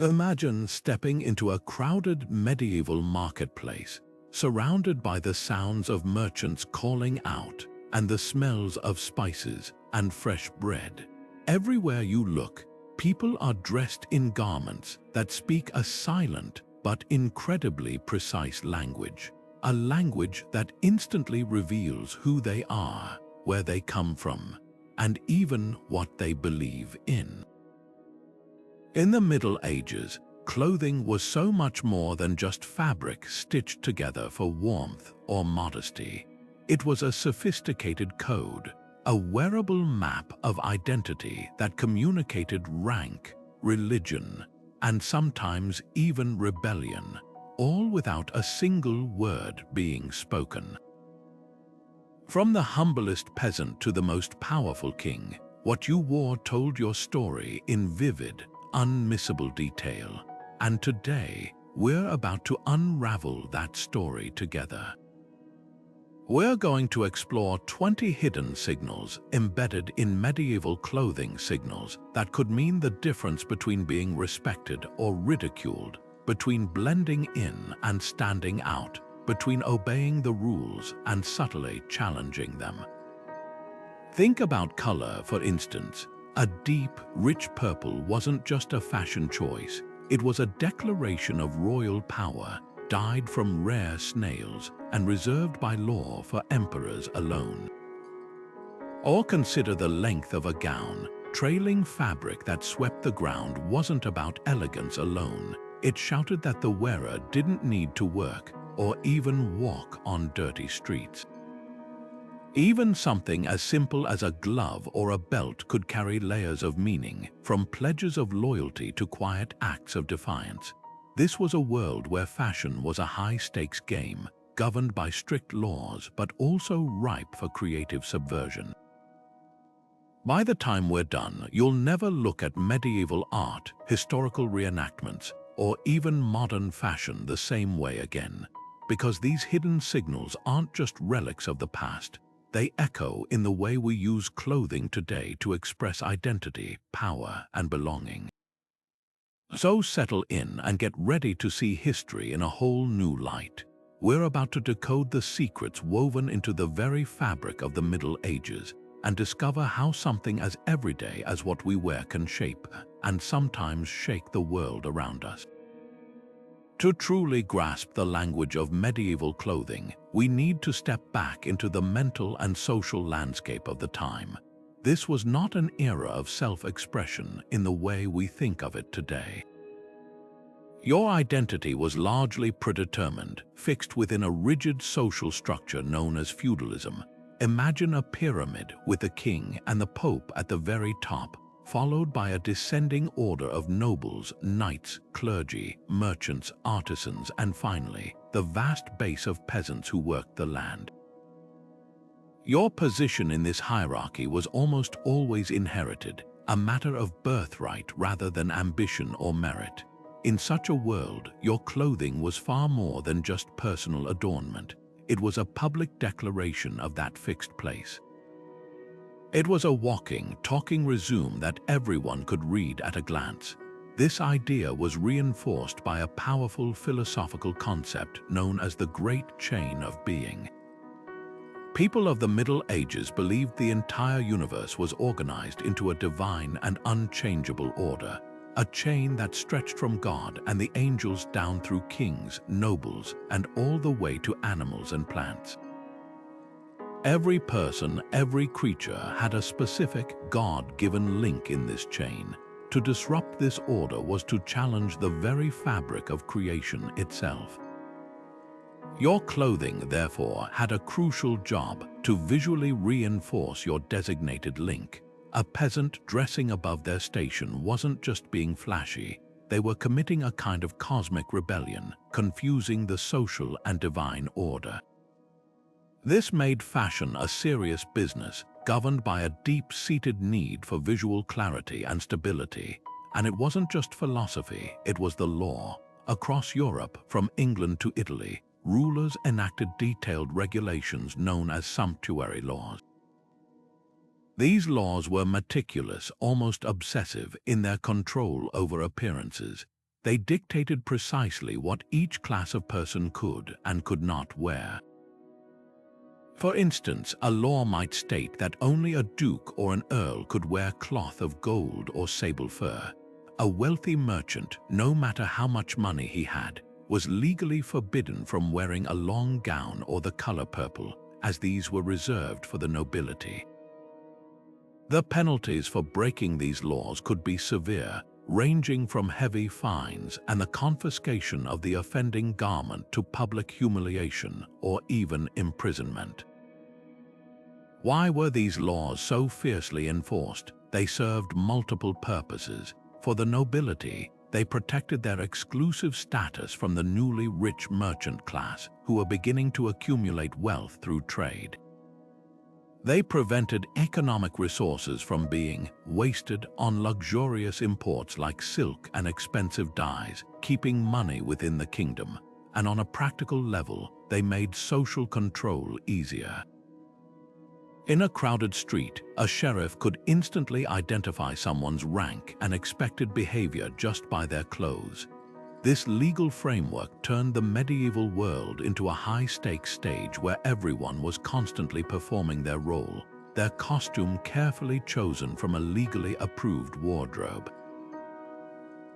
Imagine stepping into a crowded medieval marketplace, surrounded by the sounds of merchants calling out and the smells of spices and fresh bread. Everywhere you look, people are dressed in garments that speak a silent but incredibly precise language, a language that instantly reveals who they are, where they come from, and even what they believe in. In the Middle Ages, clothing was so much more than just fabric stitched together for warmth or modesty. It was a sophisticated code, a wearable map of identity that communicated rank, religion, and sometimes even rebellion, all without a single word being spoken. From the humblest peasant to the most powerful king, what you wore told your story in vivid, unmissable detail. And today, we're about to unravel that story together. We're going to explore 20 hidden signals embedded in medieval clothing signals that could mean the difference between being respected or ridiculed, between blending in and standing out, between obeying the rules and subtly challenging them. Think about color, for instance. A deep, rich purple wasn't just a fashion choice. It was a declaration of royal power, dyed from rare snails and reserved by law for emperors alone. Or consider the length of a gown. Trailing fabric that swept the ground wasn't about elegance alone. It shouted that the wearer didn't need to work or even walk on dirty streets. Even something as simple as a glove or a belt could carry layers of meaning, from pledges of loyalty to quiet acts of defiance. This was a world where fashion was a high-stakes game, governed by strict laws but also ripe for creative subversion. By the time we're done, you'll never look at medieval art, historical reenactments, or even modern fashion the same way again, because these hidden signals aren't just relics of the past. They echo in the way we use clothing today to express identity, power, and belonging. So settle in and get ready to see history in a whole new light. We're about to decode the secrets woven into the very fabric of the Middle Ages and discover how something as everyday as what we wear can shape and sometimes shake the world around us. To truly grasp the language of medieval clothing, we need to step back into the mental and social landscape of the time. This was not an era of self-expression in the way we think of it today. Your identity was largely predetermined, fixed within a rigid social structure known as feudalism. Imagine a pyramid with the king and the pope at the very top, followed by a descending order of nobles, knights, clergy, merchants, artisans, and finally, the vast base of peasants who worked the land. Your position in this hierarchy was almost always inherited, a matter of birthright rather than ambition or merit. In such a world, your clothing was far more than just personal adornment. It was a public declaration of that fixed place. It was a walking, talking resume that everyone could read at a glance. This idea was reinforced by a powerful philosophical concept known as the Great Chain of Being. People of the Middle Ages believed the entire universe was organized into a divine and unchangeable order, a chain that stretched from God and the angels down through kings, nobles, and all the way to animals and plants. Every person, every creature had a specific God-given link in this chain. To disrupt this order was to challenge the very fabric of creation itself. Your clothing, therefore, had a crucial job to visually reinforce your designated link. A peasant dressing above their station wasn't just being flashy. They were committing a kind of cosmic rebellion, confusing the social and divine order. This made fashion a serious business, governed by a deep-seated need for visual clarity and stability. And it wasn't just philosophy, it was the law. Across Europe, from England to Italy, rulers enacted detailed regulations known as sumptuary laws. These laws were meticulous, almost obsessive, in their control over appearances. They dictated precisely what each class of person could and could not wear. For instance, a law might state that only a duke or an earl could wear cloth of gold or sable fur. A wealthy merchant, no matter how much money he had, was legally forbidden from wearing a long gown or the color purple, as these were reserved for the nobility. The penalties for breaking these laws could be severe, ranging from heavy fines and the confiscation of the offending garment to public humiliation or even imprisonment. Why were these laws so fiercely enforced? They served multiple purposes. For the nobility, they protected their exclusive status from the newly rich merchant class who were beginning to accumulate wealth through trade. They prevented economic resources from being wasted on luxurious imports like silk and expensive dyes, keeping money within the kingdom, and on a practical level, they made social control easier. In a crowded street, a sheriff could instantly identify someone's rank and expected behavior just by their clothes. This legal framework turned the medieval world into a high-stakes stage where everyone was constantly performing their role, their costume carefully chosen from a legally approved wardrobe.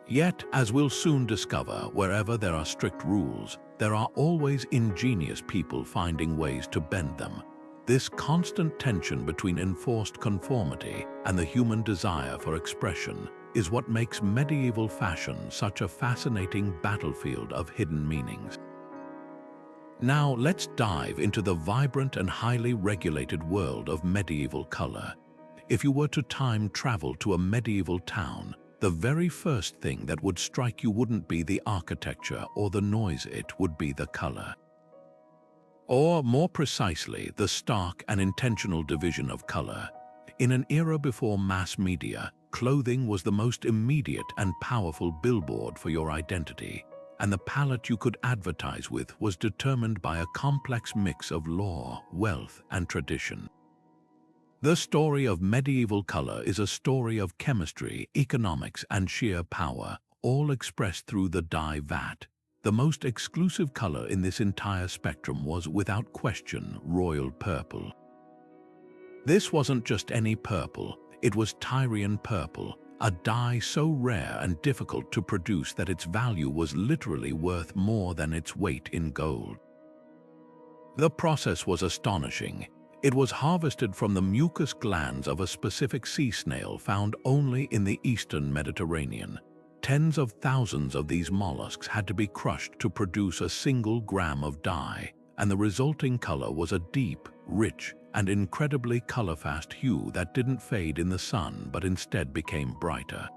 Yet, as we'll soon discover, wherever there are strict rules, there are always ingenious people finding ways to bend them. This constant tension between enforced conformity and the human desire for expression is what makes medieval fashion such a fascinating battlefield of hidden meanings. Now let's dive into the vibrant and highly regulated world of medieval color. If you were to time travel to a medieval town, the very first thing that would strike you wouldn't be the architecture or the noise, it would be the color. Or, more precisely, the stark and intentional division of color. In an era before mass media, clothing was the most immediate and powerful billboard for your identity, and the palette you could advertise with was determined by a complex mix of law, wealth, and tradition. The story of medieval color is a story of chemistry, economics, and sheer power, all expressed through the dye vat. The most exclusive color in this entire spectrum was, without question, royal purple. This wasn't just any purple, it was Tyrian purple, a dye so rare and difficult to produce that its value was literally worth more than its weight in gold. The process was astonishing. It was harvested from the mucus glands of a specific sea snail found only in the eastern Mediterranean. Tens of thousands of these mollusks had to be crushed to produce a single gram of dye, and the resulting color was a deep, rich, and incredibly color-fast hue that didn't fade in the sun but instead became brighter.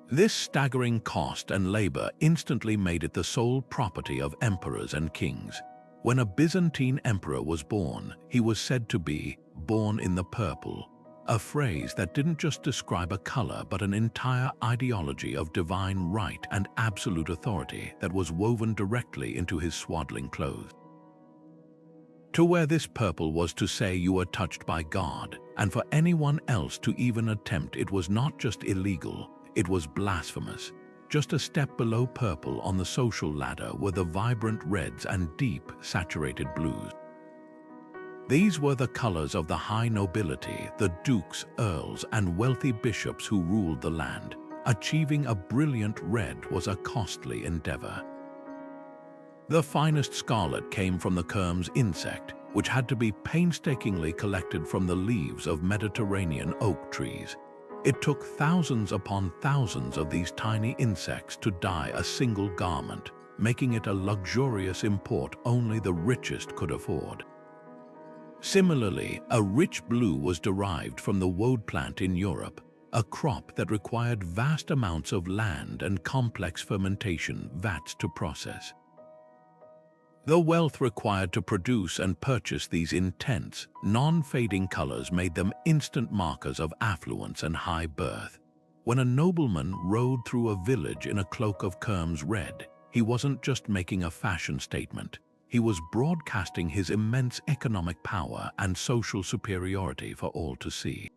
This staggering cost and labor instantly made it the sole property of emperors and kings. When a Byzantine emperor was born, he was said to be born in the purple, a phrase that didn't just describe a color but an entire ideology of divine right and absolute authority that was woven directly into his swaddling clothes. To wear this purple was to say you were touched by God, and for anyone else to even attempt it was not just illegal, it was blasphemous. Just a step below purple on the social ladder were the vibrant reds and deep, saturated blues. These were the colors of the high nobility, the dukes, earls, and wealthy bishops who ruled the land. Achieving a brilliant red was a costly endeavor. The finest scarlet came from the kermes insect, which had to be painstakingly collected from the leaves of Mediterranean oak trees. It took thousands upon thousands of these tiny insects to dye a single garment, making it a luxurious import only the richest could afford. Similarly, a rich blue was derived from the woad plant in Europe, a crop that required vast amounts of land and complex fermentation vats to process. The wealth required to produce and purchase these intense, non-fading colors made them instant markers of affluence and high birth. When a nobleman rode through a village in a cloak of kermes red, he wasn't just making a fashion statement. He was broadcasting his immense economic power and social superiority for all to see.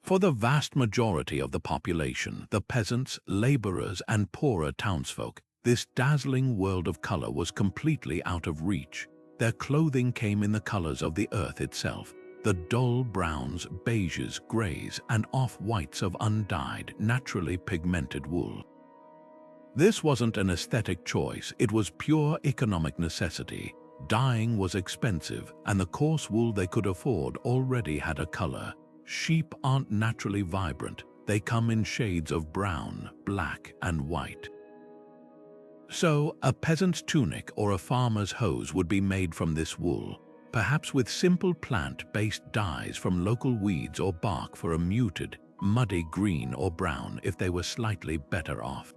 For the vast majority of the population, the peasants, laborers, and poorer townsfolk, this dazzling world of color was completely out of reach. Their clothing came in the colors of the earth itself, the dull browns, beiges, grays, and off-whites of undyed, naturally pigmented wool. This wasn't an aesthetic choice, it was pure economic necessity. Dyeing was expensive, and the coarse wool they could afford already had a color. Sheep aren't naturally vibrant, they come in shades of brown, black, and white. So, a peasant's tunic or a farmer's hose would be made from this wool, perhaps with simple plant-based dyes from local weeds or bark for a muted, muddy green or brown if they were slightly better off.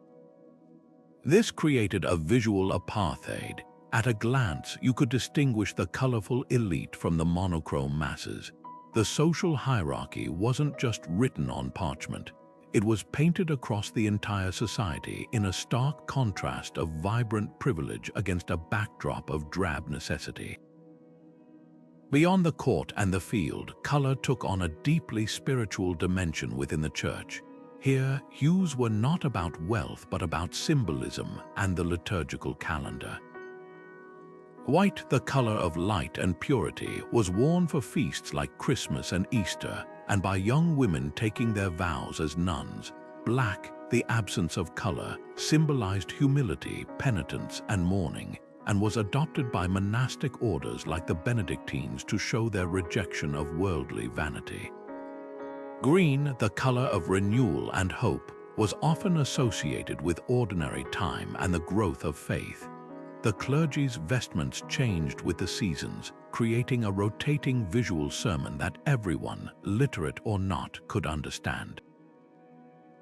This created a visual apartheid. At a glance, you could distinguish the colorful elite from the monochrome masses. The social hierarchy wasn't just written on parchment. It was painted across the entire society in a stark contrast of vibrant privilege against a backdrop of drab necessity. Beyond the court and the field, color took on a deeply spiritual dimension within the church. Here, hues were not about wealth but about symbolism and the liturgical calendar. White, the color of light and purity, was worn for feasts like Christmas and Easter, and by young women taking their vows as nuns. Black, the absence of color, symbolized humility, penitence, and mourning, and was adopted by monastic orders like the Benedictines to show their rejection of worldly vanity. Green, the color of renewal and hope, was often associated with ordinary time and the growth of faith. The clergy's vestments changed with the seasons, creating a rotating visual sermon that everyone, literate or not, could understand.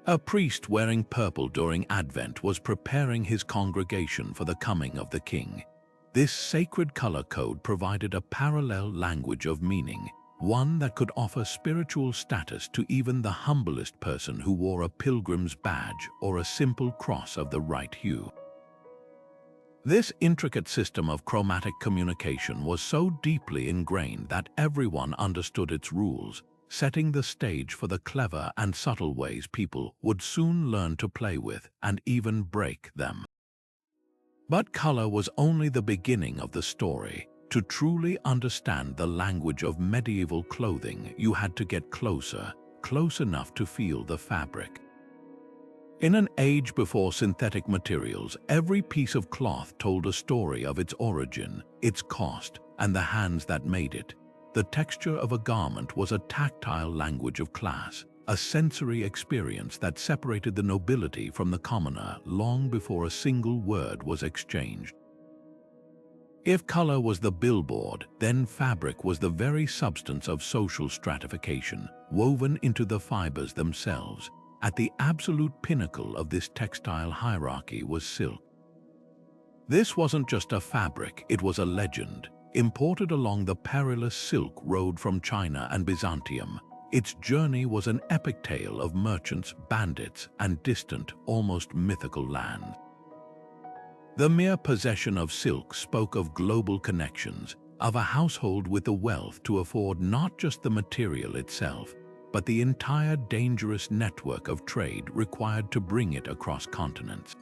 A priest wearing purple during Advent was preparing his congregation for the coming of the King. This sacred color code provided a parallel language of meaning, one that could offer spiritual status to even the humblest person who wore a pilgrim's badge or a simple cross of the right hue. This intricate system of chromatic communication was so deeply ingrained that everyone understood its rules, setting the stage for the clever and subtle ways people would soon learn to play with and even break them. But color was only the beginning of the story. To truly understand the language of medieval clothing, you had to get closer, close enough to feel the fabric. In an age before synthetic materials, every piece of cloth told a story of its origin, its cost, and the hands that made it. The texture of a garment was a tactile language of class, a sensory experience that separated the nobility from the commoner long before a single word was exchanged. If color was the billboard, then fabric was the very substance of social stratification, woven into the fibers themselves. At the absolute pinnacle of this textile hierarchy was silk. This wasn't just a fabric, it was a legend. Imported along the perilous Silk Road from China and Byzantium, its journey was an epic tale of merchants, bandits, and distant, almost mythical lands. The mere possession of silk spoke of global connections, of a household with the wealth to afford not just the material itself, but the entire dangerous network of trade required to bring it across continents.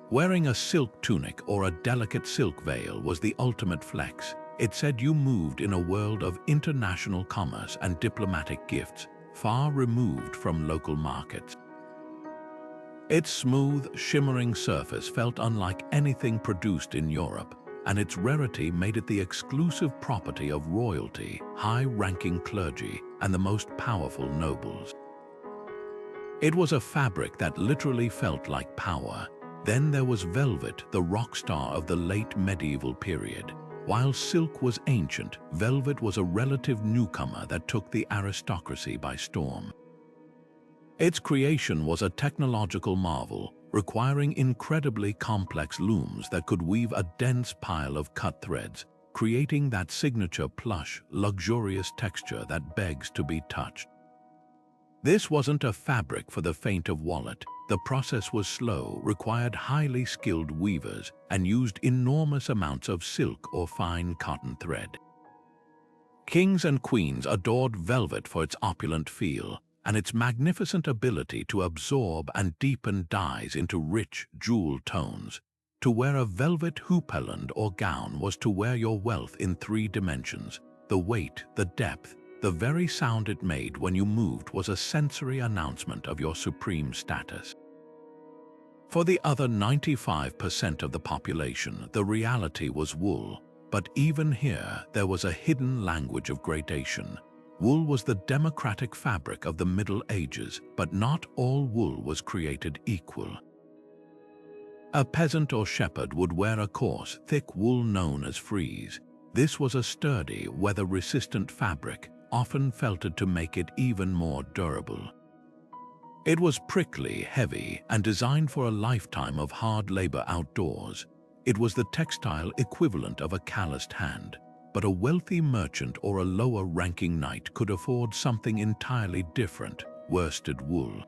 Wearing a silk tunic or a delicate silk veil was the ultimate flex. It said you moved in a world of international commerce and diplomatic gifts, far removed from local markets. Its smooth, shimmering surface felt unlike anything produced in Europe, and its rarity made it the exclusive property of royalty, high-ranking clergy, and the most powerful nobles. It was a fabric that literally felt like power. Then there was velvet, the rock star of the late medieval period. While silk was ancient, velvet was a relative newcomer that took the aristocracy by storm. Its creation was a technological marvel, requiring incredibly complex looms that could weave a dense pile of cut threads, creating that signature plush, luxurious texture that begs to be touched. This wasn't a fabric for the faint of wallet. The process was slow, required highly skilled weavers, and used enormous amounts of silk or fine cotton thread. Kings and queens adored velvet for its opulent feel and its magnificent ability to absorb and deepen dyes into rich, jewel tones. To wear a velvet houppelande or gown was to wear your wealth in 3 dimensions. The weight, the depth, the very sound it made when you moved was a sensory announcement of your supreme status. For the other 95% of the population, the reality was wool. But even here, there was a hidden language of gradation. Wool was the democratic fabric of the Middle Ages, but not all wool was created equal. A peasant or shepherd would wear a coarse, thick wool known as frieze. This was a sturdy, weather-resistant fabric, often felted to make it even more durable. It was prickly, heavy, and designed for a lifetime of hard labor outdoors. It was the textile equivalent of a calloused hand, but a wealthy merchant or a lower-ranking knight could afford something entirely different: worsted wool.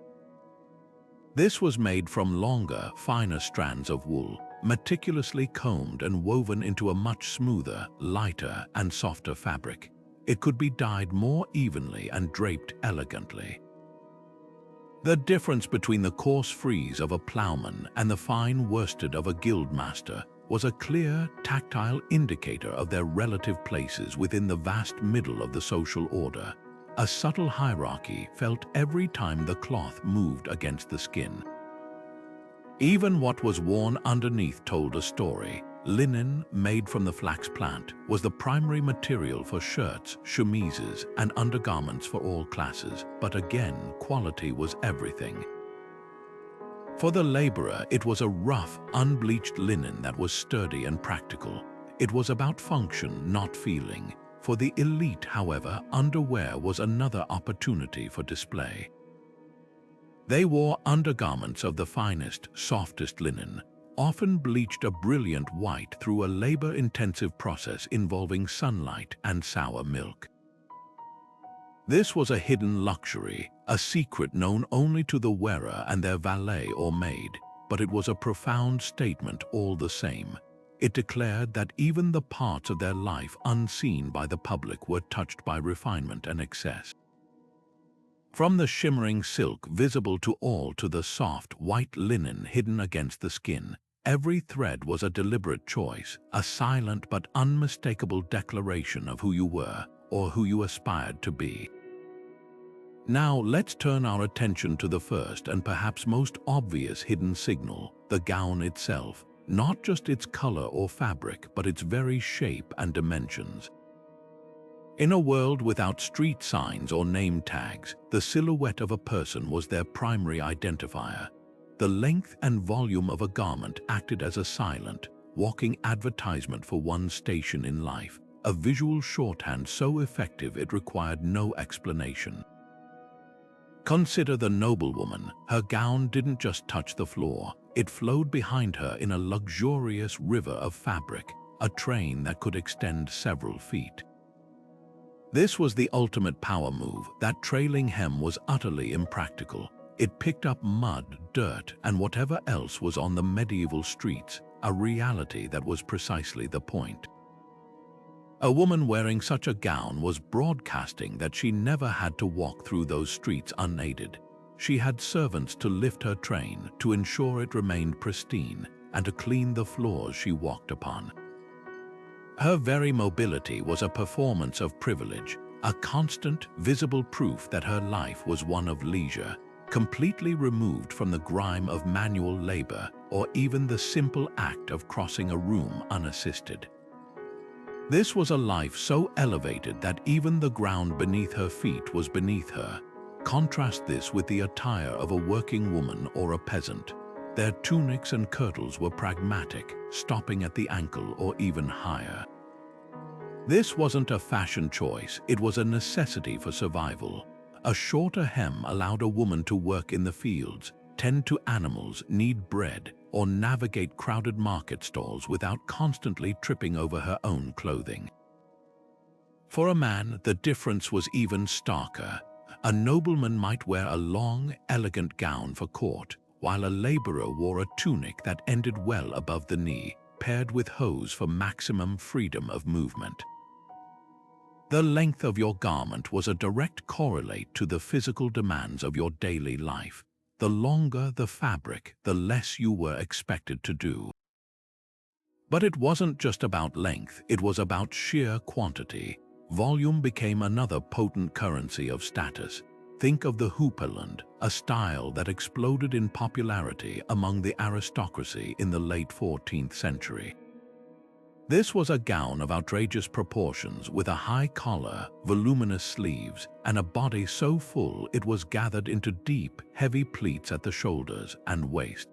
This was made from longer, finer strands of wool, meticulously combed and woven into a much smoother, lighter, and softer fabric. It could be dyed more evenly and draped elegantly. The difference between the coarse frieze of a plowman and the fine worsted of a guildmaster was a clear, tactile indicator of their relative places within the vast middle of the social order. A subtle hierarchy felt every time the cloth moved against the skin. Even what was worn underneath told a story. Linen, made from the flax plant, was the primary material for shirts, chemises, and undergarments for all classes, but again, quality was everything. For the laborer, it was a rough, unbleached linen that was sturdy and practical. It was about function, not feeling. For the elite, however, underwear was another opportunity for display. They wore undergarments of the finest, softest linen, often bleached a brilliant white through a labor-intensive process involving sunlight and sour milk. This was a hidden luxury, a secret known only to the wearer and their valet or maid, but it was a profound statement all the same. It declared that even the parts of their life unseen by the public were touched by refinement and excess. From the shimmering silk visible to all to the soft, white linen hidden against the skin, every thread was a deliberate choice, a silent but unmistakable declaration of who you were or who you aspired to be. Now let's turn our attention to the first and perhaps most obvious hidden signal, the gown itself, not just its color or fabric, but its very shape and dimensions. In a world without street signs or name tags, the silhouette of a person was their primary identifier. The length and volume of a garment acted as a silent, walking advertisement for one's station in life, a visual shorthand so effective it required no explanation. Consider the noblewoman. Her gown didn't just touch the floor, it flowed behind her in a luxurious river of fabric, a train that could extend several feet. This was the ultimate power move. That trailing hem was utterly impractical. It picked up mud, dirt, and whatever else was on the medieval streets, a reality that was precisely the point. A woman wearing such a gown was broadcasting that she never had to walk through those streets unaided. She had servants to lift her train, to ensure it remained pristine, and to clean the floors she walked upon. Her very mobility was a performance of privilege, a constant, visible proof that her life was one of leisure, completely removed from the grime of manual labor or even the simple act of crossing a room unassisted. This was a life so elevated that even the ground beneath her feet was beneath her. Contrast this with the attire of a working woman or a peasant. Their tunics and kirtles were pragmatic, stopping at the ankle or even higher. This wasn't a fashion choice, it was a necessity for survival. A shorter hem allowed a woman to work in the fields, tend to animals, knead bread, or navigate crowded market stalls without constantly tripping over her own clothing. For a man, the difference was even starker. A nobleman might wear a long, elegant gown for court, while a laborer wore a tunic that ended well above the knee, paired with hose for maximum freedom of movement. The length of your garment was a direct correlate to the physical demands of your daily life. The longer the fabric, the less you were expected to do. But it wasn't just about length, it was about sheer quantity. Volume became another potent currency of status. Think of the houppelande, a style that exploded in popularity among the aristocracy in the late 14th century. This was a gown of outrageous proportions with a high collar, voluminous sleeves, and a body so full it was gathered into deep, heavy pleats at the shoulders and waist.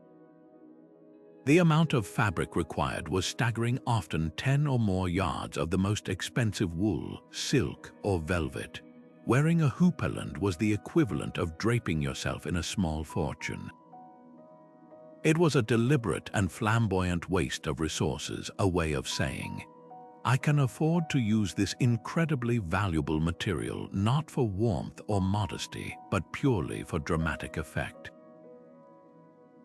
The amount of fabric required was staggering, often 10 or more yards of the most expensive wool, silk, or velvet. Wearing a houppelande was the equivalent of draping yourself in a small fortune. It was a deliberate and flamboyant waste of resources, a way of saying, I can afford to use this incredibly valuable material not for warmth or modesty, but purely for dramatic effect.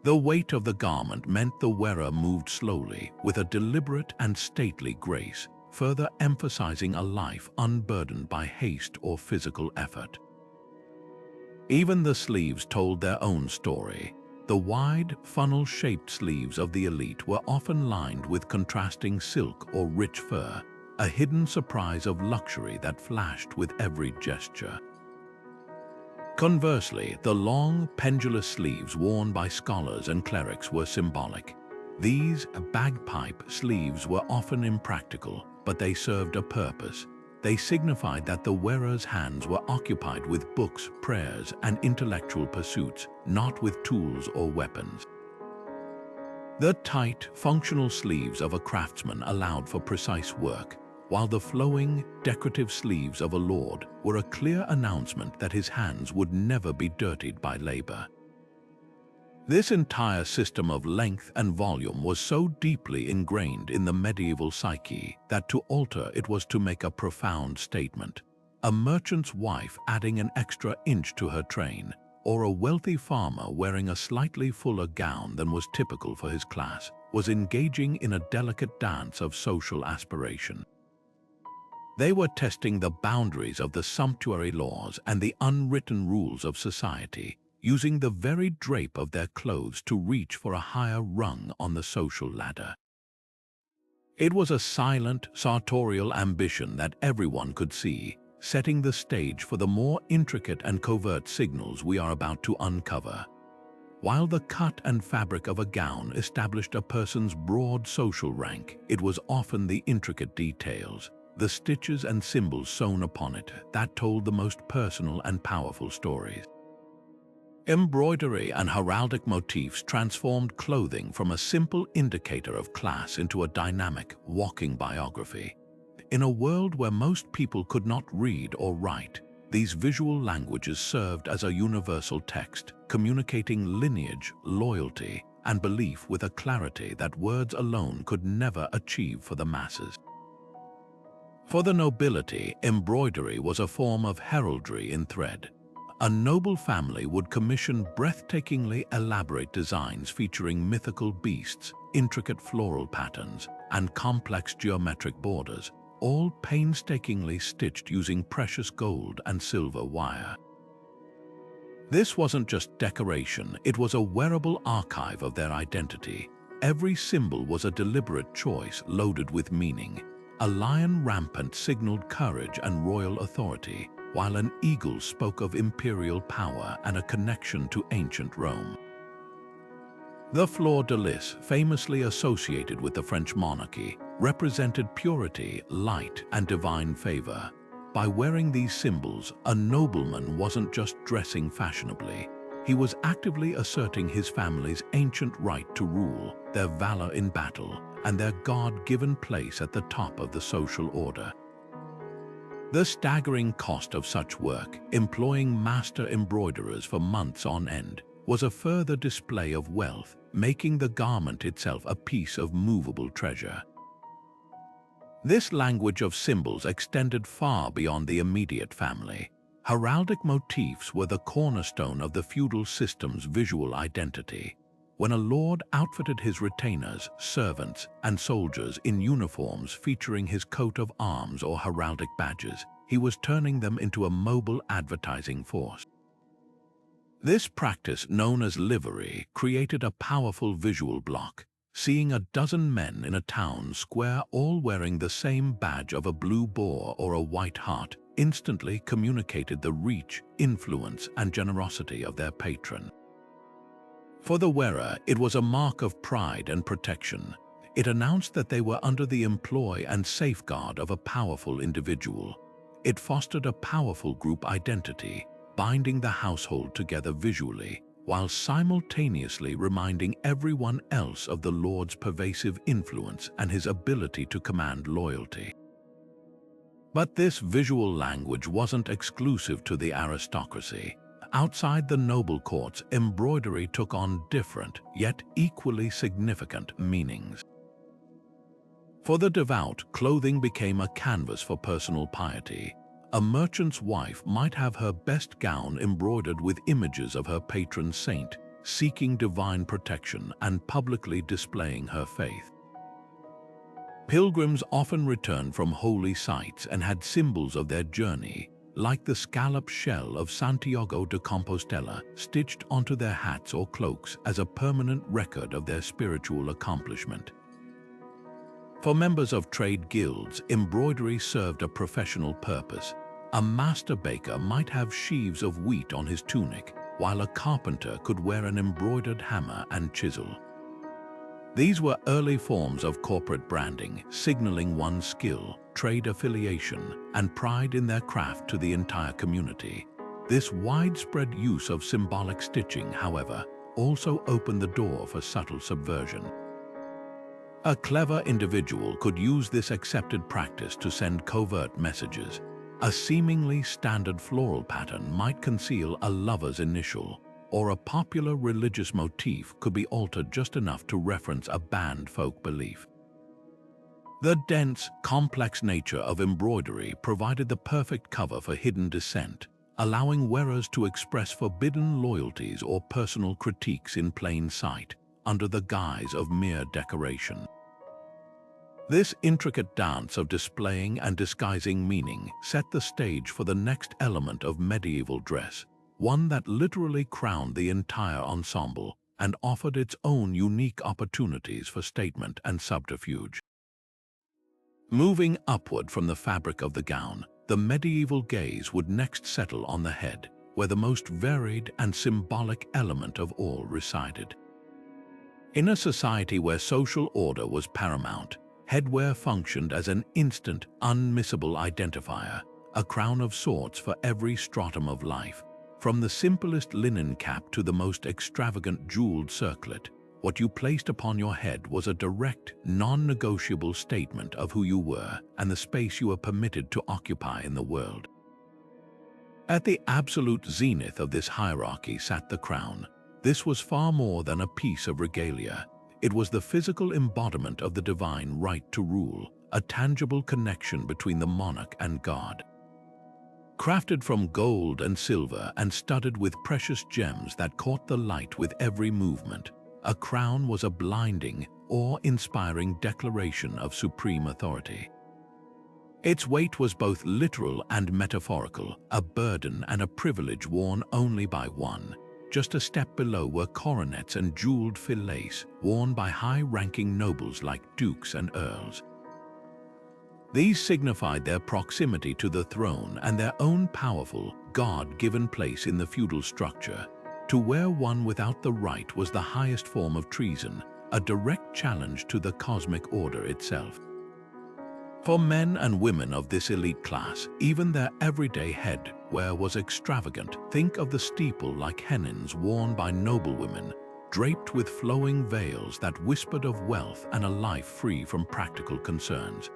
The weight of the garment meant the wearer moved slowly, with a deliberate and stately grace, further emphasizing a life unburdened by haste or physical effort. Even the sleeves told their own story. The wide, funnel-shaped sleeves of the elite were often lined with contrasting silk or rich fur, a hidden surprise of luxury that flashed with every gesture. Conversely, the long, pendulous sleeves worn by scholars and clerics were symbolic. These bagpipe sleeves were often impractical, but they served a purpose. They signified that the wearer's hands were occupied with books, prayers, and intellectual pursuits, not with tools or weapons. The tight, functional sleeves of a craftsman allowed for precise work, while the flowing, decorative sleeves of a lord were a clear announcement that his hands would never be dirtied by labor. This entire system of length and volume was so deeply ingrained in the medieval psyche that to alter it was to make a profound statement. A merchant's wife adding an extra inch to her train, or a wealthy farmer wearing a slightly fuller gown than was typical for his class, was engaging in a delicate dance of social aspiration. They were testing the boundaries of the sumptuary laws and the unwritten rules of society, using the very drape of their clothes to reach for a higher rung on the social ladder. It was a silent, sartorial ambition that everyone could see, setting the stage for the more intricate and covert signals we are about to uncover. While the cut and fabric of a gown established a person's broad social rank, it was often the intricate details, the stitches and symbols sewn upon it, that told the most personal and powerful stories. Embroidery and heraldic motifs transformed clothing from a simple indicator of class into a dynamic, walking biography. In a world where most people could not read or write, these visual languages served as a universal text, communicating lineage, loyalty, and belief with a clarity that words alone could never achieve for the masses. For the nobility, embroidery was a form of heraldry in thread. A noble family would commission breathtakingly elaborate designs featuring mythical beasts, intricate floral patterns, and complex geometric borders, all painstakingly stitched using precious gold and silver wire. This wasn't just decoration, it was a wearable archive of their identity. Every symbol was a deliberate choice loaded with meaning. A lion rampant signaled courage and royal authority, while an eagle spoke of imperial power and a connection to ancient Rome. The fleur-de-lis, famously associated with the French monarchy, represented purity, light, and divine favor. By wearing these symbols, a nobleman wasn't just dressing fashionably. He was actively asserting his family's ancient right to rule, their valor in battle, and their God-given place at the top of the social order. The staggering cost of such work, employing master embroiderers for months on end, was a further display of wealth, making the garment itself a piece of movable treasure. This language of symbols extended far beyond the immediate family. Heraldic motifs were the cornerstone of the feudal system's visual identity. When a lord outfitted his retainers, servants, and soldiers in uniforms featuring his coat of arms or heraldic badges, he was turning them into a mobile advertising force. This practice, known as livery, created a powerful visual block. Seeing a dozen men in a town square all wearing the same badge of a blue boar or a white hart instantly communicated the reach, influence, and generosity of their patron. For the wearer, it was a mark of pride and protection. It announced that they were under the employ and safeguard of a powerful individual. It fostered a powerful group identity, binding the household together visually, while simultaneously reminding everyone else of the Lord's pervasive influence and his ability to command loyalty. But this visual language wasn't exclusive to the aristocracy. Outside the noble courts, embroidery took on different, yet equally significant meanings. For the devout, clothing became a canvas for personal piety. A merchant's wife might have her best gown embroidered with images of her patron saint, seeking divine protection and publicly displaying her faith. Pilgrims often returned from holy sites and had symbols of their journey, like the scallop shell of Santiago de Compostela, stitched onto their hats or cloaks as a permanent record of their spiritual accomplishment. For members of trade guilds, embroidery served a professional purpose. A master baker might have sheaves of wheat on his tunic, while a carpenter could wear an embroidered hammer and chisel. These were early forms of corporate branding, signaling one's skill, trade affiliation, and pride in their craft to the entire community. This widespread use of symbolic stitching, however, also opened the door for subtle subversion. A clever individual could use this accepted practice to send covert messages. A seemingly standard floral pattern might conceal a lover's initial, or a popular religious motif could be altered just enough to reference a banned folk belief. The dense, complex nature of embroidery provided the perfect cover for hidden dissent, allowing wearers to express forbidden loyalties or personal critiques in plain sight, under the guise of mere decoration. This intricate dance of displaying and disguising meaning set the stage for the next element of medieval dress, one that literally crowned the entire ensemble and offered its own unique opportunities for statement and subterfuge. Moving upward from the fabric of the gown, the medieval gaze would next settle on the head, where the most varied and symbolic element of all resided. In a society where social order was paramount, headwear functioned as an instant, unmissable identifier, a crown of sorts for every stratum of life. From the simplest linen cap to the most extravagant jeweled circlet, what you placed upon your head was a direct, non-negotiable statement of who you were and the space you were permitted to occupy in the world. At the absolute zenith of this hierarchy sat the crown. This was far more than a piece of regalia. It was the physical embodiment of the divine right to rule, a tangible connection between the monarch and God. Crafted from gold and silver and studded with precious gems that caught the light with every movement, a crown was a blinding, awe-inspiring declaration of supreme authority. Its weight was both literal and metaphorical, a burden and a privilege worn only by one. Just a step below were coronets and jeweled fillets worn by high-ranking nobles like dukes and earls. These signified their proximity to the throne and their own powerful, God-given place in the feudal structure. To wear one without the right was the highest form of treason, a direct challenge to the cosmic order itself. For men and women of this elite class, even their everyday headwear was extravagant. Think of the steeple-like hennins worn by noblewomen, draped with flowing veils that whispered of wealth and a life free from practical concerns.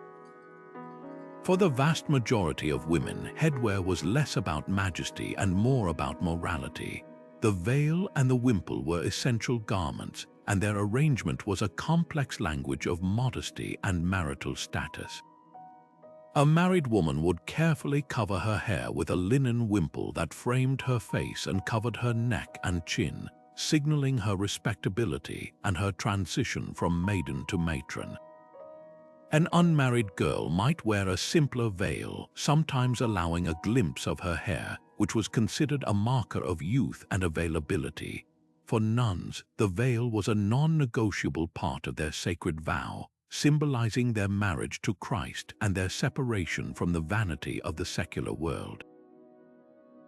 For the vast majority of women, headwear was less about majesty and more about morality. The veil and the wimple were essential garments, and their arrangement was a complex language of modesty and marital status. A married woman would carefully cover her hair with a linen wimple that framed her face and covered her neck and chin, signaling her respectability and her transition from maiden to matron. An unmarried girl might wear a simpler veil, sometimes allowing a glimpse of her hair, which was considered a marker of youth and availability. For nuns, the veil was a non-negotiable part of their sacred vow, symbolizing their marriage to Christ and their separation from the vanity of the secular world.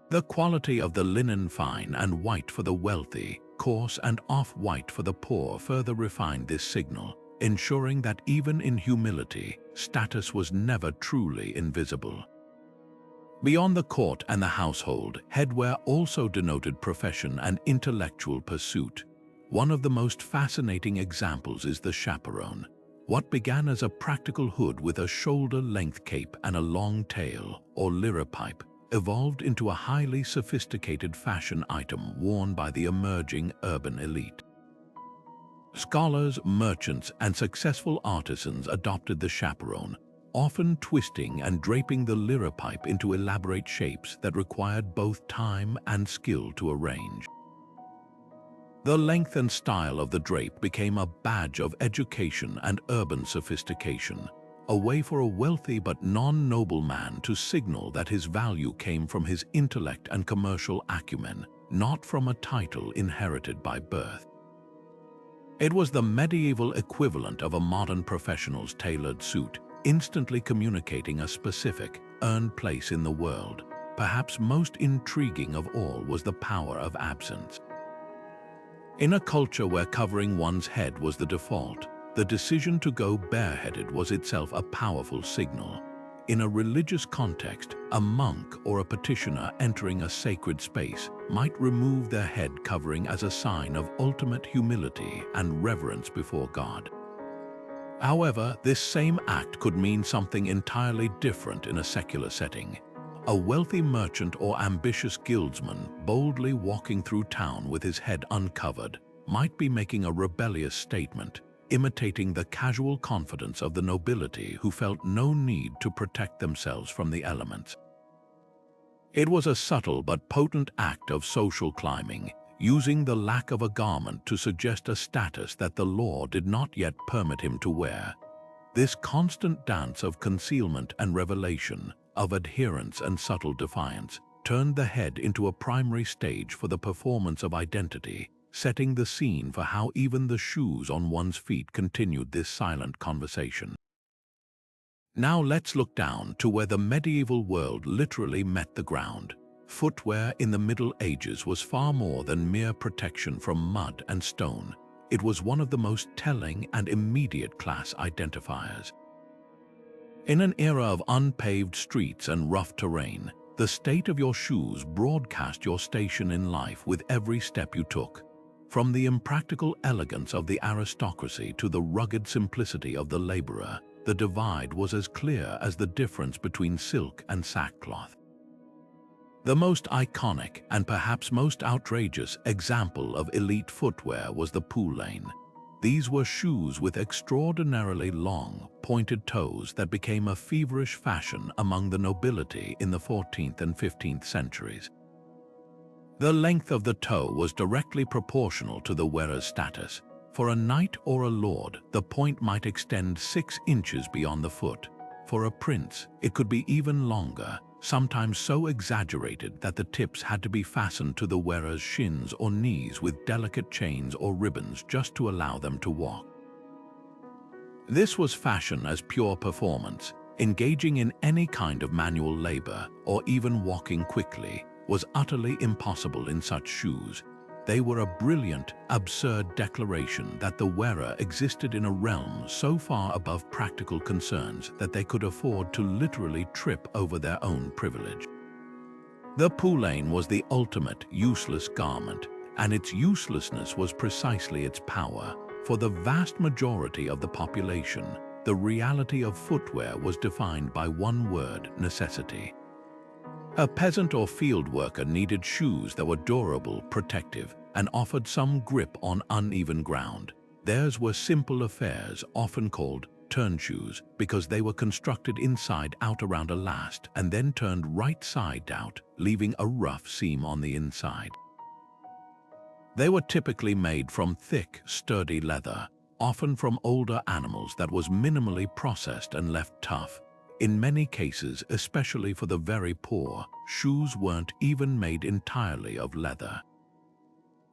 The quality of the linen, fine and white for the wealthy, coarse and off-white for the poor, further refined this signal, ensuring that even in humility, status was never truly invisible. Beyond the court and the household, headwear also denoted profession and intellectual pursuit. One of the most fascinating examples is the chaperon. What began as a practical hood with a shoulder-length cape and a long tail, or liripipe, evolved into a highly sophisticated fashion item worn by the emerging urban elite. Scholars, merchants, and successful artisans adopted the chaperon, often twisting and draping the liripipe into elaborate shapes that required both time and skill to arrange. The length and style of the drape became a badge of education and urban sophistication, a way for a wealthy but non-noble man to signal that his value came from his intellect and commercial acumen, not from a title inherited by birth. It was the medieval equivalent of a modern professional's tailored suit, instantly communicating a specific, earned place in the world. Perhaps most intriguing of all was the power of absence. In a culture where covering one's head was the default, the decision to go bareheaded was itself a powerful signal. In a religious context, a monk or a petitioner entering a sacred space might remove their head covering as a sign of ultimate humility and reverence before God. However, this same act could mean something entirely different in a secular setting. A wealthy merchant or ambitious guildsman boldly walking through town with his head uncovered might be making a rebellious statement, imitating the casual confidence of the nobility who felt no need to protect themselves from the elements. It was a subtle but potent act of social climbing, using the lack of a garment to suggest a status that the law did not yet permit him to wear. This constant dance of concealment and revelation, of adherence and subtle defiance, turned the head into a primary stage for the performance of identity, setting the scene for how even the shoes on one's feet continued this silent conversation. Now let's look down to where the medieval world literally met the ground. Footwear in the Middle Ages was far more than mere protection from mud and stone. It was one of the most telling and immediate class identifiers. In an era of unpaved streets and rough terrain, the state of your shoes broadcast your station in life with every step you took. From the impractical elegance of the aristocracy to the rugged simplicity of the laborer, the divide was as clear as the difference between silk and sackcloth. The most iconic and perhaps most outrageous example of elite footwear was the poulain. These were shoes with extraordinarily long, pointed toes that became a feverish fashion among the nobility in the 14th and 15th centuries. The length of the toe was directly proportional to the wearer's status. For a knight or a lord, the point might extend 6 inches beyond the foot. For a prince, it could be even longer, sometimes so exaggerated that the tips had to be fastened to the wearer's shins or knees with delicate chains or ribbons just to allow them to walk. This was fashion as pure performance. Engaging in any kind of manual labor, or even walking quickly, was utterly impossible in such shoes. They were a brilliant, absurd declaration that the wearer existed in a realm so far above practical concerns that they could afford to literally trip over their own privilege. The poulain was the ultimate useless garment, and its uselessness was precisely its power. For the vast majority of the population, the reality of footwear was defined by one word: necessity. A peasant or field worker needed shoes that were durable, protective, and offered some grip on uneven ground. Theirs were simple affairs, often called turn shoes, because they were constructed inside out around a last and then turned right side out, leaving a rough seam on the inside. They were typically made from thick, sturdy leather. often from older animals that was minimally processed and left tough. In many cases, especially for the very poor, shoes weren't even made entirely of leather.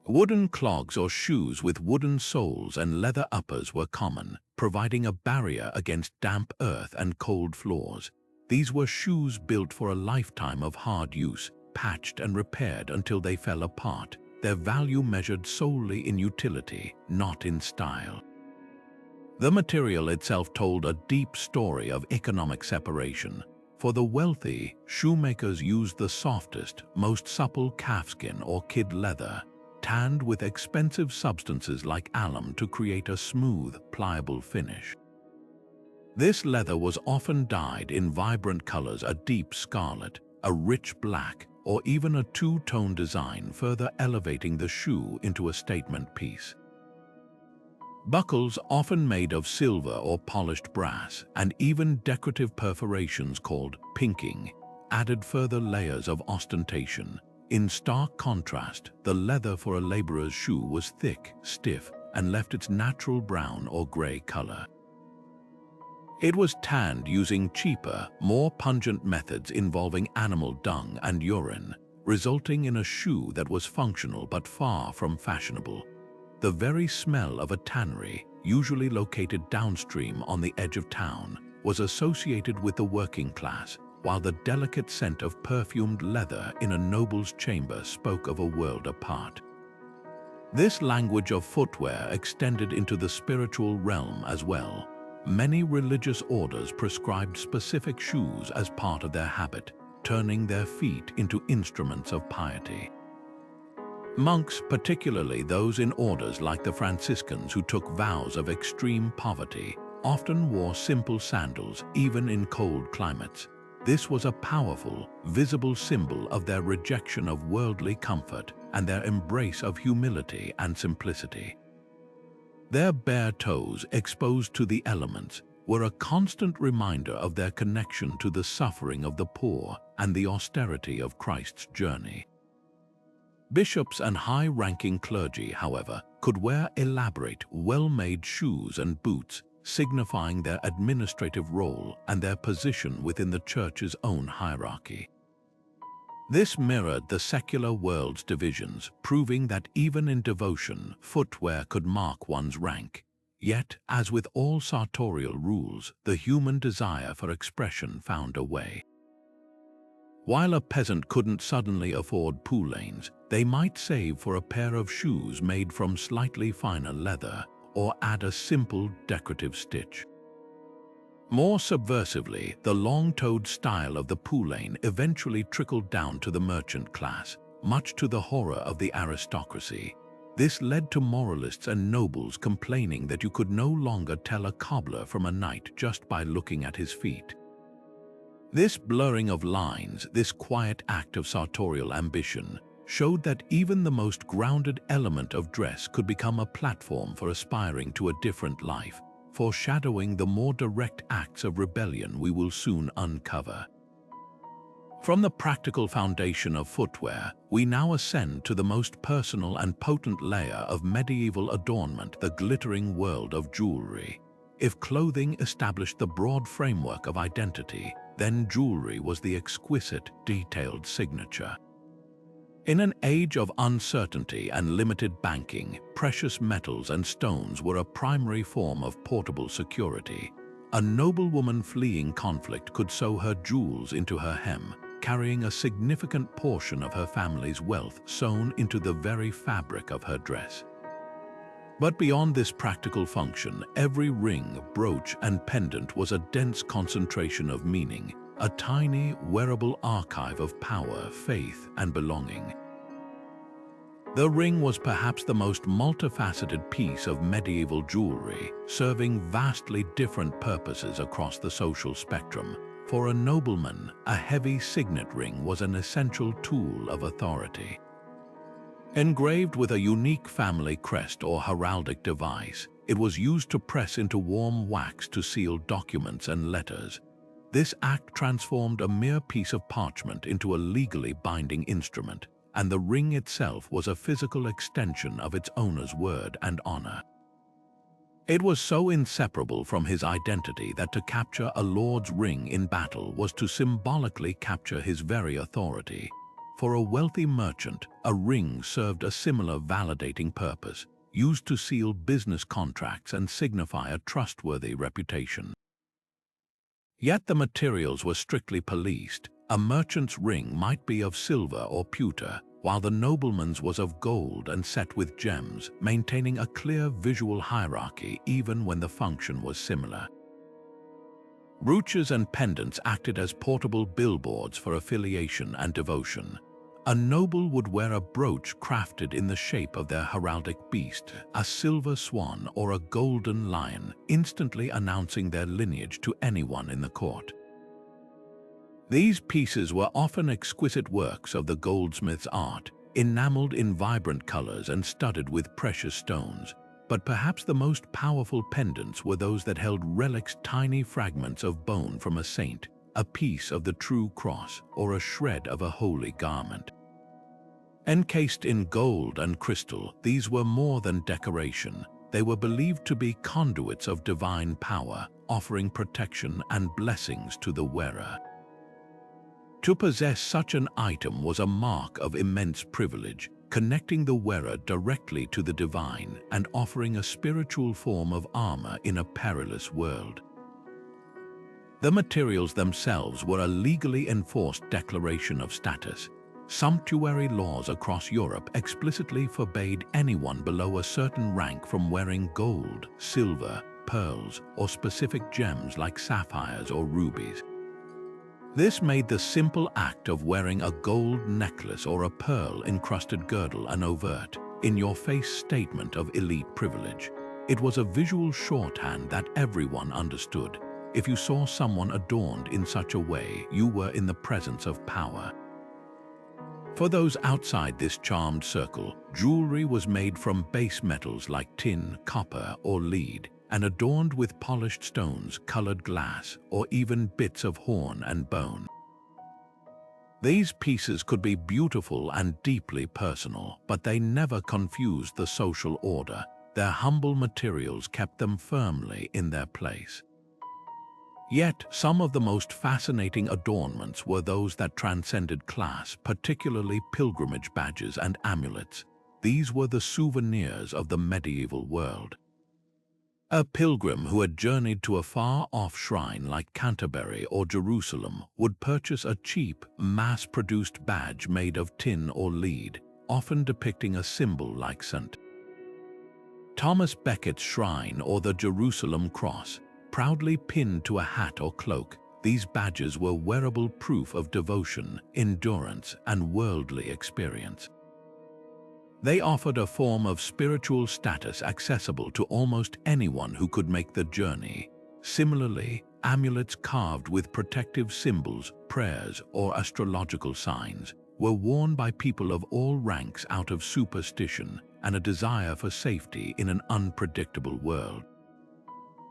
Wooden clogs or shoes with wooden soles and leather uppers were common, providing a barrier against damp earth and cold floors. These were shoes built for a lifetime of hard use, patched and repaired until they fell apart, their value measured solely in utility, not in style. The material itself told a deep story of economic separation. For the wealthy, shoemakers used the softest, most supple calfskin or kid leather, tanned with expensive substances like alum to create a smooth, pliable finish. This leather was often dyed in vibrant colors, a deep scarlet, a rich black, or even a two-tone design, further elevating the shoe into a statement piece. Buckles, often made of silver or polished brass, and even decorative perforations called pinking, added further layers of ostentation. In stark contrast, the leather for a laborer's shoe was thick, stiff, and left its natural brown or gray color. It was tanned using cheaper, more pungent methods involving animal dung and urine, resulting in a shoe that was functional but far from fashionable. The very smell of a tannery, usually located downstream on the edge of town, was associated with the working class, while the delicate scent of perfumed leather in a noble's chamber spoke of a world apart. This language of footwear extended into the spiritual realm as well. Many religious orders prescribed specific shoes as part of their habit, turning their feet into instruments of piety. Monks, particularly those in orders like the Franciscans who took vows of extreme poverty, often wore simple sandals even in cold climates. This was a powerful, visible symbol of their rejection of worldly comfort and their embrace of humility and simplicity. Their bare toes, exposed to the elements, were a constant reminder of their connection to the suffering of the poor and the austerity of Christ's journey. Bishops and high-ranking clergy, however, could wear elaborate, well-made shoes and boots, signifying their administrative role and their position within the church's own hierarchy. This mirrored the secular world's divisions, proving that even in devotion, footwear could mark one's rank. Yet, as with all sartorial rules, the human desire for expression found a way. While a peasant couldn't suddenly afford poulaines, they might save for a pair of shoes made from slightly finer leather, or add a simple decorative stitch. More subversively, the long-toed style of the poulain eventually trickled down to the merchant class, much to the horror of the aristocracy. This led to moralists and nobles complaining that you could no longer tell a cobbler from a knight just by looking at his feet. This blurring of lines, this quiet act of sartorial ambition, showed that even the most grounded element of dress could become a platform for aspiring to a different life, foreshadowing the more direct acts of rebellion we will soon uncover. From the practical foundation of footwear, we now ascend to the most personal and potent layer of medieval adornment, the glittering world of jewelry. If clothing established the broad framework of identity, then jewelry was the exquisite, detailed signature. In an age of uncertainty and limited banking, precious metals and stones were a primary form of portable security. A noblewoman fleeing conflict could sew her jewels into her hem, carrying a significant portion of her family's wealth sewn into the very fabric of her dress. But beyond this practical function, every ring, brooch, and pendant was a dense concentration of meaning, a tiny, wearable archive of power, faith, and belonging. The ring was perhaps the most multifaceted piece of medieval jewelry, serving vastly different purposes across the social spectrum. For a nobleman, a heavy signet ring was an essential tool of authority. Engraved with a unique family crest or heraldic device, it was used to press into warm wax to seal documents and letters. This act transformed a mere piece of parchment into a legally binding instrument, and the ring itself was a physical extension of its owner's word and honor. It was so inseparable from his identity that to capture a lord's ring in battle was to symbolically capture his very authority. For a wealthy merchant, a ring served a similar validating purpose, used to seal business contracts and signify a trustworthy reputation. Yet the materials were strictly policed. A merchant's ring might be of silver or pewter, while the nobleman's was of gold and set with gems, maintaining a clear visual hierarchy even when the function was similar. Brooches and pendants acted as portable billboards for affiliation and devotion. A noble would wear a brooch crafted in the shape of their heraldic beast, a silver swan or a golden lion, instantly announcing their lineage to anyone in the court. These pieces were often exquisite works of the goldsmith's art, enameled in vibrant colors and studded with precious stones. But perhaps the most powerful pendants were those that held relics, tiny fragments of bone from a saint, a piece of the true cross, or a shred of a holy garment. Encased in gold and crystal, these were more than decoration. They were believed to be conduits of divine power, offering protection and blessings to the wearer. To possess such an item was a mark of immense privilege, connecting the wearer directly to the divine and offering a spiritual form of armor in a perilous world. The materials themselves were a legally enforced declaration of status. Sumptuary laws across Europe explicitly forbade anyone below a certain rank from wearing gold, silver, pearls, or specific gems like sapphires or rubies. This made the simple act of wearing a gold necklace or a pearl-encrusted girdle an overt, in-your-face statement of elite privilege. It was a visual shorthand that everyone understood. If you saw someone adorned in such a way, you were in the presence of power. For those outside this charmed circle, jewelry was made from base metals like tin, copper, or lead, and adorned with polished stones, colored glass, or even bits of horn and bone. These pieces could be beautiful and deeply personal, but they never confused the social order. Their humble materials kept them firmly in their place. Yet, some of the most fascinating adornments were those that transcended class, particularly pilgrimage badges and amulets. These were the souvenirs of the medieval world. A pilgrim who had journeyed to a far-off shrine like Canterbury or Jerusalem would purchase a cheap, mass-produced badge made of tin or lead, often depicting a symbol like St. Thomas Becket's shrine or the Jerusalem cross, proudly pinned to a hat or cloak. These badges were wearable proof of devotion, endurance, and worldly experience. They offered a form of spiritual status accessible to almost anyone who could make the journey. Similarly, amulets carved with protective symbols, prayers, or astrological signs were worn by people of all ranks out of superstition and a desire for safety in an unpredictable world.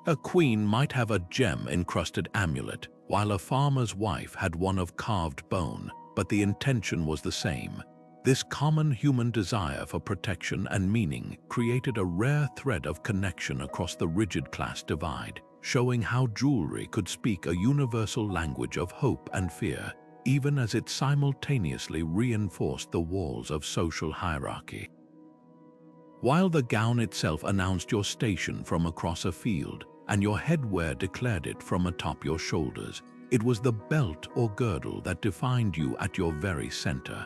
A queen might have a gem-encrusted amulet, while a farmer's wife had one of carved bone, but the intention was the same. This common human desire for protection and meaning created a rare thread of connection across the rigid class divide, showing how jewelry could speak a universal language of hope and fear, even as it simultaneously reinforced the walls of social hierarchy. While the gown itself announced your station from across a field, and your headwear declared it from atop your shoulders, it was the belt or girdle that defined you at your very center.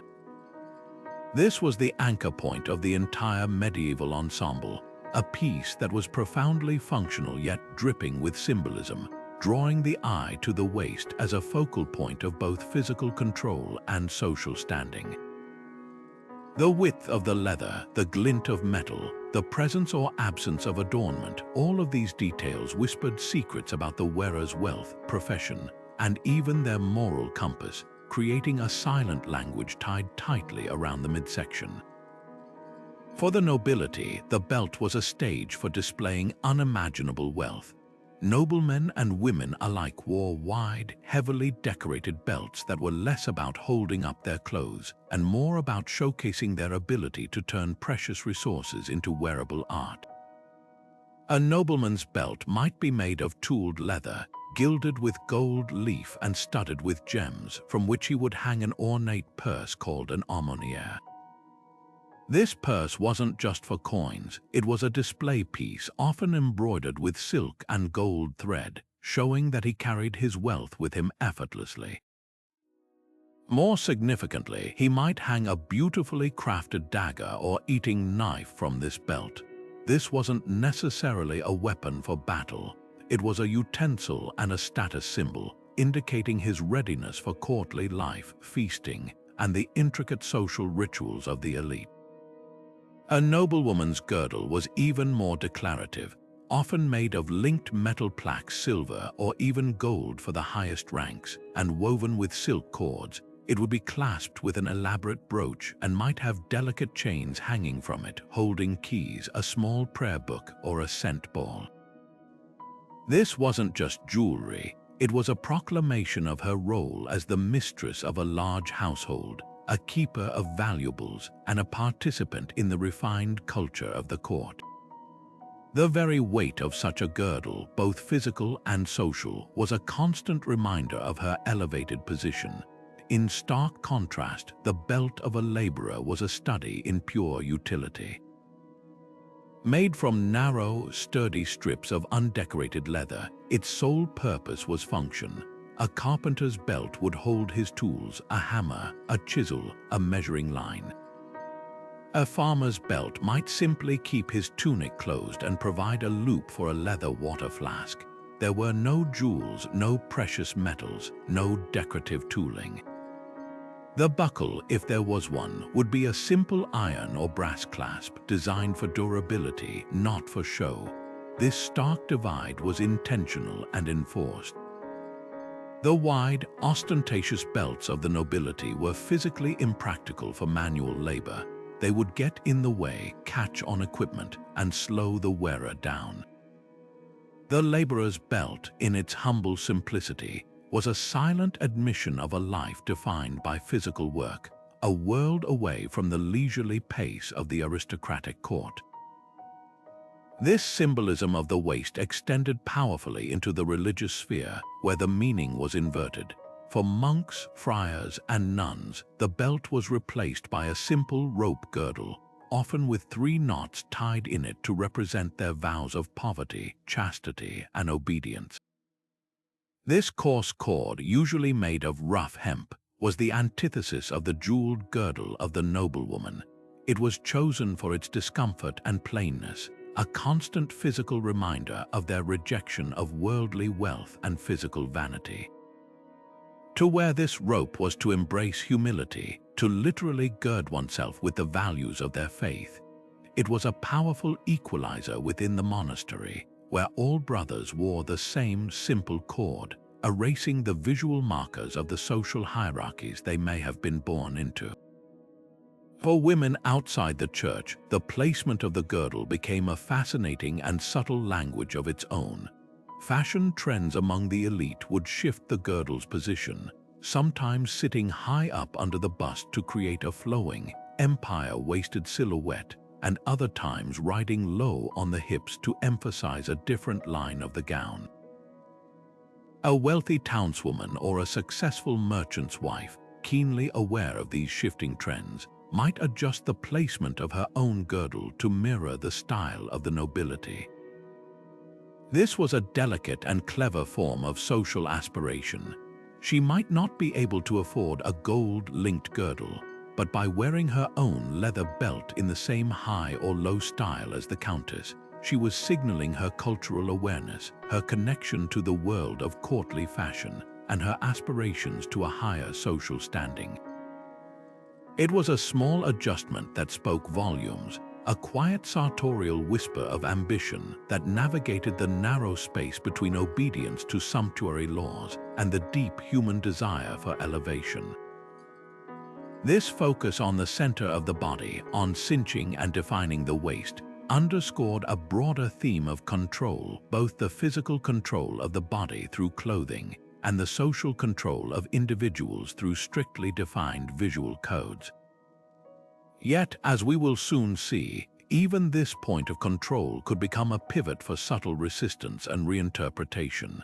This was the anchor point of the entire medieval ensemble, a piece that was profoundly functional yet dripping with symbolism, drawing the eye to the waist as a focal point of both physical control and social standing. The width of the leather, the glint of metal, the presence or absence of adornment, all of these details whispered secrets about the wearer's wealth, profession, and even their moral compass, creating a silent language tied tightly around the midsection. For the nobility, the belt was a stage for displaying unimaginable wealth. Noblemen and women alike wore wide, heavily decorated belts that were less about holding up their clothes and more about showcasing their ability to turn precious resources into wearable art. A nobleman's belt might be made of tooled leather, gilded with gold leaf and studded with gems, from which he would hang an ornate purse called an aumoniere. This purse wasn't just for coins, it was a display piece often embroidered with silk and gold thread, showing that he carried his wealth with him effortlessly. More significantly, he might hang a beautifully crafted dagger or eating knife from this belt. This wasn't necessarily a weapon for battle. It was a utensil and a status symbol, indicating his readiness for courtly life, feasting, and the intricate social rituals of the elite. A noblewoman's girdle was even more declarative, often made of linked metal plaques, silver, or even gold for the highest ranks, and woven with silk cords. It would be clasped with an elaborate brooch and might have delicate chains hanging from it, holding keys, a small prayer book, or a scent ball. This wasn't just jewelry, it was a proclamation of her role as the mistress of a large household, a keeper of valuables, and a participant in the refined culture of the court. The very weight of such a girdle, both physical and social, was a constant reminder of her elevated position. In stark contrast, the belt of a laborer was a study in pure utility. Made from narrow, sturdy strips of undecorated leather, its sole purpose was function. A carpenter's belt would hold his tools, a hammer, a chisel, a measuring line. A farmer's belt might simply keep his tunic closed and provide a loop for a leather water flask. There were no jewels, no precious metals, no decorative tooling. The buckle, if there was one, would be a simple iron or brass clasp designed for durability, not for show. This stark divide was intentional and enforced. The wide, ostentatious belts of the nobility were physically impractical for manual labor. They would get in the way, catch on equipment, and slow the wearer down. The laborer's belt, in its humble simplicity, was a silent admission of a life defined by physical work, a world away from the leisurely pace of the aristocratic court. This symbolism of the waist extended powerfully into the religious sphere, where the meaning was inverted. For monks, friars, and nuns, the belt was replaced by a simple rope girdle, often with 3 knots tied in it to represent their vows of poverty, chastity, and obedience. This coarse cord, usually made of rough hemp, was the antithesis of the jeweled girdle of the noblewoman. It was chosen for its discomfort and plainness, a constant physical reminder of their rejection of worldly wealth and physical vanity. To wear this rope was to embrace humility, to literally gird oneself with the values of their faith. It was a powerful equalizer within the monastery, where all brothers wore the same simple cord, erasing the visual markers of the social hierarchies they may have been born into. For women outside the church, the placement of the girdle became a fascinating and subtle language of its own. Fashion trends among the elite would shift the girdle's position, sometimes sitting high up under the bust to create a flowing, empire-waisted silhouette, and other times riding low on the hips to emphasize a different line of the gown. A wealthy townswoman or a successful merchant's wife, keenly aware of these shifting trends, might adjust the placement of her own girdle to mirror the style of the nobility. This was a delicate and clever form of social aspiration. She might not be able to afford a gold-linked girdle, but by wearing her own leather belt in the same high or low style as the countess, she was signaling her cultural awareness, her connection to the world of courtly fashion, and her aspirations to a higher social standing. It was a small adjustment that spoke volumes, a quiet sartorial whisper of ambition that navigated the narrow space between obedience to sumptuary laws and the deep human desire for elevation. This focus on the center of the body, on cinching and defining the waist, underscored a broader theme of control, both the physical control of the body through clothing and the social control of individuals through strictly defined visual codes. Yet, as we will soon see, Even this point of control could become a pivot for subtle resistance and reinterpretation.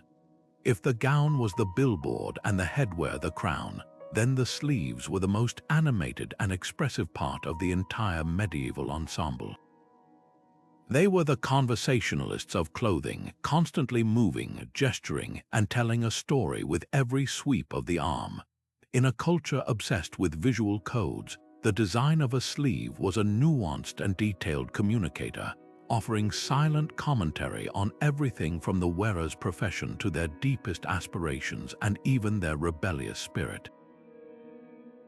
If the gown was the billboard and the headwear the crown, then the sleeves were the most animated and expressive part of the entire medieval ensemble. They were the conversationalists of clothing, constantly moving, gesturing, and telling a story with every sweep of the arm. In a culture obsessed with visual codes, the design of a sleeve was a nuanced and detailed communicator, offering silent commentary on everything from the wearer's profession to their deepest aspirations and even their rebellious spirit.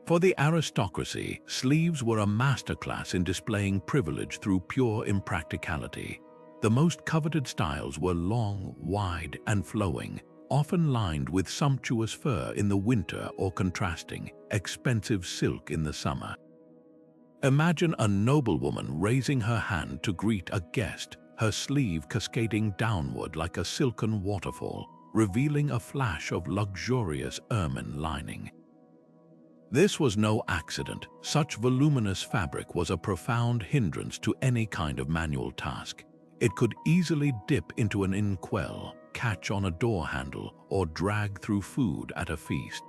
For the aristocracy, sleeves were a masterclass in displaying privilege through pure impracticality. The most coveted styles were long, wide, and flowing, often lined with sumptuous fur in the winter or contrasting, expensive silk in the summer. Imagine a noblewoman raising her hand to greet a guest, her sleeve cascading downward like a silken waterfall, revealing a flash of luxurious ermine lining. This was no accident. Such voluminous fabric was a profound hindrance to any kind of manual task. It could easily dip into an inkwell, catch on a door handle, or drag through food at a feast.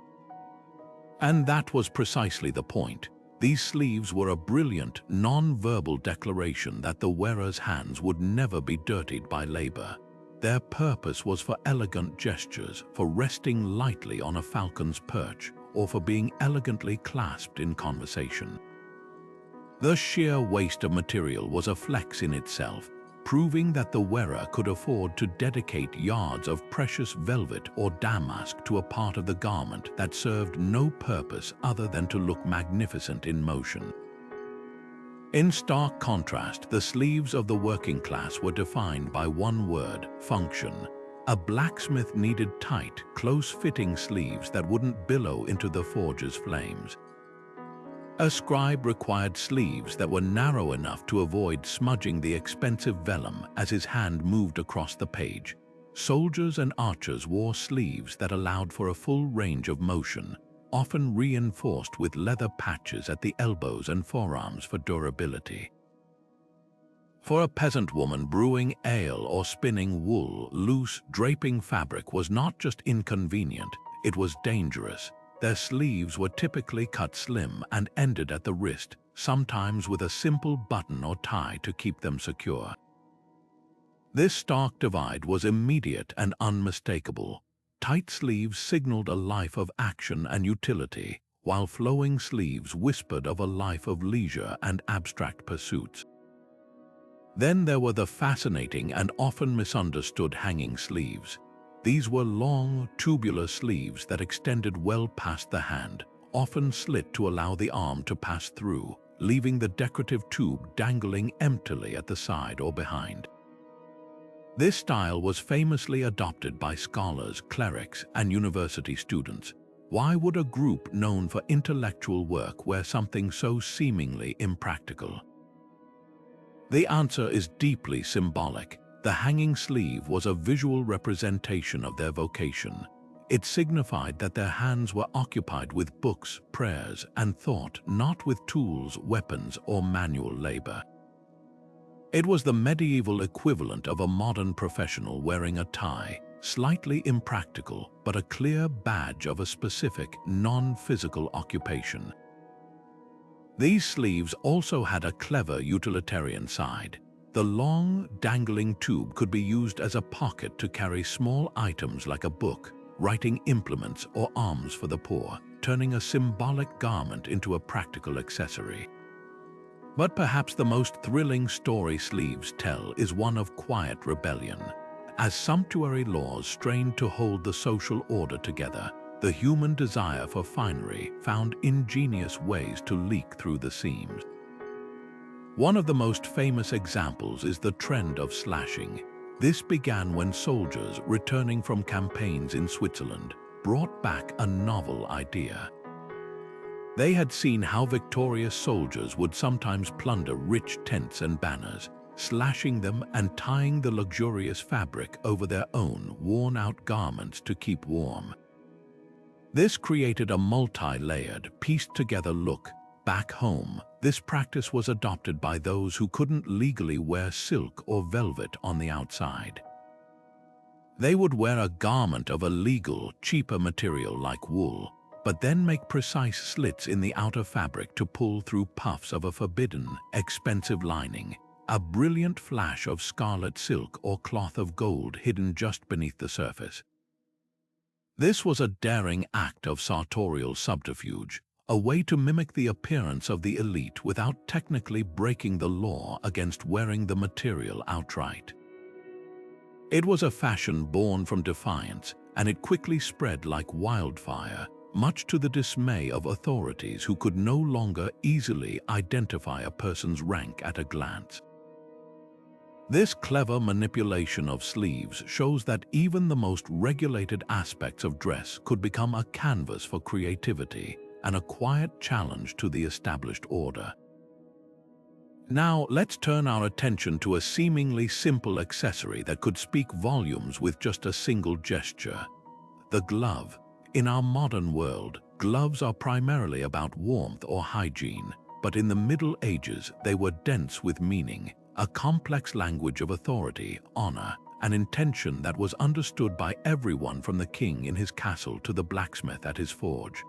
And that was precisely the point. These sleeves were a brilliant, non-verbal declaration that the wearer's hands would never be dirtied by labor. Their purpose was for elegant gestures, for resting lightly on a falcon's perch, or for being elegantly clasped in conversation. The sheer waste of material was a flex in itself, proving that the wearer could afford to dedicate yards of precious velvet or damask to a part of the garment that served no purpose other than to look magnificent in motion. In stark contrast, the sleeves of the working class were defined by one word: function. A blacksmith needed tight, close-fitting sleeves that wouldn't billow into the forge's flames. A scribe required sleeves that were narrow enough to avoid smudging the expensive vellum as his hand moved across the page. Soldiers and archers wore sleeves that allowed for a full range of motion, often reinforced with leather patches at the elbows and forearms for durability. For a peasant woman brewing ale or spinning wool, loose, draping fabric was not just inconvenient, it was dangerous. Their sleeves were typically cut slim and ended at the wrist, sometimes with a simple button or tie to keep them secure. This stark divide was immediate and unmistakable. Tight sleeves signaled a life of action and utility, while flowing sleeves whispered of a life of leisure and abstract pursuits. Then there were the fascinating and often misunderstood hanging sleeves. These were long, tubular sleeves that extended well past the hand, often slit to allow the arm to pass through, leaving the decorative tube dangling emptily at the side or behind. This style was famously adopted by scholars, clerics, and university students. Why would a group known for intellectual work wear something so seemingly impractical? The answer is deeply symbolic. The hanging sleeve was a visual representation of their vocation. It signified that their hands were occupied with books, prayers, and thought, not with tools, weapons, or manual labor. It was the medieval equivalent of a modern professional wearing a tie, slightly impractical, but a clear badge of a specific, non-physical occupation. These sleeves also had a clever utilitarian side. The long, dangling tube could be used as a pocket to carry small items like a book, writing implements, or alms for the poor, turning a symbolic garment into a practical accessory. But perhaps the most thrilling story sleeves tell is one of quiet rebellion. As sumptuary laws strained to hold the social order together, the human desire for finery found ingenious ways to leak through the seams. One of the most famous examples is the trend of slashing. This began when soldiers, returning from campaigns in Switzerland, brought back a novel idea. They had seen how victorious soldiers would sometimes plunder rich tents and banners, slashing them and tying the luxurious fabric over their own worn-out garments to keep warm. This created a multi-layered, pieced-together look. Back home, This practice was adopted by those who couldn't legally wear silk or velvet on the outside. They would wear a garment of a legal, cheaper material like wool, but then make precise slits in the outer fabric to pull through puffs of a forbidden, expensive lining, a brilliant flash of scarlet silk or cloth of gold hidden just beneath the surface. This was a daring act of sartorial subterfuge, a way to mimic the appearance of the elite without technically breaking the law against wearing the material outright. It was a fashion born from defiance, and it quickly spread like wildfire, much to the dismay of authorities who could no longer easily identify a person's rank at a glance. This clever manipulation of sleeves shows that even the most regulated aspects of dress could become a canvas for creativity and a quiet challenge to the established order. Now, let's turn our attention to a seemingly simple accessory that could speak volumes with just a single gesture: the glove. In our modern world, gloves are primarily about warmth or hygiene, but in the Middle Ages they were dense with meaning, a complex language of authority, honor, and intention that was understood by everyone from the king in his castle to the blacksmith at his forge.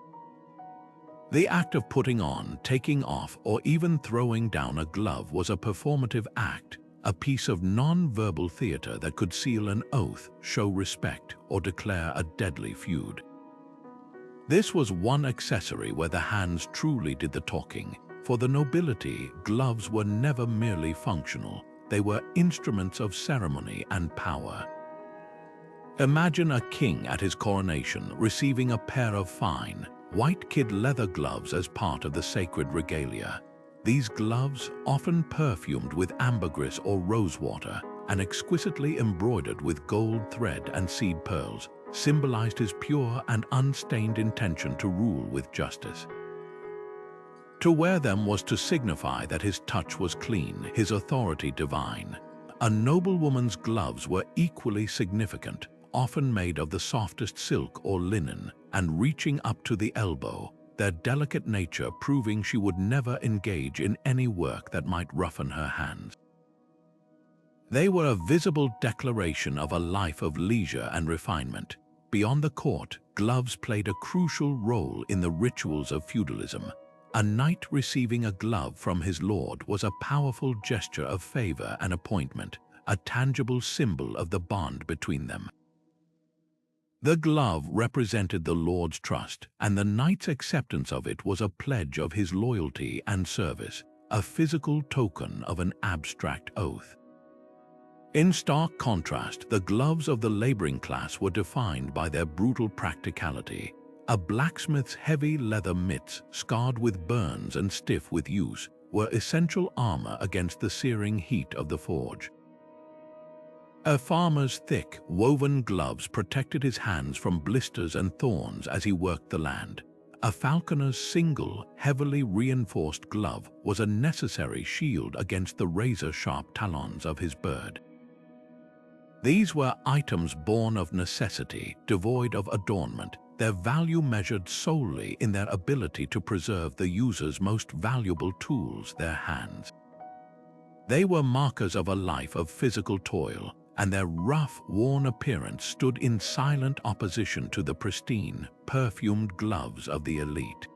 The act of putting on, taking off, or even throwing down a glove was a performative act, a piece of non-verbal theater that could seal an oath, show respect, or declare a deadly feud. This was one accessory where the hands truly did the talking. For the nobility, gloves were never merely functional. They were instruments of ceremony and power. Imagine a king at his coronation receiving a pair of fine, white kid leather gloves as part of the sacred regalia. These gloves, often perfumed with ambergris or rosewater and exquisitely embroidered with gold thread and seed pearls, symbolized his pure and unstained intention to rule with justice. To wear them was to signify that his touch was clean, his authority divine. A noblewoman's gloves were equally significant, often made of the softest silk or linen and reaching up to the elbow, their delicate nature proving she would never engage in any work that might roughen her hands. They were a visible declaration of a life of leisure and refinement. Beyond the court, gloves played a crucial role in the rituals of feudalism. A knight receiving a glove from his lord was a powerful gesture of favor and appointment, a tangible symbol of the bond between them. The glove represented the lord's trust, and the knight's acceptance of it was a pledge of his loyalty and service, a physical token of an abstract oath. In stark contrast, the gloves of the laboring class were defined by their brutal practicality. A blacksmith's heavy leather mitts, scarred with burns and stiff with use, were essential armor against the searing heat of the forge. A farmer's thick, woven gloves protected his hands from blisters and thorns as he worked the land. A falconer's single, heavily reinforced glove was a necessary shield against the razor-sharp talons of his bird. These were items born of necessity, devoid of adornment, their value measured solely in their ability to preserve the user's most valuable tools, their hands. They were markers of a life of physical toil, and their rough, worn appearance stood in silent opposition to the pristine, perfumed gloves of the elite.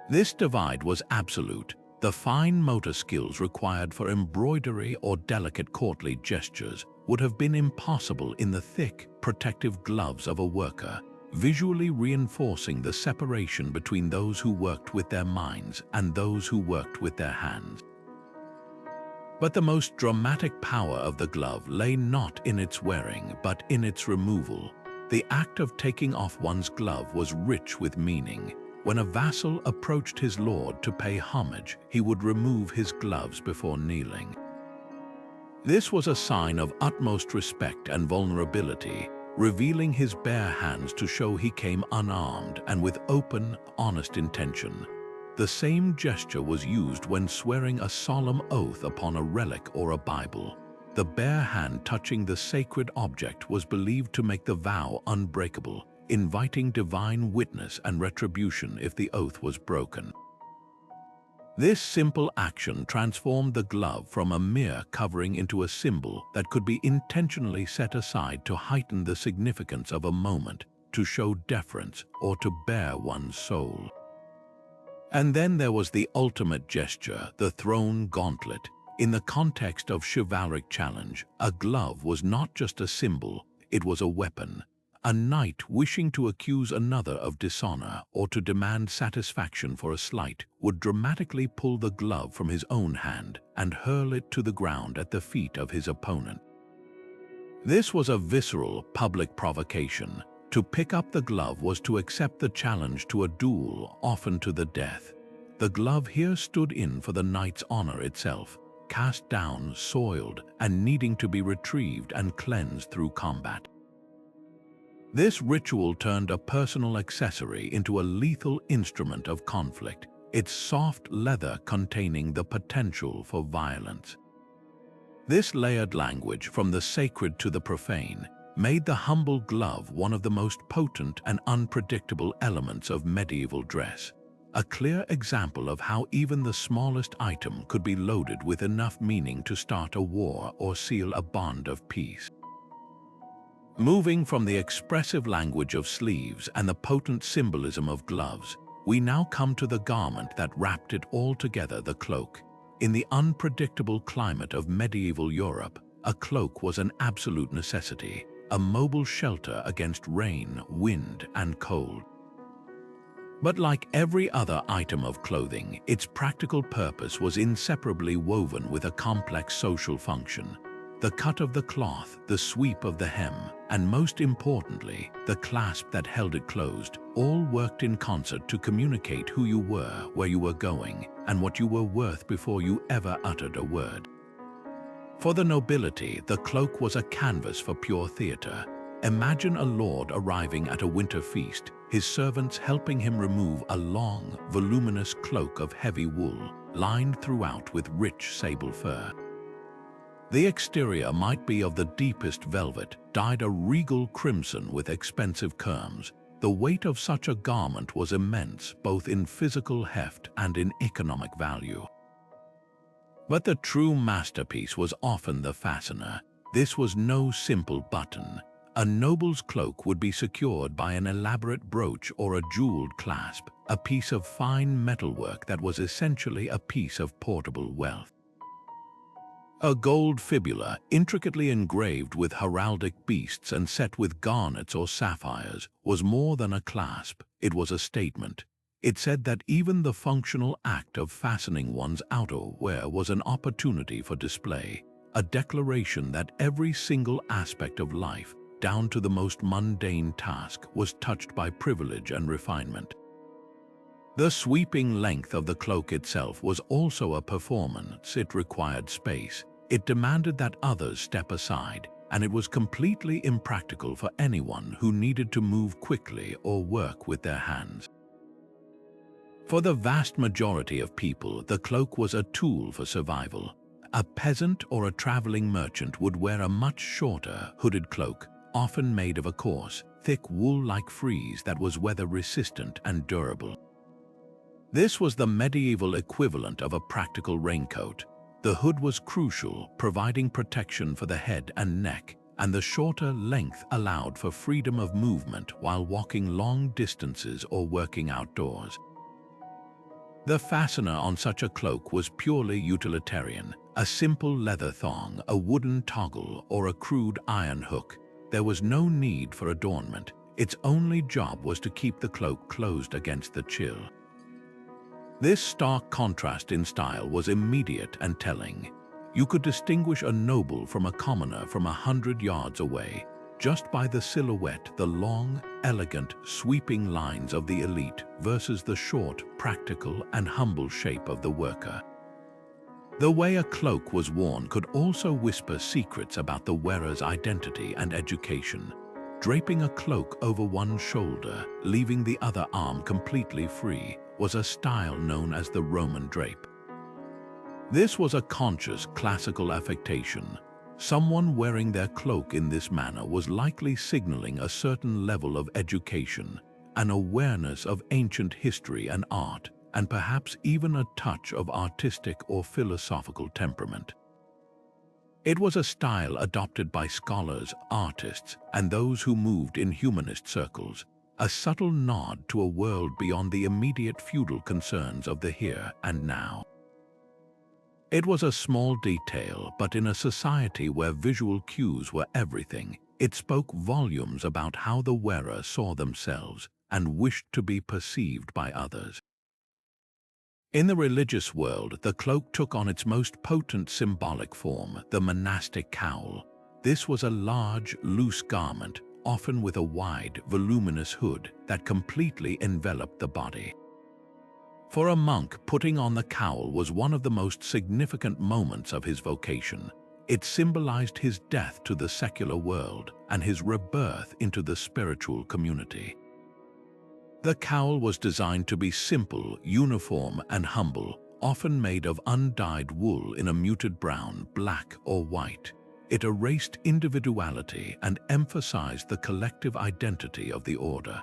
This divide was absolute. The fine motor skills required for embroidery or delicate courtly gestures would have been impossible in the thick, protective gloves of a worker, visually reinforcing the separation between those who worked with their minds and those who worked with their hands. But the most dramatic power of the glove lay not in its wearing, but in its removal. The act of taking off one's glove was rich with meaning. When a vassal approached his lord to pay homage, he would remove his gloves before kneeling. This was a sign of utmost respect and vulnerability, revealing his bare hands to show he came unarmed and with open, honest intention. The same gesture was used when swearing a solemn oath upon a relic or a Bible. The bare hand touching the sacred object was believed to make the vow unbreakable, inviting divine witness and retribution if the oath was broken. This simple action transformed the glove from a mere covering into a symbol that could be intentionally set aside to heighten the significance of a moment, to show deference, or to bare one's soul. And then there was the ultimate gesture, the thrown gauntlet. In the context of chivalric challenge, a glove was not just a symbol, it was a weapon. A knight wishing to accuse another of dishonor or to demand satisfaction for a slight would dramatically pull the glove from his own hand and hurl it to the ground at the feet of his opponent. This was a visceral, public provocation. To pick up the glove was to accept the challenge to a duel, often to the death. The glove here stood in for the knight's honor itself, cast down, soiled, and needing to be retrieved and cleansed through combat. This ritual turned a personal accessory into a lethal instrument of conflict, its soft leather containing the potential for violence. This layered language, from the sacred to the profane, made the humble glove one of the most potent and unpredictable elements of medieval dress, a clear example of how even the smallest item could be loaded with enough meaning to start a war or seal a bond of peace. Moving from the expressive language of sleeves and the potent symbolism of gloves, we now come to the garment that wrapped it all together, the cloak. In the unpredictable climate of medieval Europe, a cloak was an absolute necessity, a mobile shelter against rain, wind, and cold. But like every other item of clothing, its practical purpose was inseparably woven with a complex social function. The cut of the cloth, the sweep of the hem, and most importantly, the clasp that held it closed, all worked in concert to communicate who you were, where you were going, and what you were worth before you ever uttered a word. For the nobility, the cloak was a canvas for pure theater. Imagine a lord arriving at a winter feast, his servants helping him remove a long, voluminous cloak of heavy wool, lined throughout with rich sable fur. The exterior might be of the deepest velvet, dyed a regal crimson with expensive kerms. The weight of such a garment was immense, both in physical heft and in economic value. But the true masterpiece was often the fastener. This was no simple button. A noble's cloak would be secured by an elaborate brooch or a jeweled clasp, a piece of fine metalwork that was essentially a piece of portable wealth. A gold fibula, intricately engraved with heraldic beasts and set with garnets or sapphires, was more than a clasp, it was a statement. It said that even the functional act of fastening one's outerwear was an opportunity for display, a declaration that every single aspect of life, down to the most mundane task, was touched by privilege and refinement. The sweeping length of the cloak itself was also a performance. It required space. It demanded that others step aside, and it was completely impractical for anyone who needed to move quickly or work with their hands. For the vast majority of people, the cloak was a tool for survival. A peasant or a traveling merchant would wear a much shorter, hooded cloak, often made of a coarse, thick wool-like frieze that was weather-resistant and durable. This was the medieval equivalent of a practical raincoat. The hood was crucial, providing protection for the head and neck, and the shorter length allowed for freedom of movement while walking long distances or working outdoors. The fastener on such a cloak was purely utilitarian, a simple leather thong, a wooden toggle, or a crude iron hook. There was no need for adornment. Its only job was to keep the cloak closed against the chill. This stark contrast in style was immediate and telling. You could distinguish a noble from a commoner from 100 yards away, just by the silhouette, the long, elegant, sweeping lines of the elite versus the short, practical, and humble shape of the worker. The way a cloak was worn could also whisper secrets about the wearer's identity and education. Draping a cloak over one shoulder, leaving the other arm completely free, was a style known as the Roman drape. This was a conscious classical affectation. Someone wearing their cloak in this manner was likely signaling a certain level of education, an awareness of ancient history and art, and perhaps even a touch of artistic or philosophical temperament. It was a style adopted by scholars, artists, and those who moved in humanist circles, a subtle nod to a world beyond the immediate feudal concerns of the here and now. It was a small detail, but in a society where visual cues were everything, it spoke volumes about how the wearer saw themselves and wished to be perceived by others. In the religious world, the cloak took on its most potent symbolic form, the monastic cowl. This was a large, loose garment, often with a wide, voluminous hood that completely enveloped the body. For a monk, putting on the cowl was one of the most significant moments of his vocation. It symbolized his death to the secular world and his rebirth into the spiritual community. The cowl was designed to be simple, uniform, and humble, often made of undyed wool in a muted brown, black, or white. It erased individuality and emphasized the collective identity of the order.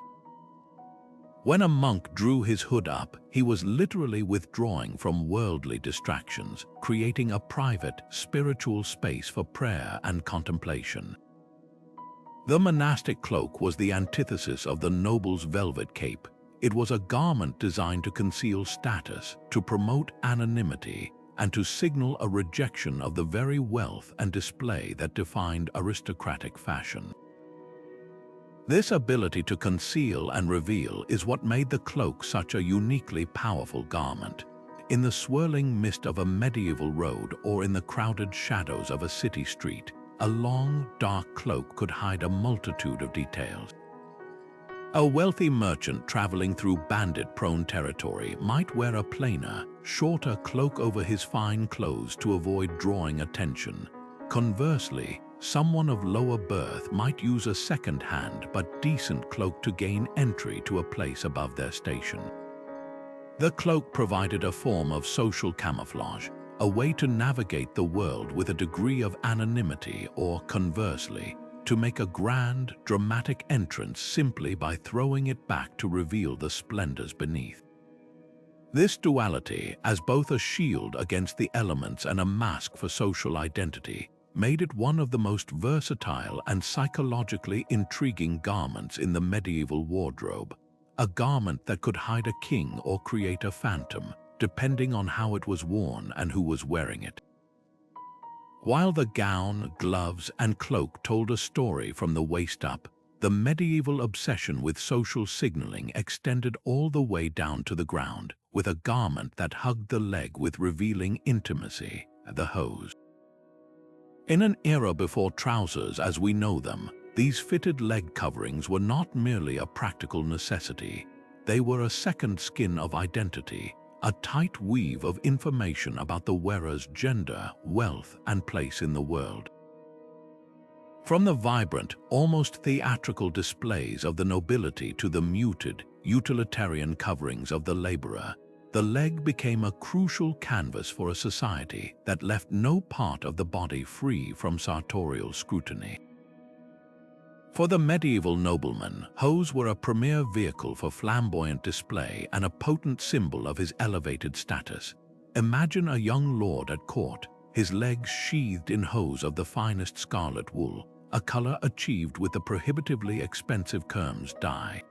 When a monk drew his hood up, he was literally withdrawing from worldly distractions, creating a private, spiritual space for prayer and contemplation. The monastic cloak was the antithesis of the noble's velvet cape. It was a garment designed to conceal status, to promote anonymity, and to signal a rejection of the very wealth and display that defined aristocratic fashion. This ability to conceal and reveal is what made the cloak such a uniquely powerful garment. In the swirling mist of a medieval road or in the crowded shadows of a city street, a long, dark cloak could hide a multitude of details. A wealthy merchant traveling through bandit-prone territory might wear a plainer, shorter cloak over his fine clothes to avoid drawing attention. Conversely, someone of lower birth might use a second-hand but decent cloak to gain entry to a place above their station. The cloak provided a form of social camouflage, a way to navigate the world with a degree of anonymity or, conversely, to make a grand, dramatic entrance simply by throwing it back to reveal the splendors beneath. This duality, as both a shield against the elements and a mask for social identity, made it one of the most versatile and psychologically intriguing garments in the medieval wardrobe, a garment that could hide a king or create a phantom, depending on how it was worn and who was wearing it. While the gown, gloves, and cloak told a story from the waist up, the medieval obsession with social signaling extended all the way down to the ground, with a garment that hugged the leg with revealing intimacy, the hose. In an era before trousers as we know them, these fitted leg coverings were not merely a practical necessity. They were a second skin of identity, a tight weave of information about the wearer's gender, wealth, and place in the world. From the vibrant, almost theatrical displays of the nobility to the muted, utilitarian coverings of the laborer, the leg became a crucial canvas for a society that left no part of the body free from sartorial scrutiny. For the medieval nobleman, hose were a premier vehicle for flamboyant display and a potent symbol of his elevated status. Imagine a young lord at court, his legs sheathed in hose of the finest scarlet wool, a color achieved with the prohibitively expensive Kermes dye.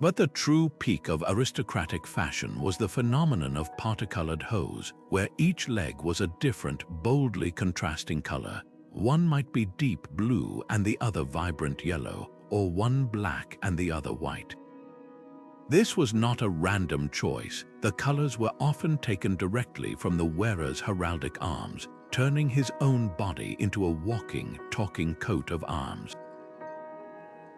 But the true peak of aristocratic fashion was the phenomenon of parti-colored hose, where each leg was a different, boldly contrasting color. One might be deep blue and the other vibrant yellow, or one black and the other white. This was not a random choice. The colors were often taken directly from the wearer's heraldic arms, turning his own body into a walking, talking coat of arms.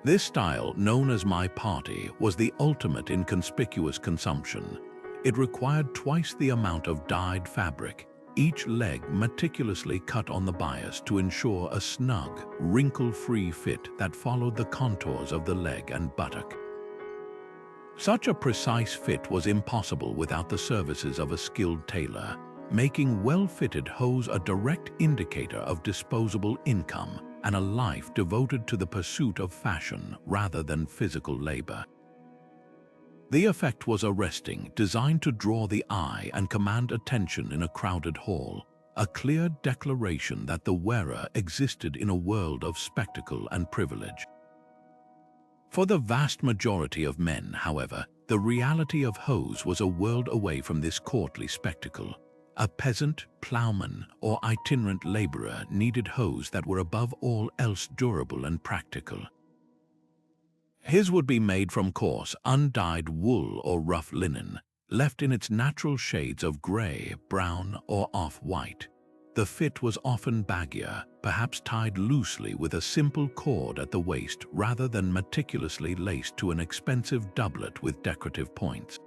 This style, known as my party, was the ultimate in conspicuous consumption. It required twice the amount of dyed fabric, each leg meticulously cut on the bias to ensure a snug, wrinkle-free fit that followed the contours of the leg and buttock. Such a precise fit was impossible without the services of a skilled tailor, making well-fitted hose a direct indicator of disposable income and a life devoted to the pursuit of fashion rather than physical labor. The effect was arresting, designed to draw the eye and command attention in a crowded hall, a clear declaration that the wearer existed in a world of spectacle and privilege. For the vast majority of men, however, the reality of hose was a world away from this courtly spectacle. A peasant, ploughman, or itinerant laborer needed hose that were above all else durable and practical. His would be made from coarse, undyed wool or rough linen, left in its natural shades of grey, brown, or off-white. The fit was often baggier, perhaps tied loosely with a simple cord at the waist rather than meticulously laced to an expensive doublet with decorative points.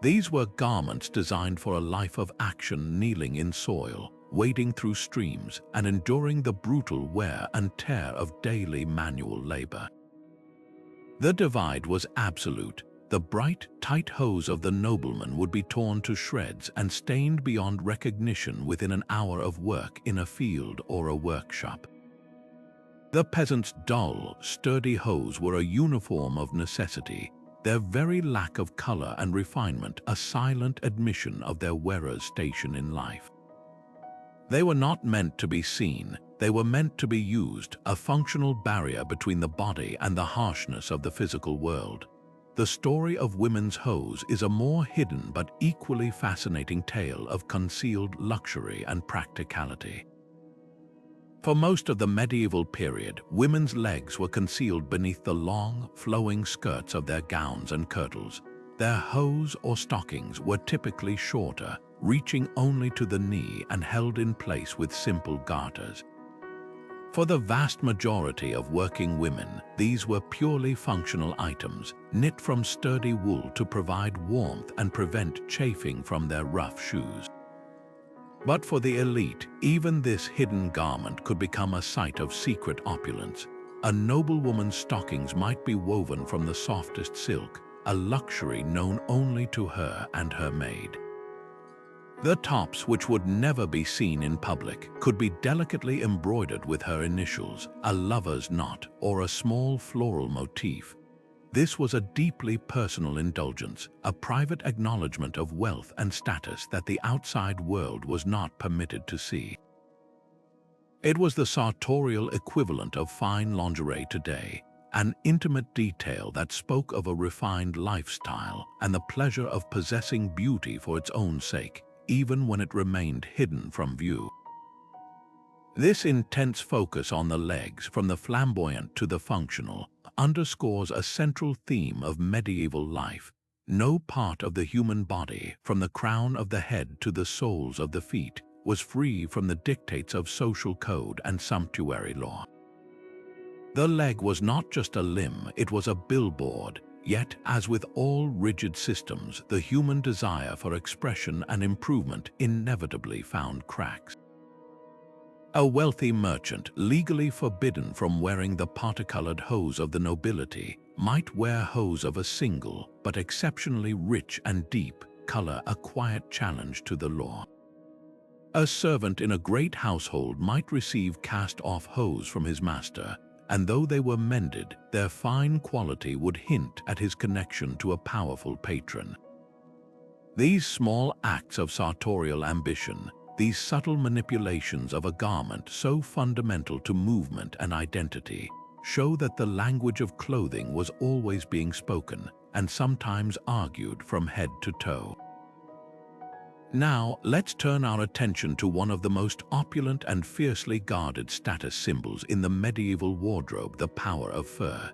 These were garments designed for a life of action, kneeling in soil, wading through streams, and enduring the brutal wear and tear of daily manual labor. The divide was absolute. The bright, tight hose of the nobleman would be torn to shreds and stained beyond recognition within an hour of work in a field or a workshop. The peasant's dull, sturdy hose were a uniform of necessity, their very lack of color and refinement a silent admission of their wearer's station in life. They were not meant to be seen, they were meant to be used, a functional barrier between the body and the harshness of the physical world. The story of women's hose is a more hidden but equally fascinating tale of concealed luxury and practicality. For most of the medieval period, women's legs were concealed beneath the long, flowing skirts of their gowns and kirtles. Their hose or stockings were typically shorter, reaching only to the knee and held in place with simple garters. For the vast majority of working women, these were purely functional items, knit from sturdy wool to provide warmth and prevent chafing from their rough shoes. But for the elite, even this hidden garment could become a site of secret opulence. A noblewoman's stockings might be woven from the softest silk, a luxury known only to her and her maid. The tops, which would never be seen in public, could be delicately embroidered with her initials, a lover's knot, or a small floral motif. This was a deeply personal indulgence, a private acknowledgement of wealth and status that the outside world was not permitted to see. It was the sartorial equivalent of fine lingerie today, an intimate detail that spoke of a refined lifestyle and the pleasure of possessing beauty for its own sake, even when it remained hidden from view. This intense focus on the legs, from the flamboyant to the functional, underscores a central theme of medieval life. No part of the human body, from the crown of the head to the soles of the feet, was free from the dictates of social code and sumptuary law. The leg was not just a limb, it was a billboard. Yet, as with all rigid systems, the human desire for expression and improvement inevitably found cracks. A wealthy merchant, legally forbidden from wearing the parti-colored hose of the nobility, might wear hose of a single, but exceptionally rich and deep, color, a quiet challenge to the law. A servant in a great household might receive cast-off hose from his master, and though they were mended, their fine quality would hint at his connection to a powerful patron. These small acts of sartorial ambition, these subtle manipulations of a garment so fundamental to movement and identity, show that the language of clothing was always being spoken and sometimes argued from head to toe. Now, let's turn our attention to one of the most opulent and fiercely guarded status symbols in the medieval wardrobe, the power of fur.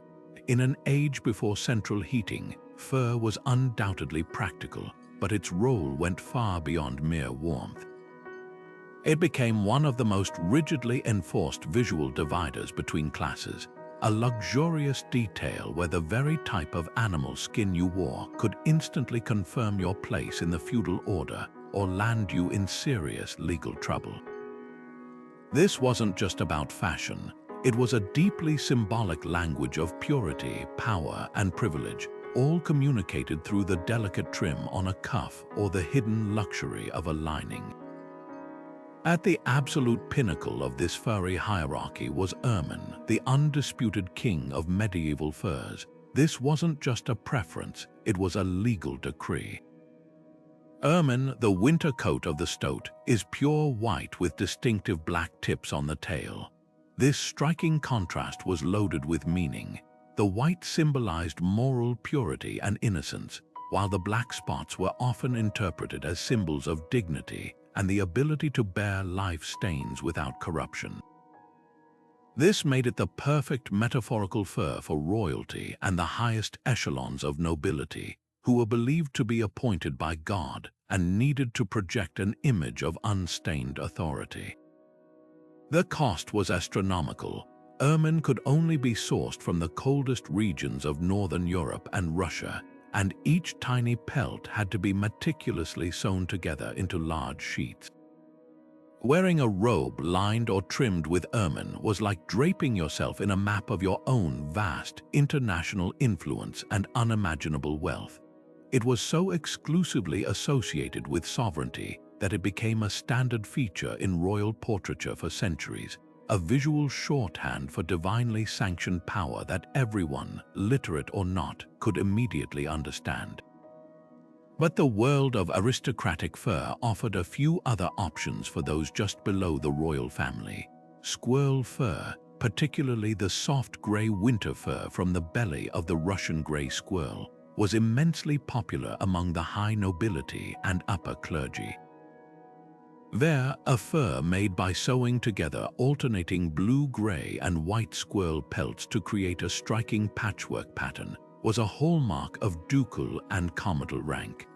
In an age before central heating, fur was undoubtedly practical, but its role went far beyond mere warmth. It became one of the most rigidly enforced visual dividers between classes, a luxurious detail where the very type of animal skin you wore could instantly confirm your place in the feudal order or land you in serious legal trouble. This wasn't just about fashion, it was a deeply symbolic language of purity, power, and privilege, all communicated through the delicate trim on a cuff or the hidden luxury of a lining. At the absolute pinnacle of this furry hierarchy was Ermine, the undisputed king of medieval furs. This wasn't just a preference, it was a legal decree. Ermine, the winter coat of the stoat, is pure white with distinctive black tips on the tail. This striking contrast was loaded with meaning. The white symbolized moral purity and innocence, while the black spots were often interpreted as symbols of dignity and the ability to bear life stains without corruption. This made it the perfect metaphorical fur for royalty and the highest echelons of nobility, who were believed to be appointed by God and needed to project an image of unstained authority. The cost was astronomical. Ermine could only be sourced from the coldest regions of northern Europe and Russia, and each tiny pelt had to be meticulously sewn together into large sheets. Wearing a robe lined or trimmed with ermine was like draping yourself in a map of your own vast international influence and unimaginable wealth. It was so exclusively associated with sovereignty that it became a standard feature in royal portraiture for centuries, a visual shorthand for divinely sanctioned power that everyone, literate or not, could immediately understand. But the world of aristocratic fur offered a few other options for those just below the royal family. Squirrel fur, particularly the soft gray winter fur from the belly of the Russian gray squirrel, was immensely popular among the high nobility and upper clergy. There, a fur made by sewing together alternating blue-gray and white squirrel pelts to create a striking patchwork pattern, was a hallmark of ducal and comital rank.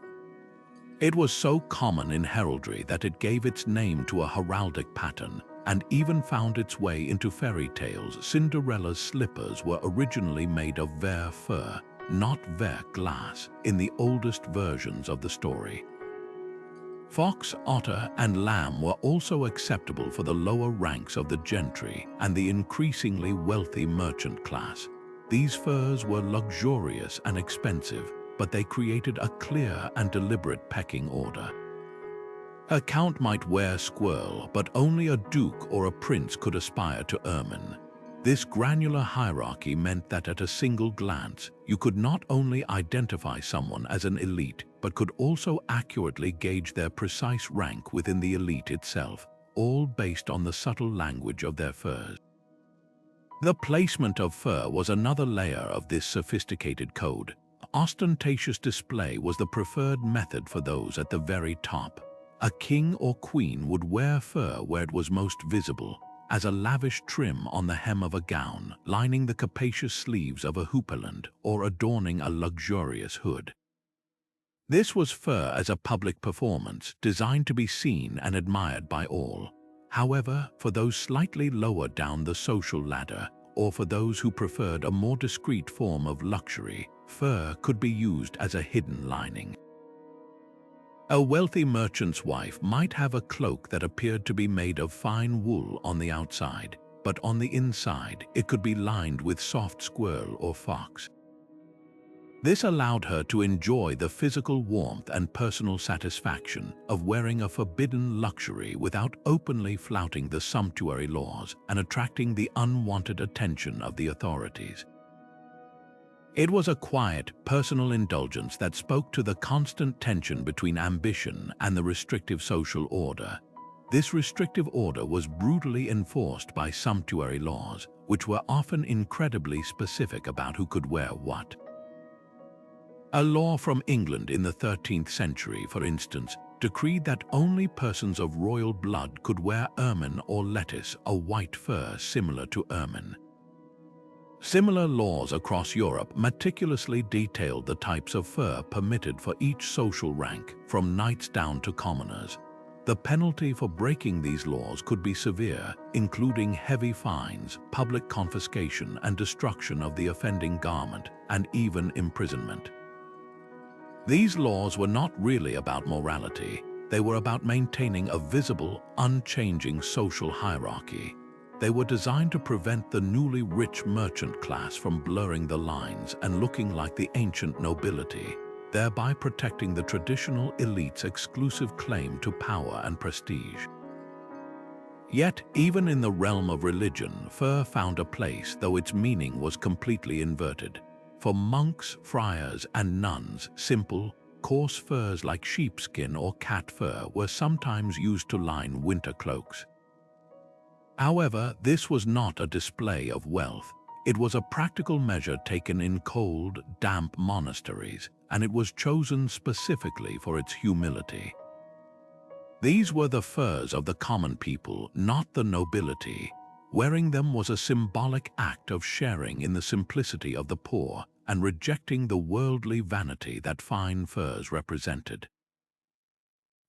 It was so common in heraldry that it gave its name to a heraldic pattern and even found its way into fairy tales. Cinderella's slippers were originally made of ver fur, not ver glass, in the oldest versions of the story. Fox, otter, and lamb were also acceptable for the lower ranks of the gentry and the increasingly wealthy merchant class. These furs were luxurious and expensive, but they created a clear and deliberate pecking order. A count might wear squirrel, but only a duke or a prince could aspire to ermine. This granular hierarchy meant that at a single glance, you could not only identify someone as an elite, but could also accurately gauge their precise rank within the elite itself, all based on the subtle language of their furs. The placement of fur was another layer of this sophisticated code. Ostentatious display was the preferred method for those at the very top. A king or queen would wear fur where it was most visible, as a lavish trim on the hem of a gown, lining the capacious sleeves of a houppelande, or adorning a luxurious hood. This was fur as a public performance, designed to be seen and admired by all. However, for those slightly lower down the social ladder, or for those who preferred a more discreet form of luxury, fur could be used as a hidden lining. A wealthy merchant's wife might have a cloak that appeared to be made of fine wool on the outside, but on the inside it could be lined with soft squirrel or fox. This allowed her to enjoy the physical warmth and personal satisfaction of wearing a forbidden luxury without openly flouting the sumptuary laws and attracting the unwanted attention of the authorities. It was a quiet, personal indulgence that spoke to the constant tension between ambition and the restrictive social order. This restrictive order was brutally enforced by sumptuary laws, which were often incredibly specific about who could wear what. A law from England in the 13th century, for instance, decreed that only persons of royal blood could wear ermine or lettuce, a white fur similar to ermine. Similar laws across Europe meticulously detailed the types of fur permitted for each social rank, from knights down to commoners. The penalty for breaking these laws could be severe, including heavy fines, public confiscation and destruction of the offending garment, and even imprisonment. These laws were not really about morality. They were about maintaining a visible, unchanging social hierarchy. They were designed to prevent the newly rich merchant class from blurring the lines and looking like the ancient nobility, thereby protecting the traditional elite's exclusive claim to power and prestige. Yet, even in the realm of religion, fur found a place, though its meaning was completely inverted. For monks, friars, and nuns, simple, coarse furs like sheepskin or cat fur were sometimes used to line winter cloaks. However, this was not a display of wealth. It was a practical measure taken in cold, damp monasteries, and it was chosen specifically for its humility. These were the furs of the common people, not the nobility. Wearing them was a symbolic act of sharing in the simplicity of the poor and rejecting the worldly vanity that fine furs represented.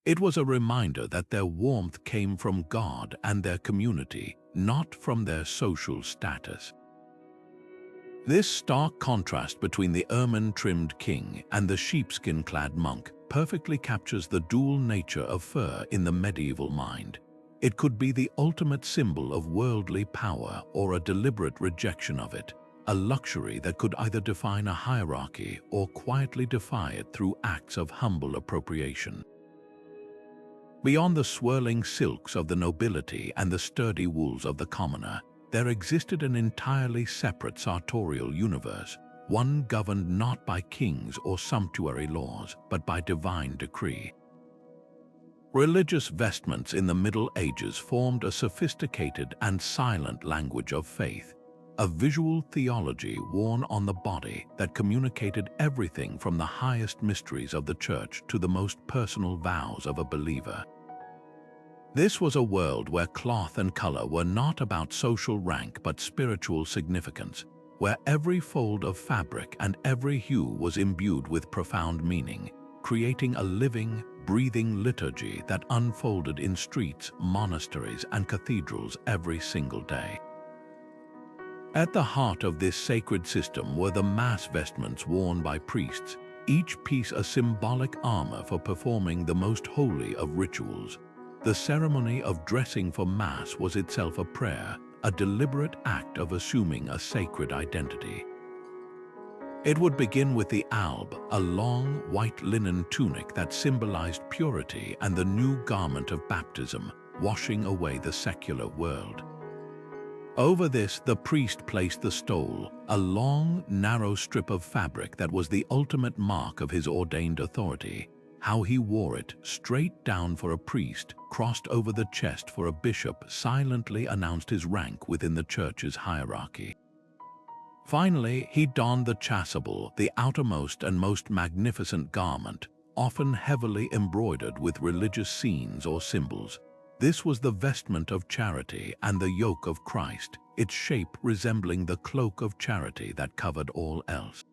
It was a reminder that their warmth came from God and their community, not from their social status. This stark contrast between the ermine-trimmed king and the sheepskin-clad monk perfectly captures the dual nature of fur in the medieval mind. It could be the ultimate symbol of worldly power or a deliberate rejection of it, a luxury that could either define a hierarchy or quietly defy it through acts of humble appropriation. Beyond the swirling silks of the nobility and the sturdy wools of the commoner, there existed an entirely separate sartorial universe, one governed not by kings or sumptuary laws, but by divine decree. Religious vestments in the Middle Ages formed a sophisticated and silent language of faith, a visual theology worn on the body that communicated everything from the highest mysteries of the Church to the most personal vows of a believer. This was a world where cloth and color were not about social rank but spiritual significance, where every fold of fabric and every hue was imbued with profound meaning, creating a living, breathing liturgy that unfolded in streets, monasteries, and cathedrals every single day. At the heart of this sacred system were the mass vestments worn by priests, each piece a symbolic armor for performing the most holy of rituals. The ceremony of dressing for Mass was itself a prayer, a deliberate act of assuming a sacred identity. It would begin with the alb, a long, white linen tunic that symbolized purity and the new garment of baptism, washing away the secular world. Over this, the priest placed the stole, a long, narrow strip of fabric that was the ultimate mark of his ordained authority. How he wore it, straight down for a priest, crossed over the chest for a bishop, silently announced his rank within the church's hierarchy. Finally, he donned the chasuble, the outermost and most magnificent garment, often heavily embroidered with religious scenes or symbols. This was the vestment of charity and the yoke of Christ, its shape resembling the cloak of charity that covered all else.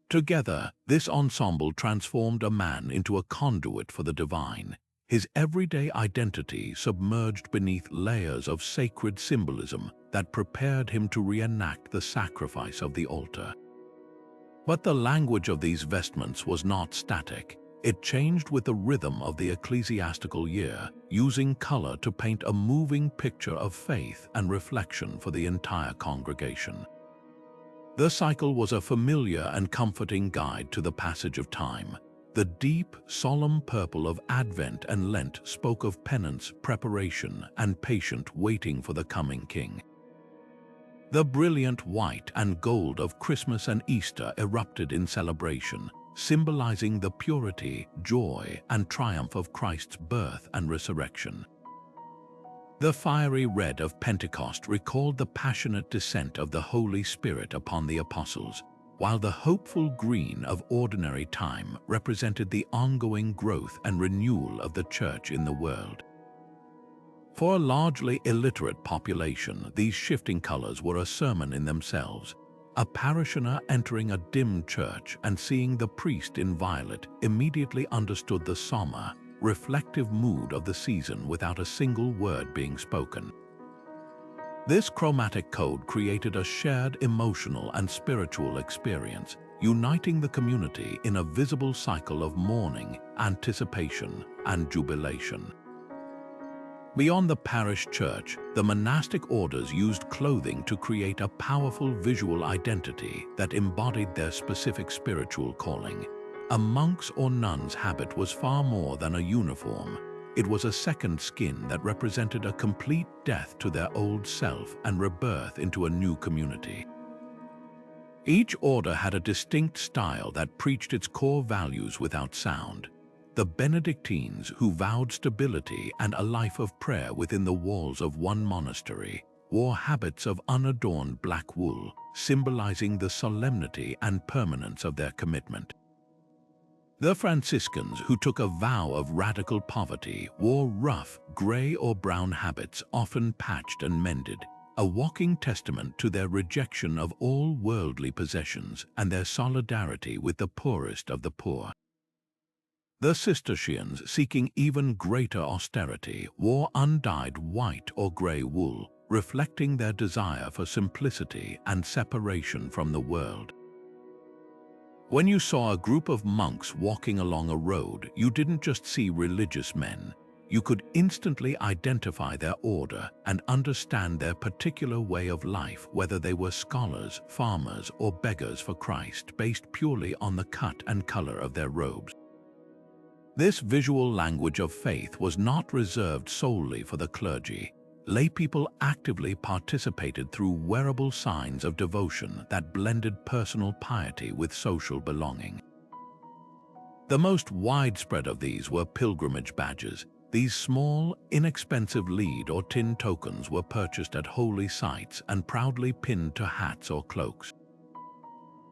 Together, this ensemble transformed a man into a conduit for the divine, his everyday identity submerged beneath layers of sacred symbolism that prepared him to reenact the sacrifice of the altar. But the language of these vestments was not static. It changed with the rhythm of the ecclesiastical year, using color to paint a moving picture of faith and reflection for the entire congregation. The cycle was a familiar and comforting guide to the passage of time. The deep, solemn purple of Advent and Lent spoke of penance, preparation, and patient waiting for the coming King. The brilliant white and gold of Christmas and Easter erupted in celebration, symbolizing the purity, joy, and triumph of Christ's birth and resurrection. The fiery red of Pentecost recalled the passionate descent of the Holy Spirit upon the apostles, while the hopeful green of ordinary time represented the ongoing growth and renewal of the Church in the world. For a largely illiterate population, these shifting colors were a sermon in themselves. A parishioner entering a dim church and seeing the priest in violet immediately understood the somber, reflective mood of the season without a single word being spoken. This chromatic code created a shared emotional and spiritual experience, uniting the community in a visible cycle of mourning, anticipation, and jubilation. Beyond the parish church, the monastic orders used clothing to create a powerful visual identity that embodied their specific spiritual calling. A monk's or nun's habit was far more than a uniform. It was a second skin that represented a complete death to their old self and rebirth into a new community. Each order had a distinct style that preached its core values without sound. The Benedictines, who vowed stability and a life of prayer within the walls of one monastery, wore habits of unadorned black wool, symbolizing the solemnity and permanence of their commitment. The Franciscans, who took a vow of radical poverty, wore rough, gray or brown habits, often patched and mended, a walking testament to their rejection of all worldly possessions and their solidarity with the poorest of the poor. The Cistercians, seeking even greater austerity, wore undyed white or gray wool, reflecting their desire for simplicity and separation from the world. When you saw a group of monks walking along a road, you didn't just see religious men. You could instantly identify their order and understand their particular way of life, whether they were scholars, farmers, or beggars for Christ, based purely on the cut and color of their robes. This visual language of faith was not reserved solely for the clergy. Laypeople actively participated through wearable signs of devotion that blended personal piety with social belonging. The most widespread of these were pilgrimage badges. These small, inexpensive lead or tin tokens were purchased at holy sites and proudly pinned to hats or cloaks.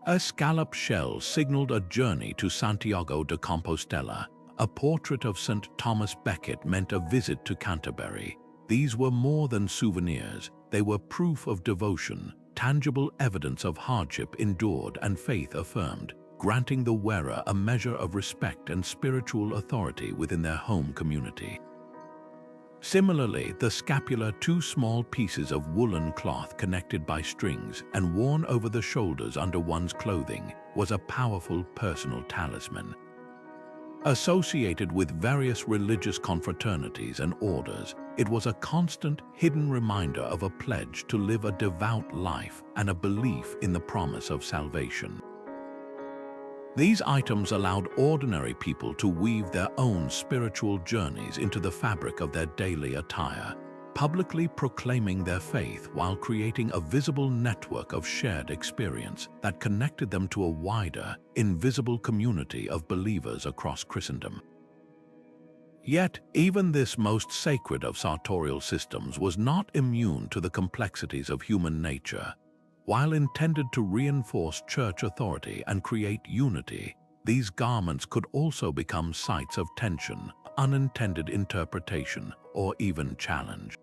A scallop shell signaled a journey to Santiago de Compostela. A portrait of St. Thomas Becket meant a visit to Canterbury. These were more than souvenirs. They were proof of devotion, tangible evidence of hardship endured and faith affirmed, granting the wearer a measure of respect and spiritual authority within their home community. Similarly, the scapula, two small pieces of woolen cloth connected by strings and worn over the shoulders under one's clothing, was a powerful personal talisman. Associated with various religious confraternities and orders, it was a constant, hidden reminder of a pledge to live a devout life and a belief in the promise of salvation. These items allowed ordinary people to weave their own spiritual journeys into the fabric of their daily attire, publicly proclaiming their faith while creating a visible network of shared experience that connected them to a wider, invisible community of believers across Christendom. Yet, even this most sacred of sartorial systems was not immune to the complexities of human nature. While intended to reinforce church authority and create unity, these garments could also become sites of tension, unintended interpretation, or even challenge.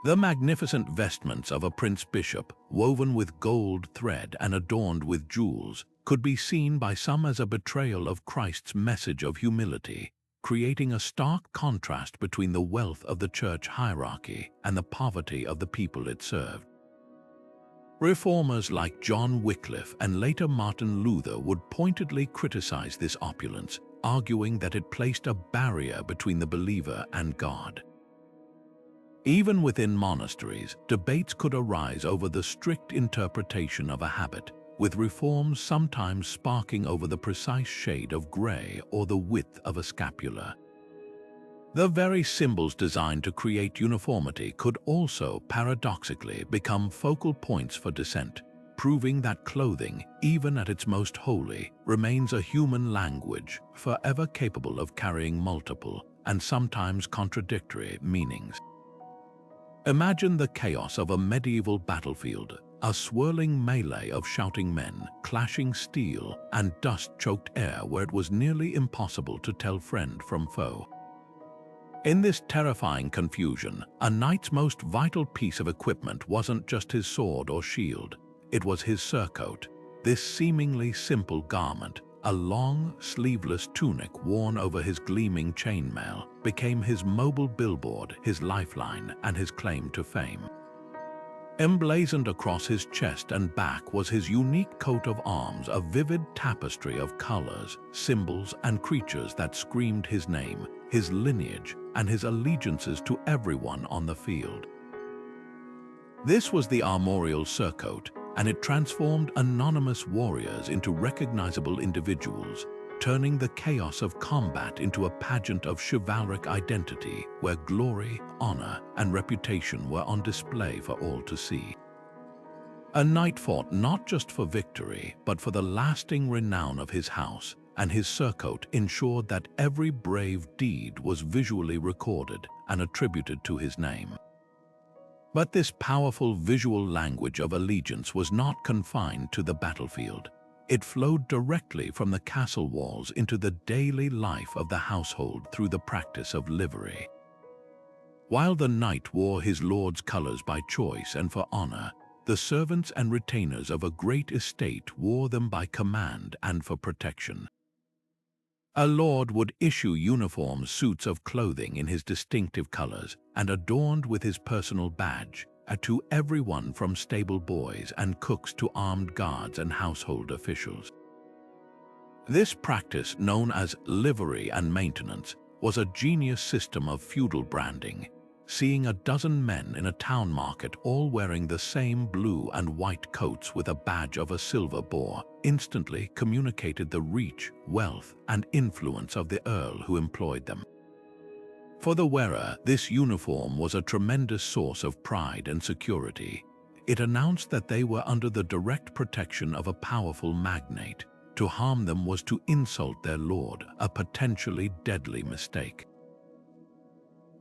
The magnificent vestments of a prince-bishop, woven with gold thread and adorned with jewels, could be seen by some as a betrayal of Christ's message of humility, creating a stark contrast between the wealth of the church hierarchy and the poverty of the people it served. Reformers like John Wycliffe and later Martin Luther would pointedly criticize this opulence, arguing that it placed a barrier between the believer and God. Even within monasteries, debates could arise over the strict interpretation of a habit, with reforms sometimes sparking over the precise shade of gray or the width of a scapula. The very symbols designed to create uniformity could also, paradoxically, become focal points for dissent, proving that clothing, even at its most holy, remains a human language, forever capable of carrying multiple, and sometimes contradictory, meanings. Imagine the chaos of a medieval battlefield, a swirling melee of shouting men, clashing steel, and dust-choked air where it was nearly impossible to tell friend from foe. In this terrifying confusion, a knight's most vital piece of equipment wasn't just his sword or shield, it was his surcoat. This seemingly simple garment, a long, sleeveless tunic worn over his gleaming chainmail, became his mobile billboard, his lifeline, and his claim to fame. Emblazoned across his chest and back was his unique coat of arms, a vivid tapestry of colors, symbols, and creatures that screamed his name, his lineage, and his allegiances to everyone on the field. This was the armorial surcoat, and it transformed anonymous warriors into recognizable individuals, turning the chaos of combat into a pageant of chivalric identity where glory, honor, and reputation were on display for all to see. A knight fought not just for victory, but for the lasting renown of his house, and his surcoat ensured that every brave deed was visually recorded and attributed to his name. But this powerful visual language of allegiance was not confined to the battlefield. It flowed directly from the castle walls into the daily life of the household through the practice of livery. While the knight wore his lord's colors by choice and for honor, the servants and retainers of a great estate wore them by command and for protection. A lord would issue uniform suits of clothing in his distinctive colors and adorned with his personal badge, to everyone from stable boys and cooks to armed guards and household officials. This practice, known as livery and maintenance, was a genius system of feudal branding. Seeing a dozen men in a town market all wearing the same blue and white coats with a badge of a silver boar instantly communicated the reach, wealth, and influence of the earl who employed them. For the wearer, this uniform was a tremendous source of pride and security. It announced that they were under the direct protection of a powerful magnate. To harm them was to insult their lord, a potentially deadly mistake.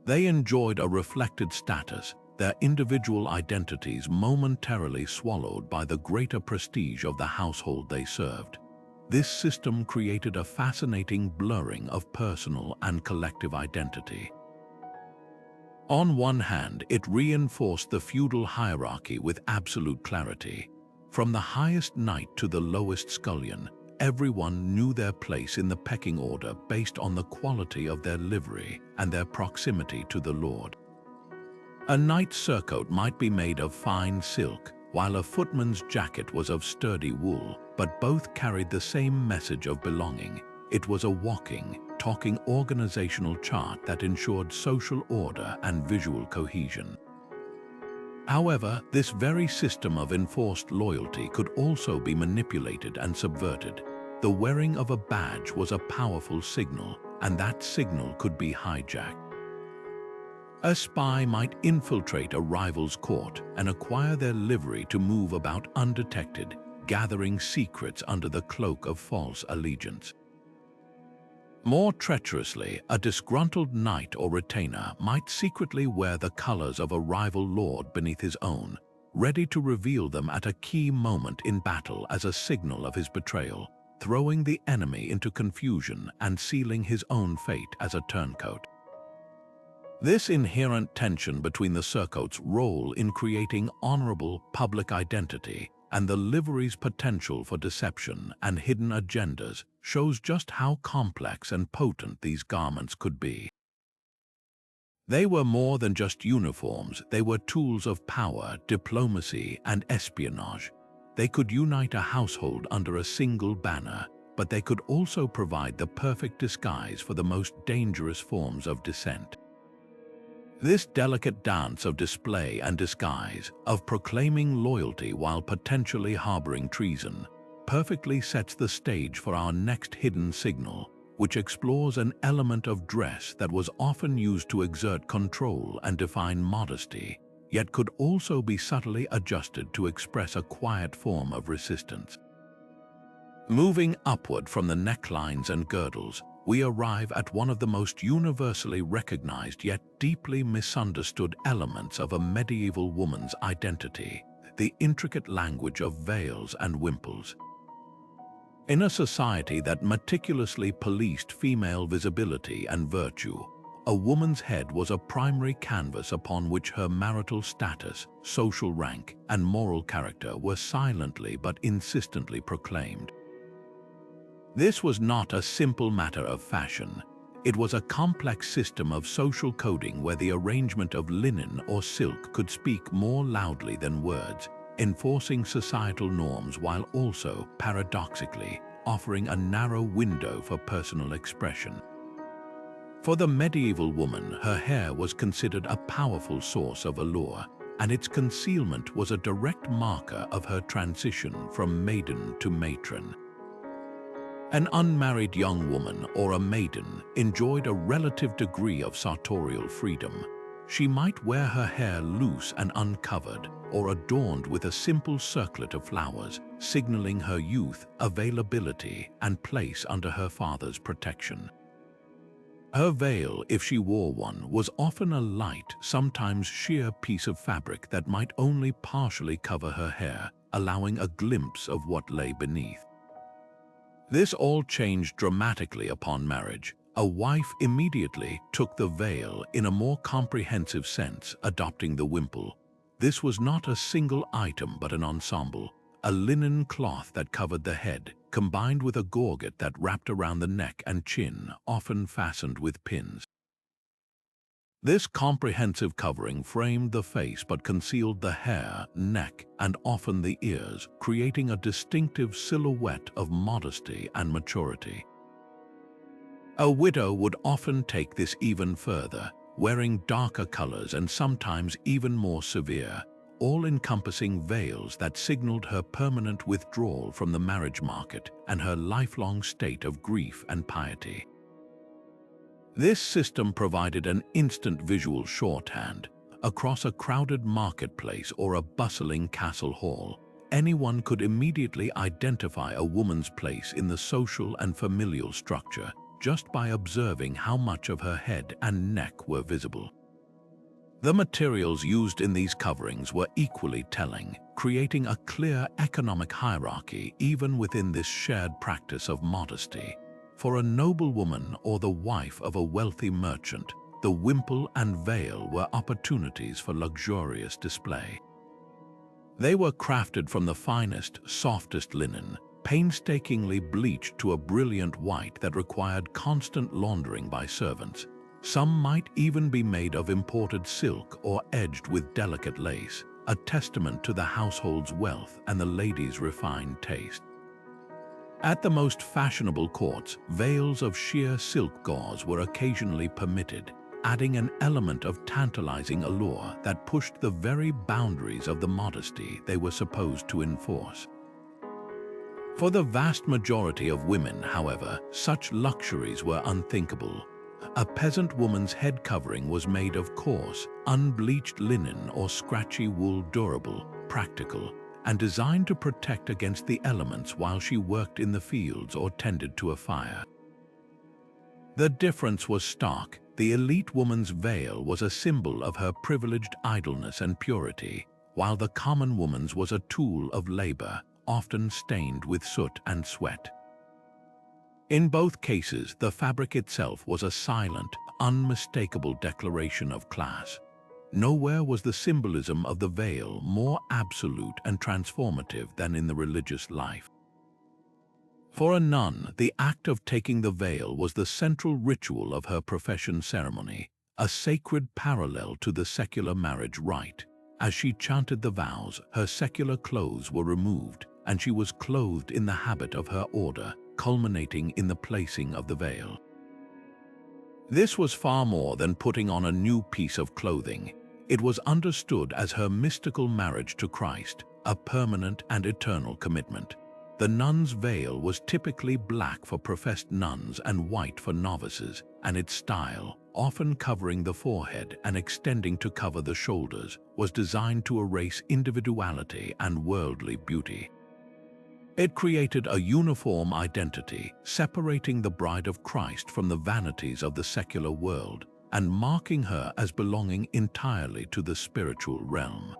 They enjoyed a reflected status, their individual identities momentarily swallowed by the greater prestige of the household they served. This system created a fascinating blurring of personal and collective identity. On one hand, it reinforced the feudal hierarchy with absolute clarity. From the highest knight to the lowest scullion, everyone knew their place in the pecking order based on the quality of their livery and their proximity to the lord. A knight's surcoat might be made of fine silk, while a footman's jacket was of sturdy wool, but both carried the same message of belonging. It was a walking, talking organizational chart that ensured social order and visual cohesion. However, this very system of enforced loyalty could also be manipulated and subverted. The wearing of a badge was a powerful signal, and that signal could be hijacked. A spy might infiltrate a rival's court and acquire their livery to move about undetected, gathering secrets under the cloak of false allegiance. More treacherously, a disgruntled knight or retainer might secretly wear the colors of a rival lord beneath his own, ready to reveal them at a key moment in battle as a signal of his betrayal, throwing the enemy into confusion and sealing his own fate as a turncoat. This inherent tension between the surcoat's role in creating honorable public identity and the livery's potential for deception and hidden agendas shows just how complex and potent these garments could be. They were more than just uniforms, they were tools of power, diplomacy, and espionage. They could unite a household under a single banner, but they could also provide the perfect disguise for the most dangerous forms of dissent. This delicate dance of display and disguise, of proclaiming loyalty while potentially harboring treason, perfectly sets the stage for our next hidden signal, which explores an element of dress that was often used to exert control and define modesty, yet could also be subtly adjusted to express a quiet form of resistance. Moving upward from the necklines and girdles, we arrive at one of the most universally recognized yet deeply misunderstood elements of a medieval woman's identity, the intricate language of veils and wimples. In a society that meticulously policed female visibility and virtue, a woman's head was a primary canvas upon which her marital status, social rank, and moral character were silently but insistently proclaimed. This was not a simple matter of fashion. It was a complex system of social coding where the arrangement of linen or silk could speak more loudly than words, enforcing societal norms while also, paradoxically, offering a narrow window for personal expression. For the medieval woman, her hair was considered a powerful source of allure, and its concealment was a direct marker of her transition from maiden to matron. An unmarried young woman or a maiden enjoyed a relative degree of sartorial freedom. She might wear her hair loose and uncovered, or adorned with a simple circlet of flowers, signaling her youth, availability, and place under her father's protection. Her veil, if she wore one, was often a light, sometimes sheer piece of fabric that might only partially cover her hair, allowing a glimpse of what lay beneath. This all changed dramatically upon marriage. A wife immediately took the veil in a more comprehensive sense, adopting the wimple. This was not a single item but an ensemble, a linen cloth that covered the head, combined with a gorget that wrapped around the neck and chin, often fastened with pins. This comprehensive covering framed the face but concealed the hair, neck, and often the ears, creating a distinctive silhouette of modesty and maturity. A widow would often take this even further, wearing darker colors and sometimes even more severe, all-encompassing veils that signaled her permanent withdrawal from the marriage market and her lifelong state of grief and piety. This system provided an instant visual shorthand. Across a crowded marketplace or a bustling castle hall, anyone could immediately identify a woman's place in the social and familial structure just by observing how much of her head and neck were visible. The materials used in these coverings were equally telling, creating a clear economic hierarchy even within this shared practice of modesty. For a noblewoman or the wife of a wealthy merchant, the wimple and veil were opportunities for luxurious display. They were crafted from the finest, softest linen, painstakingly bleached to a brilliant white that required constant laundering by servants. Some might even be made of imported silk or edged with delicate lace, a testament to the household's wealth and the lady's refined taste. At the most fashionable courts, veils of sheer silk gauze were occasionally permitted, adding an element of tantalizing allure that pushed the very boundaries of the modesty they were supposed to enforce. For the vast majority of women, however, such luxuries were unthinkable. A peasant woman's head covering was made of coarse, unbleached linen or scratchy wool, durable, practical, and designed to protect against the elements while she worked in the fields or tended to a fire. The difference was stark. The elite woman's veil was a symbol of her privileged idleness and purity, while the common woman's was a tool of labor, often stained with soot and sweat. In both cases, the fabric itself was a silent, unmistakable declaration of class. Nowhere was the symbolism of the veil more absolute and transformative than in the religious life. For a nun, the act of taking the veil was the central ritual of her profession ceremony, a sacred parallel to the secular marriage rite. As she chanted the vows, her secular clothes were removed, and she was clothed in the habit of her order, culminating in the placing of the veil. This was far more than putting on a new piece of clothing. It was understood as her mystical marriage to Christ, a permanent and eternal commitment. The nun's veil was typically black for professed nuns and white for novices, and its style, often covering the forehead and extending to cover the shoulders, was designed to erase individuality and worldly beauty. It created a uniform identity, separating the bride of Christ from the vanities of the secular world and marking her as belonging entirely to the spiritual realm.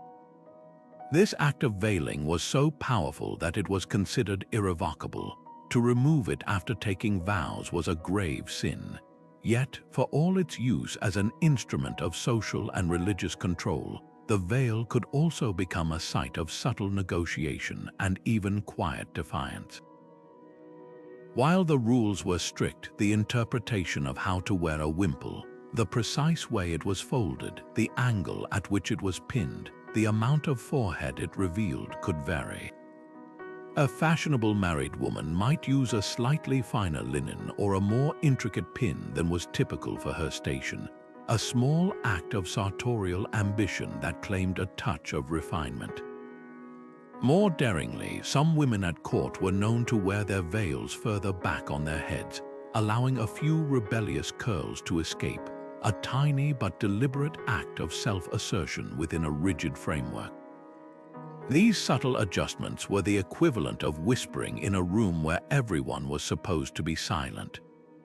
This act of veiling was so powerful that it was considered irrevocable. To remove it after taking vows was a grave sin. Yet, for all its use as an instrument of social and religious control, the veil could also become a site of subtle negotiation and even quiet defiance. While the rules were strict, the interpretation of how to wear a wimple, the precise way it was folded, the angle at which it was pinned, the amount of forehead it revealed could vary. A fashionable married woman might use a slightly finer linen or a more intricate pin than was typical for her station, a small act of sartorial ambition that claimed a touch of refinement. More daringly, some women at court were known to wear their veils further back on their heads, allowing a few rebellious curls to escape, a tiny but deliberate act of self-assertion within a rigid framework. These subtle adjustments were the equivalent of whispering in a room where everyone was supposed to be silent.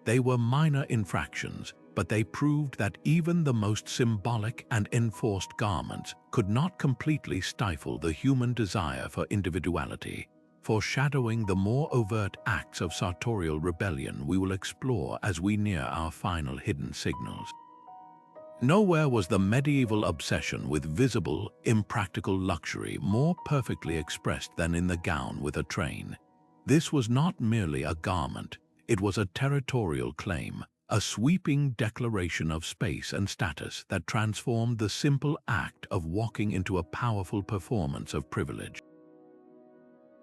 They were minor infractions, but they proved that even the most symbolic and enforced garments could not completely stifle the human desire for individuality, foreshadowing the more overt acts of sartorial rebellion we will explore as we near our final hidden signals. Nowhere was the medieval obsession with visible, impractical luxury more perfectly expressed than in the gown with a train. This was not merely a garment, it was a territorial claim, a sweeping declaration of space and status that transformed the simple act of walking into a powerful performance of privilege.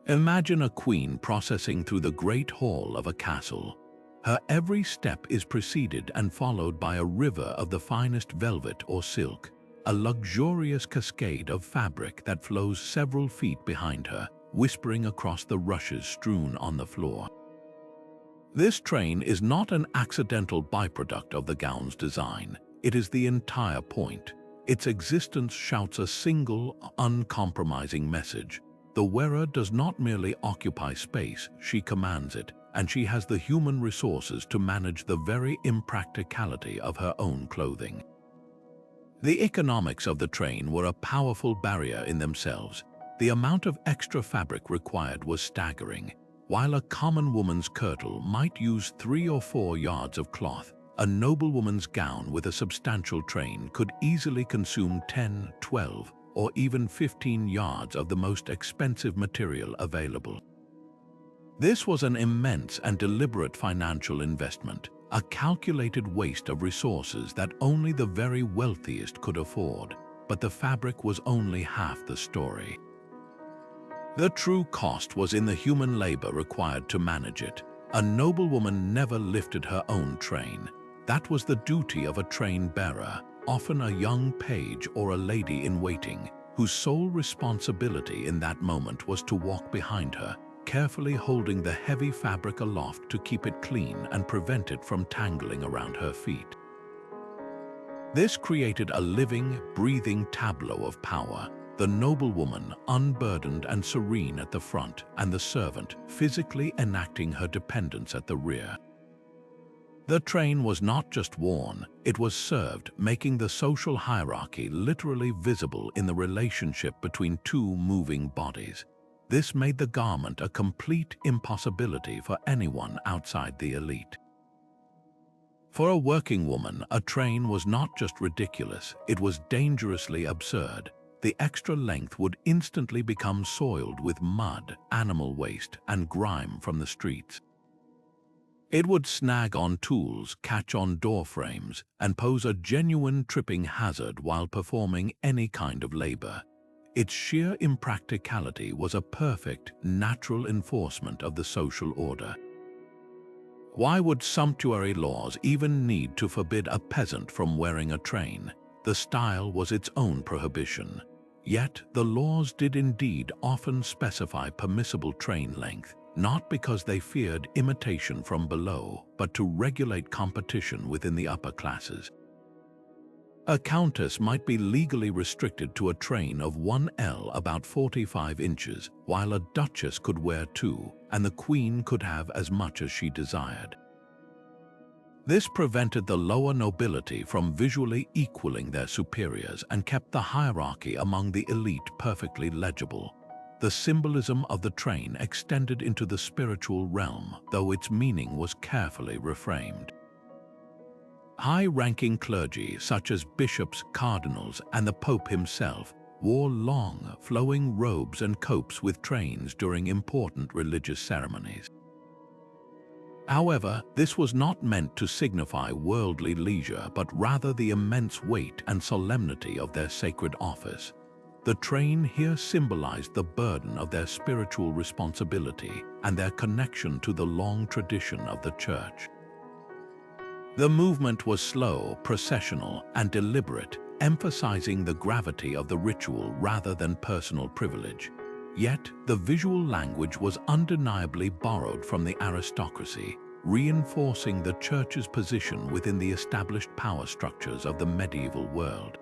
Imagine a queen processing through the great hall of a castle. Her every step is preceded and followed by a river of the finest velvet or silk, a luxurious cascade of fabric that flows several feet behind her, whispering across the rushes strewn on the floor. This train is not an accidental byproduct of the gown's design. It is the entire point. Its existence shouts a single, uncompromising message. The wearer does not merely occupy space, she commands it, and she has the human resources to manage the very impracticality of her own clothing. The economics of the train were a powerful barrier in themselves. The amount of extra fabric required was staggering. While a common woman's kirtle might use 3 or 4 yards of cloth, a noblewoman's gown with a substantial train could easily consume 10, 12, or even 15 yards of the most expensive material available. This was an immense and deliberate financial investment, a calculated waste of resources that only the very wealthiest could afford, but the fabric was only half the story. The true cost was in the human labor required to manage it. A noblewoman never lifted her own train. That was the duty of a train bearer, often a young page or a lady in waiting, whose sole responsibility in that moment was to walk behind her, carefully holding the heavy fabric aloft to keep it clean and prevent it from tangling around her feet. This created a living, breathing tableau of power. The noblewoman, unburdened and serene at the front, and the servant, physically enacting her dependence at the rear. The train was not just worn, it was served, making the social hierarchy literally visible in the relationship between two moving bodies. This made the garment a complete impossibility for anyone outside the elite. For a working woman, a train was not just ridiculous, it was dangerously absurd. The extra length would instantly become soiled with mud, animal waste, and grime from the streets. It would snag on tools, catch on door frames, and pose a genuine tripping hazard while performing any kind of labor. Its sheer impracticality was a perfect, natural enforcement of the social order. Why would sumptuary laws even need to forbid a peasant from wearing a train? The style was its own prohibition. Yet, the laws did indeed often specify permissible train length, not because they feared imitation from below, but to regulate competition within the upper classes. A countess might be legally restricted to a train of 1L about 45 inches, while a duchess could wear 2, and the queen could have as much as she desired. This prevented the lower nobility from visually equaling their superiors and kept the hierarchy among the elite perfectly legible. The symbolism of the train extended into the spiritual realm, though its meaning was carefully reframed. High-ranking clergy, such as bishops, cardinals, and the Pope himself, wore long, flowing robes and copes with trains during important religious ceremonies. However, this was not meant to signify worldly leisure, but rather the immense weight and solemnity of their sacred office. The train here symbolized the burden of their spiritual responsibility and their connection to the long tradition of the Church. The movement was slow, processional, and deliberate, emphasizing the gravity of the ritual rather than personal privilege. Yet, the visual language was undeniably borrowed from the aristocracy, reinforcing the Church's position within the established power structures of the medieval world.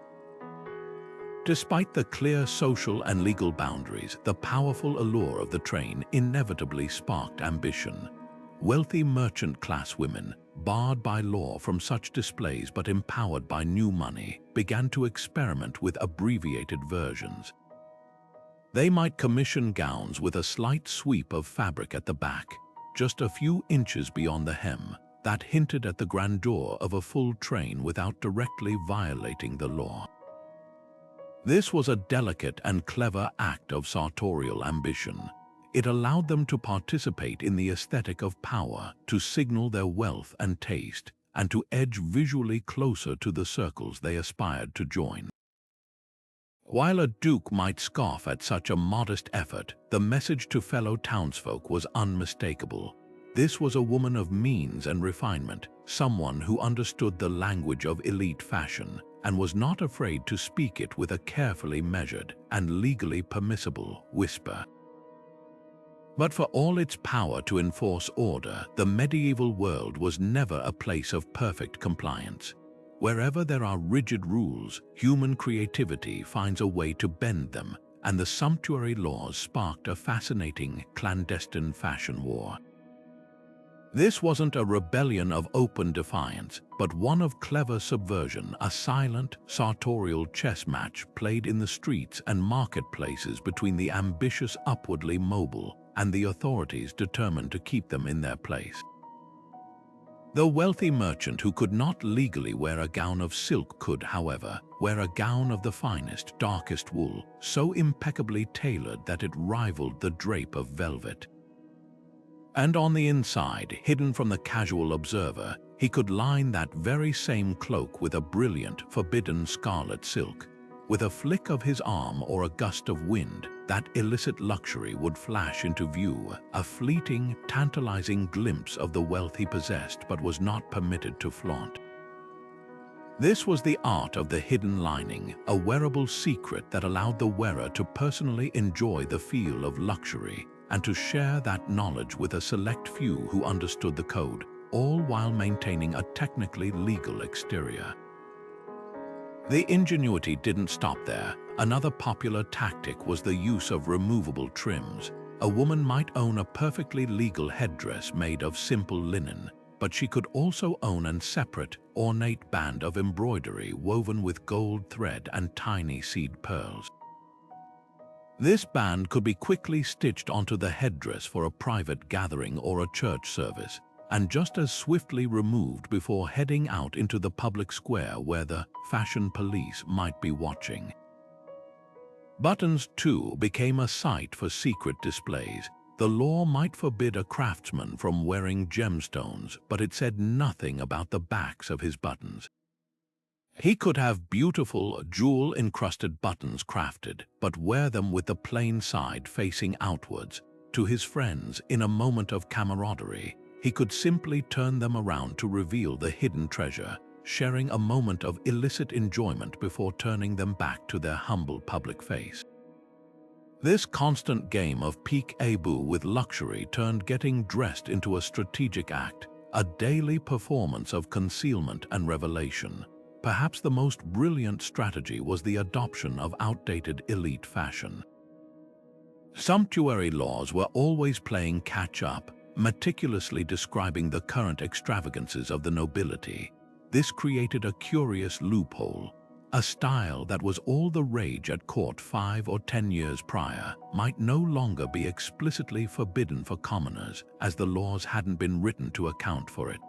Despite the clear social and legal boundaries, the powerful allure of the train inevitably sparked ambition. Wealthy merchant-class women, barred by law from such displays but empowered by new money, began to experiment with abbreviated versions. They might commission gowns with a slight sweep of fabric at the back, just a few inches beyond the hem, that hinted at the grandeur of a full train without directly violating the law. This was a delicate and clever act of sartorial ambition. It allowed them to participate in the aesthetic of power, to signal their wealth and taste, and to edge visually closer to the circles they aspired to join. While a duke might scoff at such a modest effort, the message to fellow townsfolk was unmistakable. This was a woman of means and refinement, someone who understood the language of elite fashion and was not afraid to speak it with a carefully measured and legally permissible whisper. But for all its power to enforce order, the medieval world was never a place of perfect compliance. Wherever there are rigid rules, human creativity finds a way to bend them, and the sumptuary laws sparked a fascinating, clandestine fashion war. This wasn't a rebellion of open defiance, but one of clever subversion, a silent, sartorial chess match played in the streets and marketplaces between the ambitious, upwardly mobile and the authorities determined to keep them in their place. The wealthy merchant who could not legally wear a gown of silk could, however, wear a gown of the finest, darkest wool, so impeccably tailored that it rivaled the drape of velvet. And on the inside, hidden from the casual observer, he could line that very same cloak with a brilliant, forbidden scarlet silk. With a flick of his arm or a gust of wind, that illicit luxury would flash into view, a fleeting, tantalizing glimpse of the wealth he possessed but was not permitted to flaunt. This was the art of the hidden lining, a wearable secret that allowed the wearer to personally enjoy the feel of luxury and to share that knowledge with a select few who understood the code, all while maintaining a technically legal exterior. The ingenuity didn't stop there. Another popular tactic was the use of removable trims. A woman might own a perfectly legal headdress made of simple linen, but she could also own a separate, ornate band of embroidery woven with gold thread and tiny seed pearls. This band could be quickly stitched onto the headdress for a private gathering or a church service, and just as swiftly removed before heading out into the public square where the fashion police might be watching. Buttons, too, became a site for secret displays. The law might forbid a craftsman from wearing gemstones, but it said nothing about the backs of his buttons. He could have beautiful, jewel-encrusted buttons crafted, but wear them with the plain side facing outwards. To his friends, in a moment of camaraderie, he could simply turn them around to reveal the hidden treasure, sharing a moment of illicit enjoyment before turning them back to their humble public face. This constant game of peek-a-boo with luxury turned getting dressed into a strategic act, a daily performance of concealment and revelation. Perhaps the most brilliant strategy was the adoption of outdated elite fashion. Sumptuary laws were always playing catch-up, meticulously describing the current extravagances of the nobility. This created a curious loophole. A style that was all the rage at court 5 or 10 years prior might no longer be explicitly forbidden for commoners, as the laws hadn't been written to account for it.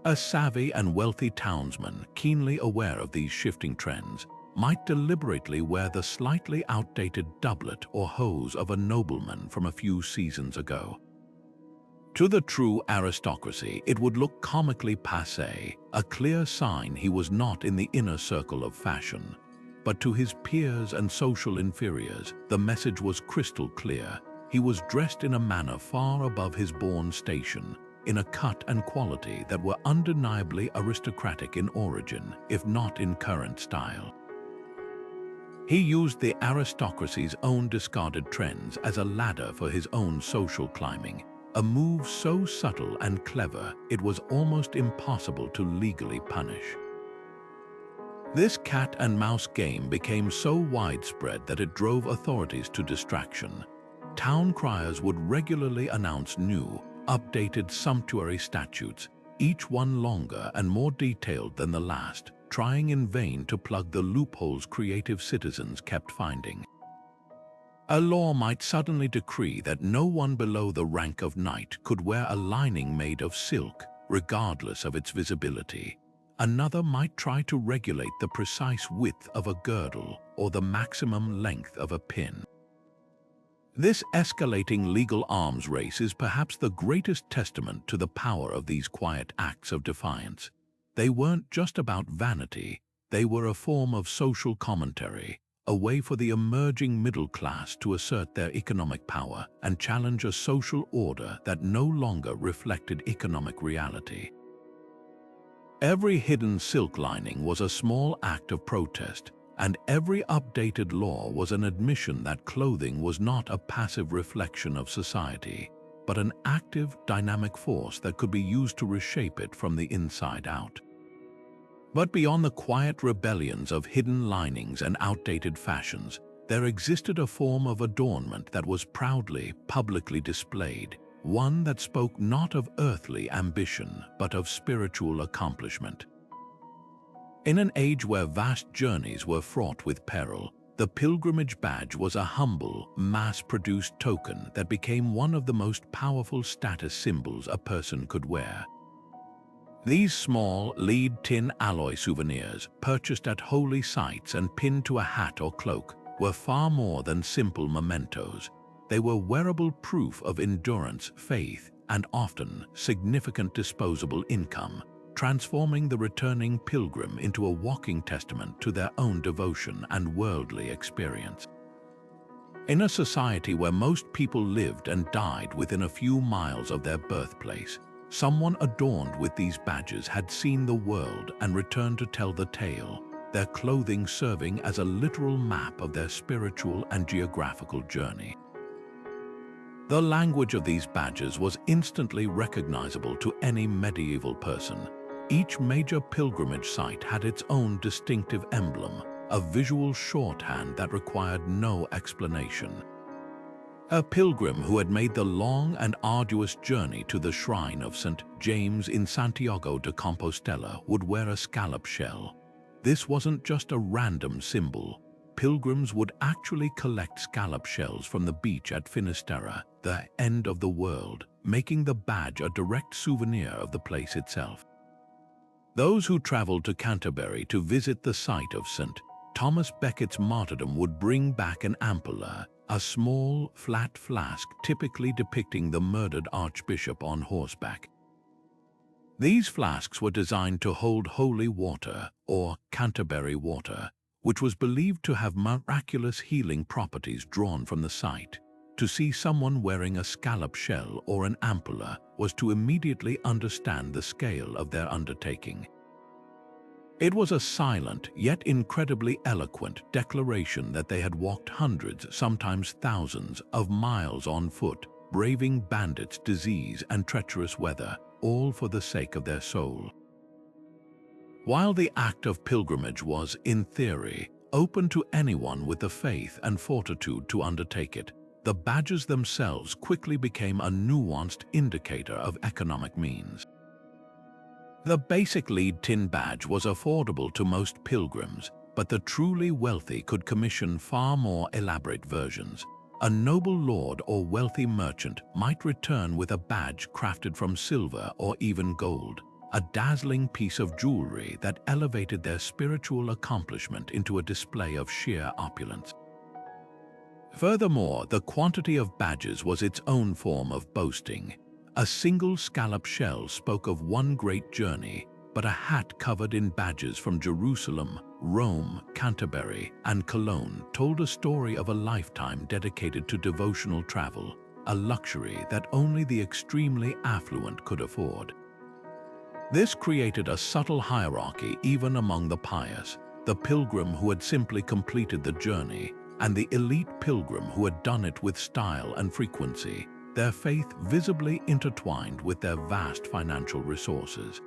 A savvy and wealthy townsman, keenly aware of these shifting trends, might deliberately wear the slightly outdated doublet or hose of a nobleman from a few seasons ago. To the true aristocracy, it would look comically passé, a clear sign he was not in the inner circle of fashion. But to his peers and social inferiors, the message was crystal clear. He was dressed in a manner far above his born station, in a cut and quality that were undeniably aristocratic in origin, if not in current style. He used the aristocracy's own discarded trends as a ladder for his own social climbing, a move so subtle and clever it was almost impossible to legally punish. This cat and mouse game became so widespread that it drove authorities to distraction. Town criers would regularly announce new, updated sumptuary statutes, each one longer and more detailed than the last, trying in vain to plug the loopholes creative citizens kept finding. A law might suddenly decree that no one below the rank of knight could wear a lining made of silk, regardless of its visibility. Another might try to regulate the precise width of a girdle or the maximum length of a pin. This escalating legal arms race is perhaps the greatest testament to the power of these quiet acts of defiance. They weren't just about vanity, they were a form of social commentary, a way for the emerging middle class to assert their economic power and challenge a social order that no longer reflected economic reality. Every hidden silk lining was a small act of protest, and every updated law was an admission that clothing was not a passive reflection of society, but an active, dynamic force that could be used to reshape it from the inside out. But beyond the quiet rebellions of hidden linings and outdated fashions, there existed a form of adornment that was proudly, publicly displayed, one that spoke not of earthly ambition, but of spiritual accomplishment. In an age where vast journeys were fraught with peril, the pilgrimage badge was a humble, mass-produced token that became one of the most powerful status symbols a person could wear. These small, lead-tin alloy souvenirs, purchased at holy sites and pinned to a hat or cloak, were far more than simple mementos. They were wearable proof of endurance, faith, and often significant disposable income, transforming the returning pilgrim into a walking testament to their own devotion and worldly experience. In a society where most people lived and died within a few miles of their birthplace, someone adorned with these badges had seen the world and returned to tell the tale, their clothing serving as a literal map of their spiritual and geographical journey. The language of these badges was instantly recognizable to any medieval person. Each major pilgrimage site had its own distinctive emblem, a visual shorthand that required no explanation. A pilgrim who had made the long and arduous journey to the shrine of St. James in Santiago de Compostela would wear a scallop shell. This wasn't just a random symbol. Pilgrims would actually collect scallop shells from the beach at Finisterre, the end of the world, making the badge a direct souvenir of the place itself. Those who traveled to Canterbury to visit the site of St. Thomas Becket's martyrdom would bring back an ampulla, a small, flat flask typically depicting the murdered archbishop on horseback. These flasks were designed to hold holy water, or Canterbury water, which was believed to have miraculous healing properties drawn from the site. To see someone wearing a scallop shell or an ampulla was to immediately understand the scale of their undertaking. It was a silent, yet incredibly eloquent declaration that they had walked hundreds, sometimes thousands, of miles on foot, braving bandits, disease, and treacherous weather, all for the sake of their soul. While the act of pilgrimage was, in theory, open to anyone with the faith and fortitude to undertake it, the badges themselves quickly became a nuanced indicator of economic means. The basic lead tin badge was affordable to most pilgrims, but the truly wealthy could commission far more elaborate versions. A noble lord or wealthy merchant might return with a badge crafted from silver or even gold, a dazzling piece of jewelry that elevated their spiritual accomplishment into a display of sheer opulence. Furthermore, the quantity of badges was its own form of boasting. A single scallop shell spoke of one great journey, but a hat covered in badges from Jerusalem, Rome, Canterbury, and Cologne told a story of a lifetime dedicated to devotional travel, a luxury that only the extremely affluent could afford. This created a subtle hierarchy even among the pious, the pilgrim who had simply completed the journey, and the elite pilgrim who had done it with style and frequency, their faith visibly intertwined with their vast financial resources.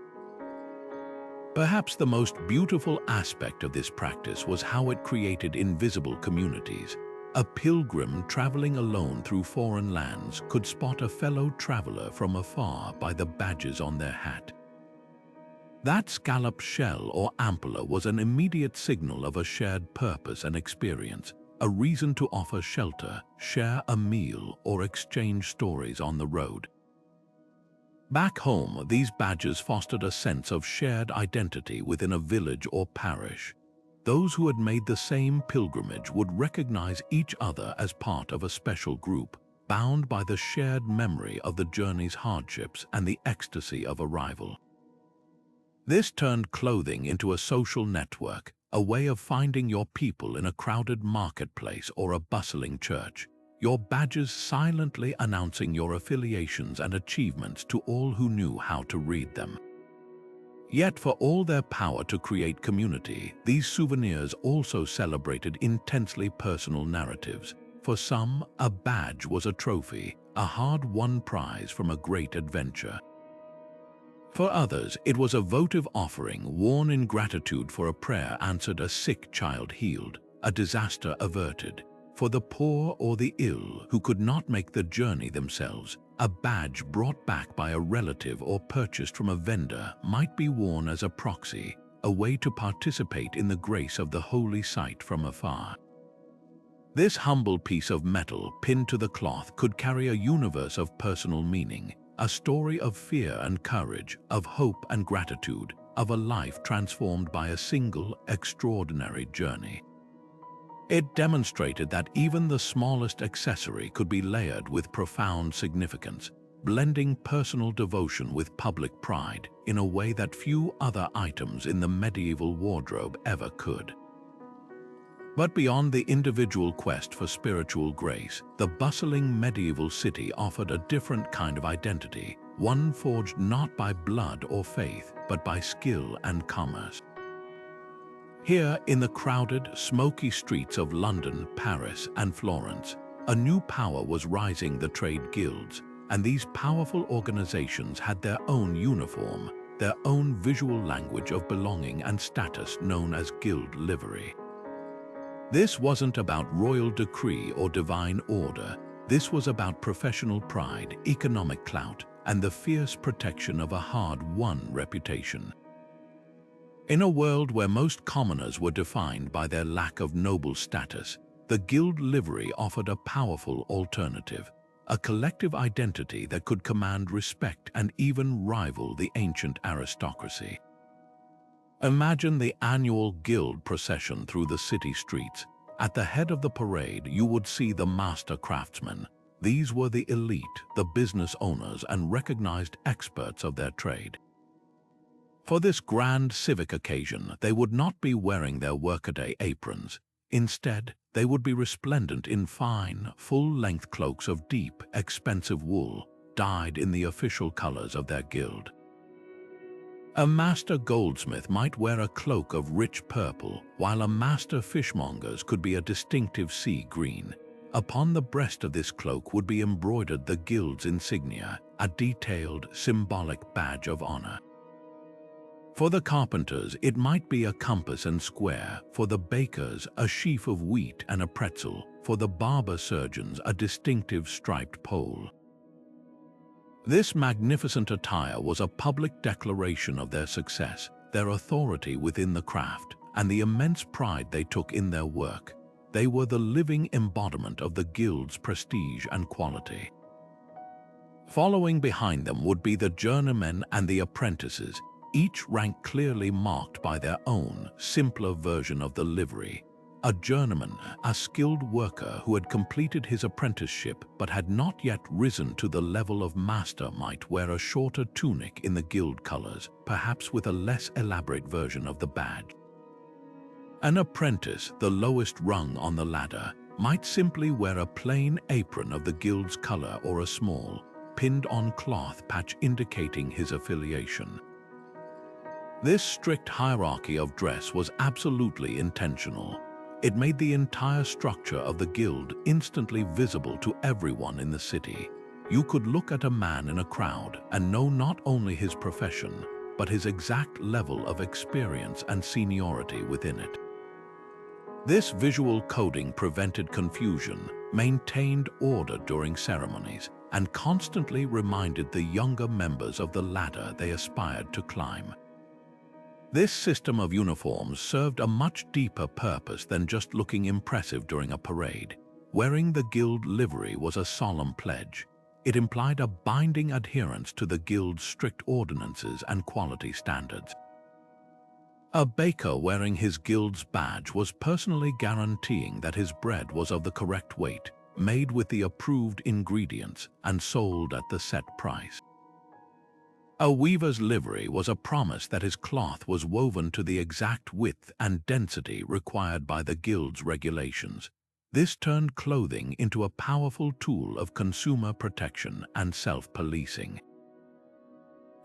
Perhaps the most beautiful aspect of this practice was how it created invisible communities. A pilgrim traveling alone through foreign lands could spot a fellow traveler from afar by the badges on their hat. That scalloped shell or ampulla was an immediate signal of a shared purpose and experience, a reason to offer shelter, share a meal, or exchange stories on the road. Back home, these badges fostered a sense of shared identity within a village or parish. Those who had made the same pilgrimage would recognize each other as part of a special group, bound by the shared memory of the journey's hardships and the ecstasy of arrival. This turned clothing into a social network, a way of finding your people in a crowded marketplace or a bustling church, your badges silently announcing your affiliations and achievements to all who knew how to read them. Yet for all their power to create community, these souvenirs also celebrated intensely personal narratives. For some, a badge was a trophy, a hard-won prize from a great adventure. For others, it was a votive offering worn in gratitude for a prayer answered, a sick child healed, a disaster averted. For the poor or the ill who could not make the journey themselves, a badge brought back by a relative or purchased from a vendor might be worn as a proxy, a way to participate in the grace of the holy site from afar. This humble piece of metal pinned to the cloth could carry a universe of personal meaning, a story of fear and courage, of hope and gratitude, of a life transformed by a single, extraordinary journey. It demonstrated that even the smallest accessory could be layered with profound significance, blending personal devotion with public pride in a way that few other items in the medieval wardrobe ever could. But beyond the individual quest for spiritual grace, the bustling medieval city offered a different kind of identity, one forged not by blood or faith, but by skill and commerce. Here, in the crowded, smoky streets of London, Paris, and Florence, a new power was rising: the trade guilds, and these powerful organizations had their own uniform, their own visual language of belonging and status known as guild livery. This wasn't about royal decree or divine order. This was about professional pride, economic clout, and the fierce protection of a hard-won reputation. In a world where most commoners were defined by their lack of noble status, the guild livery offered a powerful alternative, a collective identity that could command respect and even rival the ancient aristocracy. Imagine the annual guild procession through the city streets. At the head of the parade, you would see the master craftsmen. These were the elite, the business owners, and recognized experts of their trade. For this grand civic occasion, they would not be wearing their workaday aprons. Instead, they would be resplendent in fine, full-length cloaks of deep, expensive wool, dyed in the official colors of their guild. A master goldsmith might wear a cloak of rich purple, while a master fishmonger's could be a distinctive sea green. Upon the breast of this cloak would be embroidered the guild's insignia, a detailed, symbolic badge of honor. For the carpenters, it might be a compass and square; for the bakers, a sheaf of wheat and a pretzel; for the barber surgeons, a distinctive striped pole. This magnificent attire was a public declaration of their success, their authority within the craft, and the immense pride they took in their work. They were the living embodiment of the guild's prestige and quality. Following behind them would be the journeymen and the apprentices, each rank clearly marked by their own, simpler version of the livery. A journeyman, a skilled worker who had completed his apprenticeship but had not yet risen to the level of master, might wear a shorter tunic in the guild colors, perhaps with a less elaborate version of the badge. An apprentice, the lowest rung on the ladder, might simply wear a plain apron of the guild's color or a small, pinned-on cloth patch indicating his affiliation. This strict hierarchy of dress was absolutely intentional. It made the entire structure of the guild instantly visible to everyone in the city. You could look at a man in a crowd and know not only his profession, but his exact level of experience and seniority within it. This visual coding prevented confusion, maintained order during ceremonies, and constantly reminded the younger members of the ladder they aspired to climb. This system of uniforms served a much deeper purpose than just looking impressive during a parade. Wearing the guild livery was a solemn pledge. It implied a binding adherence to the guild's strict ordinances and quality standards. A baker wearing his guild's badge was personally guaranteeing that his bread was of the correct weight, made with the approved ingredients, and sold at the set price. A weaver's livery was a promise that his cloth was woven to the exact width and density required by the guild's regulations. This turned clothing into a powerful tool of consumer protection and self-policing.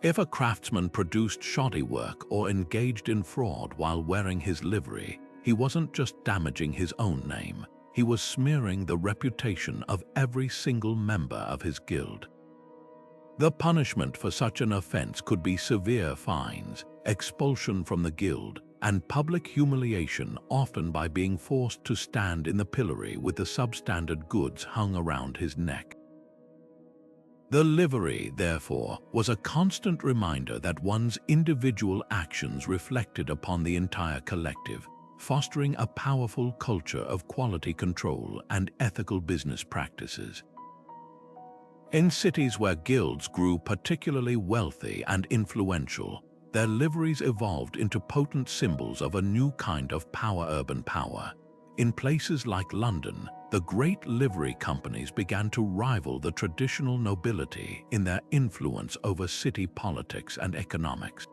If a craftsman produced shoddy work or engaged in fraud while wearing his livery, he wasn't just damaging his own name, he was smearing the reputation of every single member of his guild. The punishment for such an offense could be severe fines, expulsion from the guild, and public humiliation, often by being forced to stand in the pillory with the substandard goods hung around his neck. The livery, therefore, was a constant reminder that one's individual actions reflected upon the entire collective, fostering a powerful culture of quality control and ethical business practices. In cities where guilds grew particularly wealthy and influential, their liveries evolved into potent symbols of a new kind of urban power. In places like London, the great livery companies began to rival the traditional nobility in their influence over city politics and economics.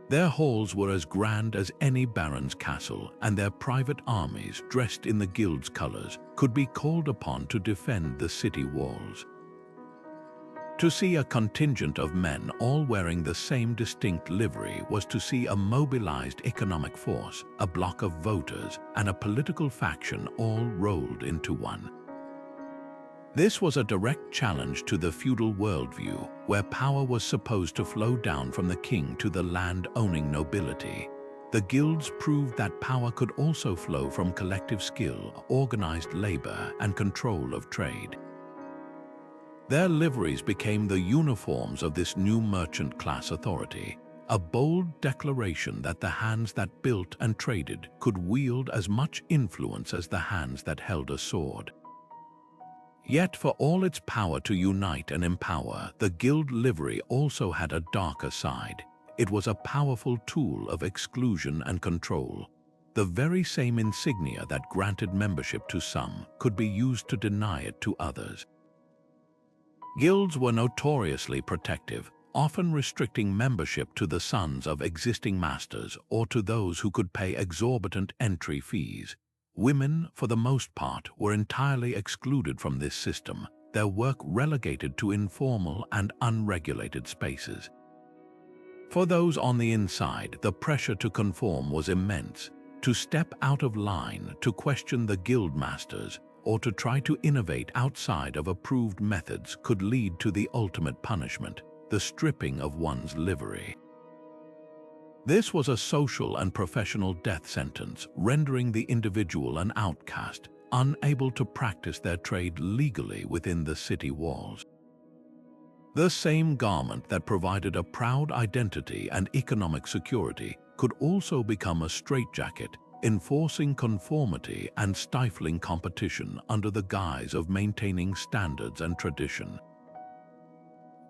Their halls were as grand as any baron's castle, and their private armies, dressed in the guild's colors, could be called upon to defend the city walls. To see a contingent of men all wearing the same distinct livery was to see a mobilized economic force, a bloc of voters, and a political faction all rolled into one. This was a direct challenge to the feudal worldview, where power was supposed to flow down from the king to the land-owning nobility. The guilds proved that power could also flow from collective skill, organized labor, and control of trade. Their liveries became the uniforms of this new merchant class authority, a bold declaration that the hands that built and traded could wield as much influence as the hands that held a sword. Yet for all its power to unite and empower, the guild livery also had a darker side. It was a powerful tool of exclusion and control. The very same insignia that granted membership to some could be used to deny it to others. Guilds were notoriously protective, often restricting membership to the sons of existing masters or to those who could pay exorbitant entry fees. Women, for the most part, were entirely excluded from this system, their work relegated to informal and unregulated spaces. For those on the inside, the pressure to conform was immense. To step out of line, to question the guild masters, or to try to innovate outside of approved methods could lead to the ultimate punishment, the stripping of one's livery. This was a social and professional death sentence, rendering the individual an outcast, unable to practice their trade legally within the city walls. The same garment that provided a proud identity and economic security could also become a straitjacket, enforcing conformity and stifling competition under the guise of maintaining standards and tradition.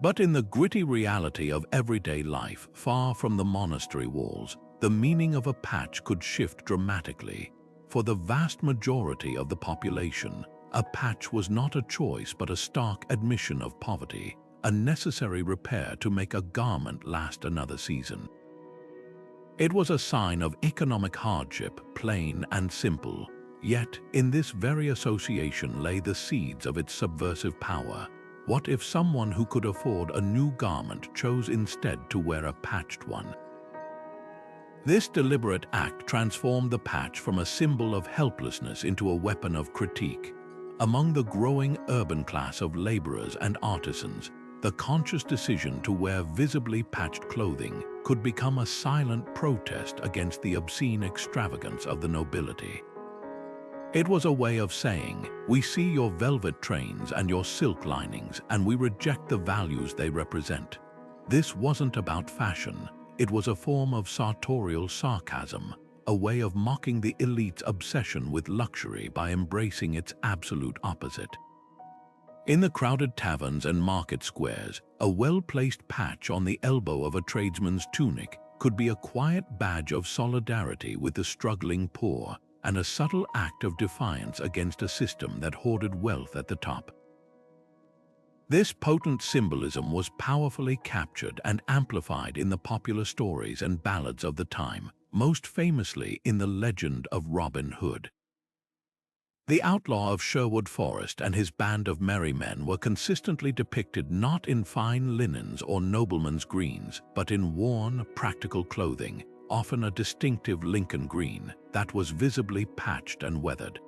But in the gritty reality of everyday life, far from the monastery walls, the meaning of a patch could shift dramatically. For the vast majority of the population, a patch was not a choice but a stark admission of poverty, a necessary repair to make a garment last another season. It was a sign of economic hardship, plain and simple, yet in this very association lay the seeds of its subversive power. What if someone who could afford a new garment chose instead to wear a patched one? This deliberate act transformed the patch from a symbol of helplessness into a weapon of critique. Among the growing urban class of laborers and artisans, the conscious decision to wear visibly patched clothing could become a silent protest against the obscene extravagance of the nobility. It was a way of saying, "We see your velvet trains and your silk linings, and we reject the values they represent." This wasn't about fashion. It was a form of sartorial sarcasm, a way of mocking the elite's obsession with luxury by embracing its absolute opposite. In the crowded taverns and market squares, a well-placed patch on the elbow of a tradesman's tunic could be a quiet badge of solidarity with the struggling poor, and a subtle act of defiance against a system that hoarded wealth at the top. This potent symbolism was powerfully captured and amplified in the popular stories and ballads of the time, most famously in the legend of Robin Hood. The outlaw of Sherwood Forest and his band of merry men were consistently depicted not in fine linens or noblemen's greens, but in worn, practical clothing, often a distinctive Lincoln green, that was visibly patched and weathered.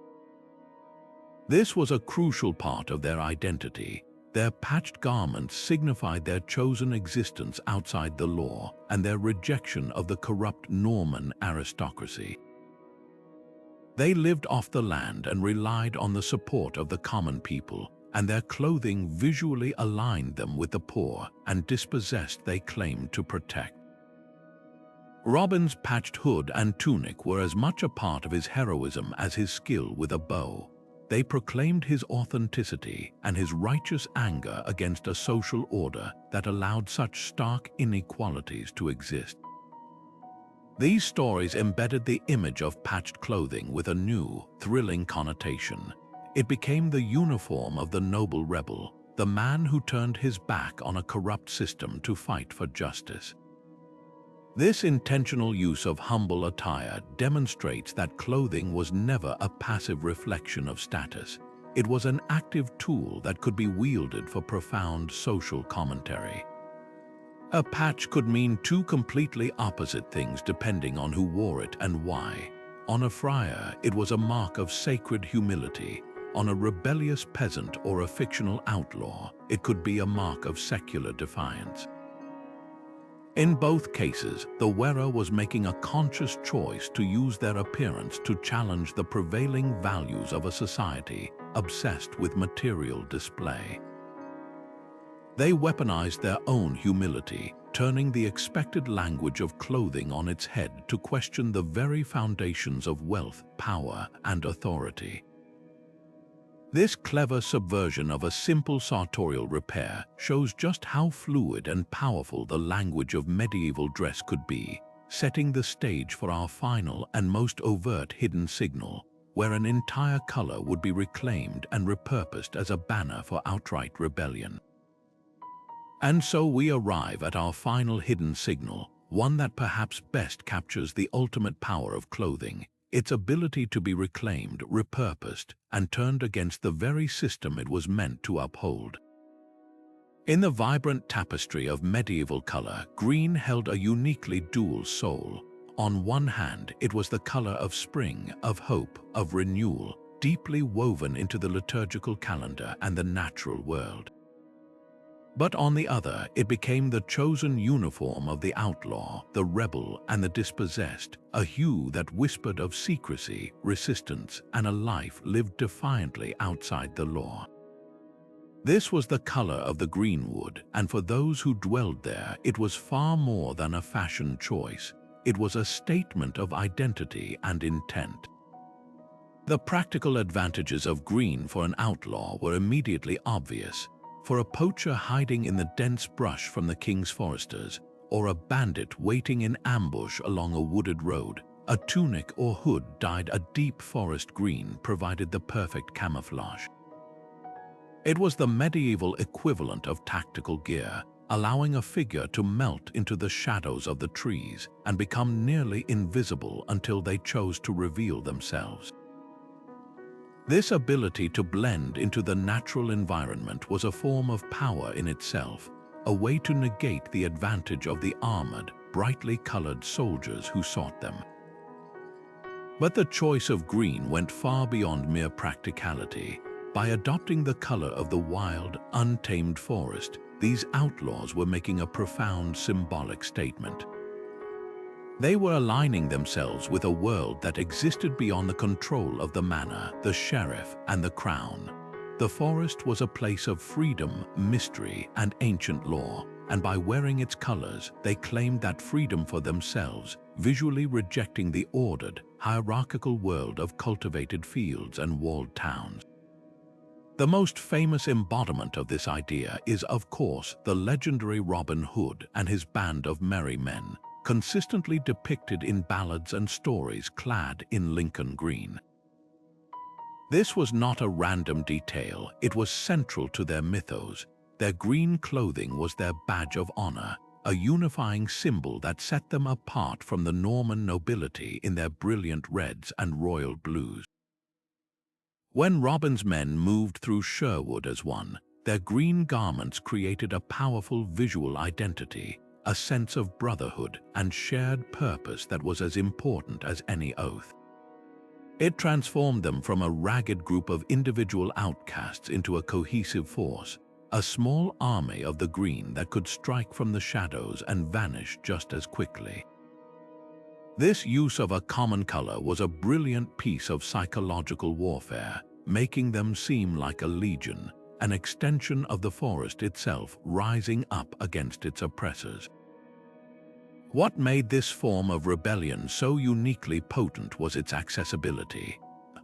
This was a crucial part of their identity. Their patched garments signified their chosen existence outside the law and their rejection of the corrupt Norman aristocracy. They lived off the land and relied on the support of the common people, and their clothing visually aligned them with the poor and dispossessed they claimed to protect. Robin's patched hood and tunic were as much a part of his heroism as his skill with a bow. They proclaimed his authenticity and his righteous anger against a social order that allowed such stark inequalities to exist. These stories embedded the image of patched clothing with a new, thrilling connotation. It became the uniform of the noble rebel, the man who turned his back on a corrupt system to fight for justice. This intentional use of humble attire demonstrates that clothing was never a passive reflection of status. It was an active tool that could be wielded for profound social commentary. A patch could mean two completely opposite things depending on who wore it and why. On a friar, it was a mark of sacred humility. On a rebellious peasant or a fictional outlaw, it could be a mark of secular defiance. In both cases, the wearer was making a conscious choice to use their appearance to challenge the prevailing values of a society obsessed with material display. They weaponized their own humility, turning the expected language of clothing on its head to question the very foundations of wealth, power, and authority. This clever subversion of a simple sartorial repair shows just how fluid and powerful the language of medieval dress could be, setting the stage for our final and most overt hidden signal, where an entire color would be reclaimed and repurposed as a banner for outright rebellion. And so we arrive at our final hidden signal, one that perhaps best captures the ultimate power of clothing, its ability to be reclaimed, repurposed, and turned against the very system it was meant to uphold. In the vibrant tapestry of medieval color, green held a uniquely dual soul. On one hand, it was the color of spring, of hope, of renewal, deeply woven into the liturgical calendar and the natural world. But on the other, it became the chosen uniform of the outlaw, the rebel, and the dispossessed, a hue that whispered of secrecy, resistance, and a life lived defiantly outside the law. This was the color of the greenwood, and for those who dwelled there, it was far more than a fashion choice. It was a statement of identity and intent. The practical advantages of green for an outlaw were immediately obvious. For a poacher hiding in the dense brush from the king's foresters, or a bandit waiting in ambush along a wooded road, a tunic or hood dyed a deep forest green provided the perfect camouflage. It was the medieval equivalent of tactical gear, allowing a figure to melt into the shadows of the trees and become nearly invisible until they chose to reveal themselves. This ability to blend into the natural environment was a form of power in itself, a way to negate the advantage of the armored, brightly colored soldiers who sought them. But the choice of green went far beyond mere practicality. By adopting the color of the wild, untamed forest, these outlaws were making a profound symbolic statement. They were aligning themselves with a world that existed beyond the control of the manor, the sheriff, and the crown. The forest was a place of freedom, mystery, and ancient law, and by wearing its colors, they claimed that freedom for themselves, visually rejecting the ordered, hierarchical world of cultivated fields and walled towns. The most famous embodiment of this idea is, of course, the legendary Robin Hood and his band of merry men, consistently depicted in ballads and stories clad in Lincoln green. This was not a random detail, it was central to their mythos. Their green clothing was their badge of honor, a unifying symbol that set them apart from the Norman nobility in their brilliant reds and royal blues. When Robin's men moved through Sherwood as one, their green garments created a powerful visual identity, a sense of brotherhood and shared purpose that was as important as any oath. It transformed them from a ragged group of individual outcasts into a cohesive force, a small army of the green that could strike from the shadows and vanish just as quickly. This use of a common color was a brilliant piece of psychological warfare, making them seem like a legion, an extension of the forest itself rising up against its oppressors. What made this form of rebellion so uniquely potent was its accessibility.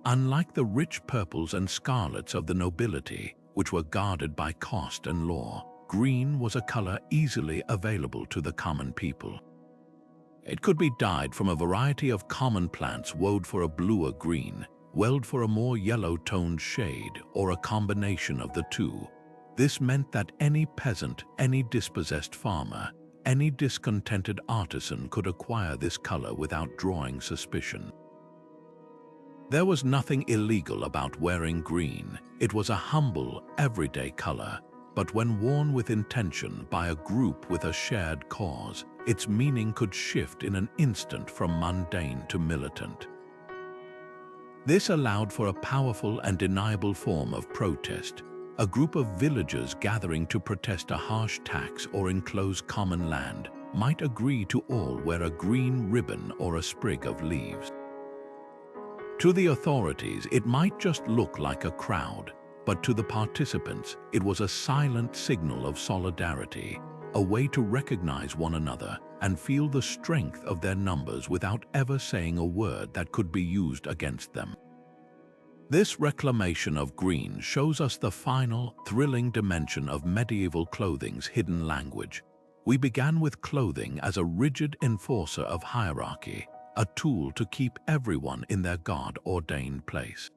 Unlike the rich purples and scarlets of the nobility, which were guarded by cost and law, green was a color easily available to the common people. It could be dyed from a variety of common plants wove for a bluer green, weld for a more yellow-toned shade, or a combination of the two. This meant that any peasant, any dispossessed farmer, any discontented artisan could acquire this color without drawing suspicion. There was nothing illegal about wearing green. It was a humble, everyday color, but when worn with intention by a group with a shared cause, its meaning could shift in an instant from mundane to militant. This allowed for a powerful and deniable form of protest. A group of villagers gathering to protest a harsh tax or enclose common land might agree to all wear a green ribbon or a sprig of leaves. To the authorities, it might just look like a crowd, but to the participants, it was a silent signal of solidarity, a way to recognize one another and feel the strength of their numbers without ever saying a word that could be used against them. This reclamation of green shows us the final, thrilling dimension of medieval clothing's hidden language. We began with clothing as a rigid enforcer of hierarchy, a tool to keep everyone in their God-ordained place.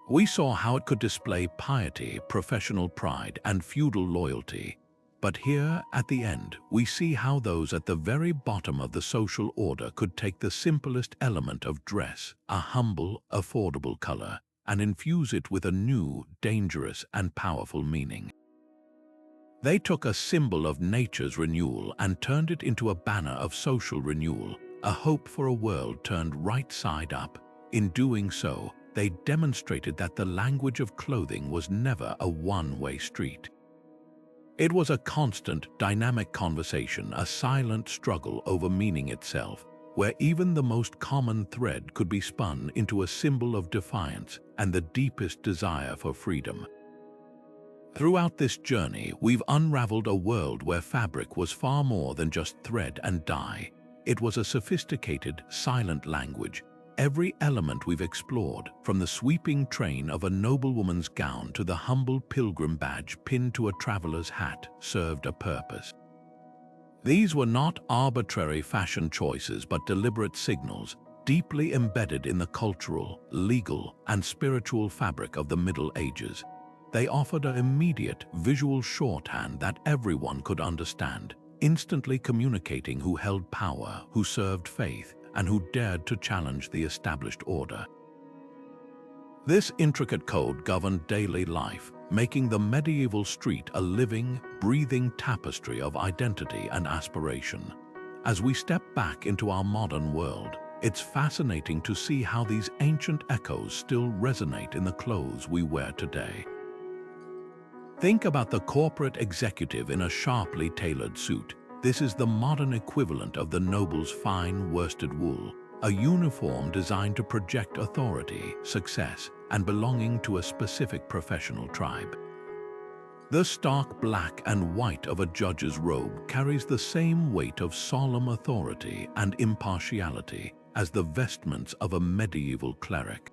We saw how it could display piety, professional pride, and feudal loyalty. But here, at the end, we see how those at the very bottom of the social order could take the simplest element of dress, a humble, affordable color, and infuse it with a new, dangerous, and powerful meaning. They took a symbol of nature's renewal and turned it into a banner of social renewal, a hope for a world turned right side up. In doing so, they demonstrated that the language of clothing was never a one-way street. It was a constant, dynamic conversation, a silent struggle over meaning itself, where even the most common thread could be spun into a symbol of defiance and the deepest desire for freedom. Throughout this journey, we've unraveled a world where fabric was far more than just thread and dye. It was a sophisticated, silent language. Every element we've explored, from the sweeping train of a noblewoman's gown to the humble pilgrim badge pinned to a traveler's hat, served a purpose. These were not arbitrary fashion choices but deliberate signals, deeply embedded in the cultural, legal, and spiritual fabric of the Middle Ages. They offered an immediate, visual shorthand that everyone could understand, instantly communicating who held power, who served faith, and who dared to challenge the established order. This intricate code governed daily life, making the medieval street a living, breathing tapestry of identity and aspiration. As we step back into our modern world, it's fascinating to see how these ancient echoes still resonate in the clothes we wear today. Think about the corporate executive in a sharply tailored suit. This is the modern equivalent of the noble's fine worsted wool, a uniform designed to project authority, success, and belonging to a specific professional tribe. The stark black and white of a judge's robe carries the same weight of solemn authority and impartiality as the vestments of a medieval cleric.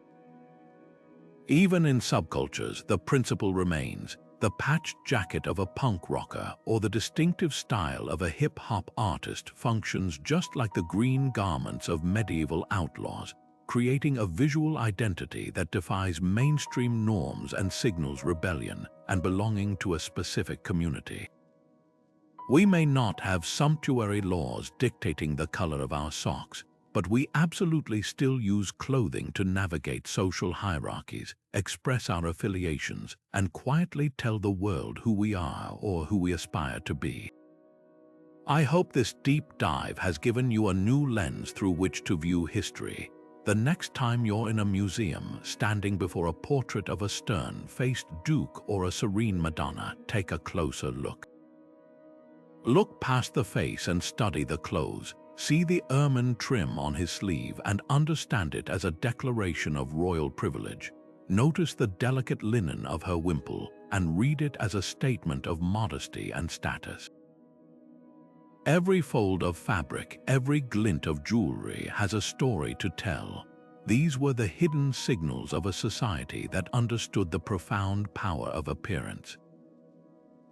Even in subcultures, the principle remains. The patched jacket of a punk rocker or the distinctive style of a hip-hop artist functions just like the green garments of medieval outlaws, creating a visual identity that defies mainstream norms and signals rebellion and belonging to a specific community. We may not have sumptuary laws dictating the color of our socks, but we absolutely still use clothing to navigate social hierarchies, express our affiliations, and quietly tell the world who we are or who we aspire to be. I hope this deep dive has given you a new lens through which to view history. The next time you're in a museum, standing before a portrait of a stern-faced duke or a serene Madonna, take a closer look. Look past the face and study the clothes. See the ermine trim on his sleeve and understand it as a declaration of royal privilege. Notice the delicate linen of her wimple and read it as a statement of modesty and status. Every fold of fabric, every glint of jewelry has a story to tell. These were the hidden signals of a society that understood the profound power of appearance.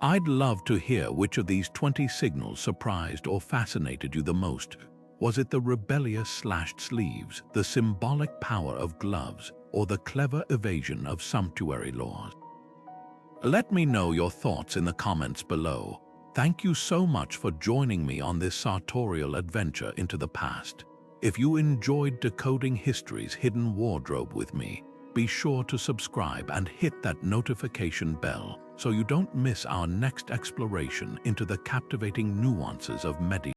I'd love to hear which of these 20 signals surprised or fascinated you the most. Was it the rebellious slashed sleeves, the symbolic power of gloves, or the clever evasion of sumptuary laws? Let me know your thoughts in the comments below. Thank you so much for joining me on this sartorial adventure into the past. If you enjoyed decoding history's hidden wardrobe with me, be sure to subscribe and hit that notification bell so you don't miss our next exploration into the captivating nuances of medieval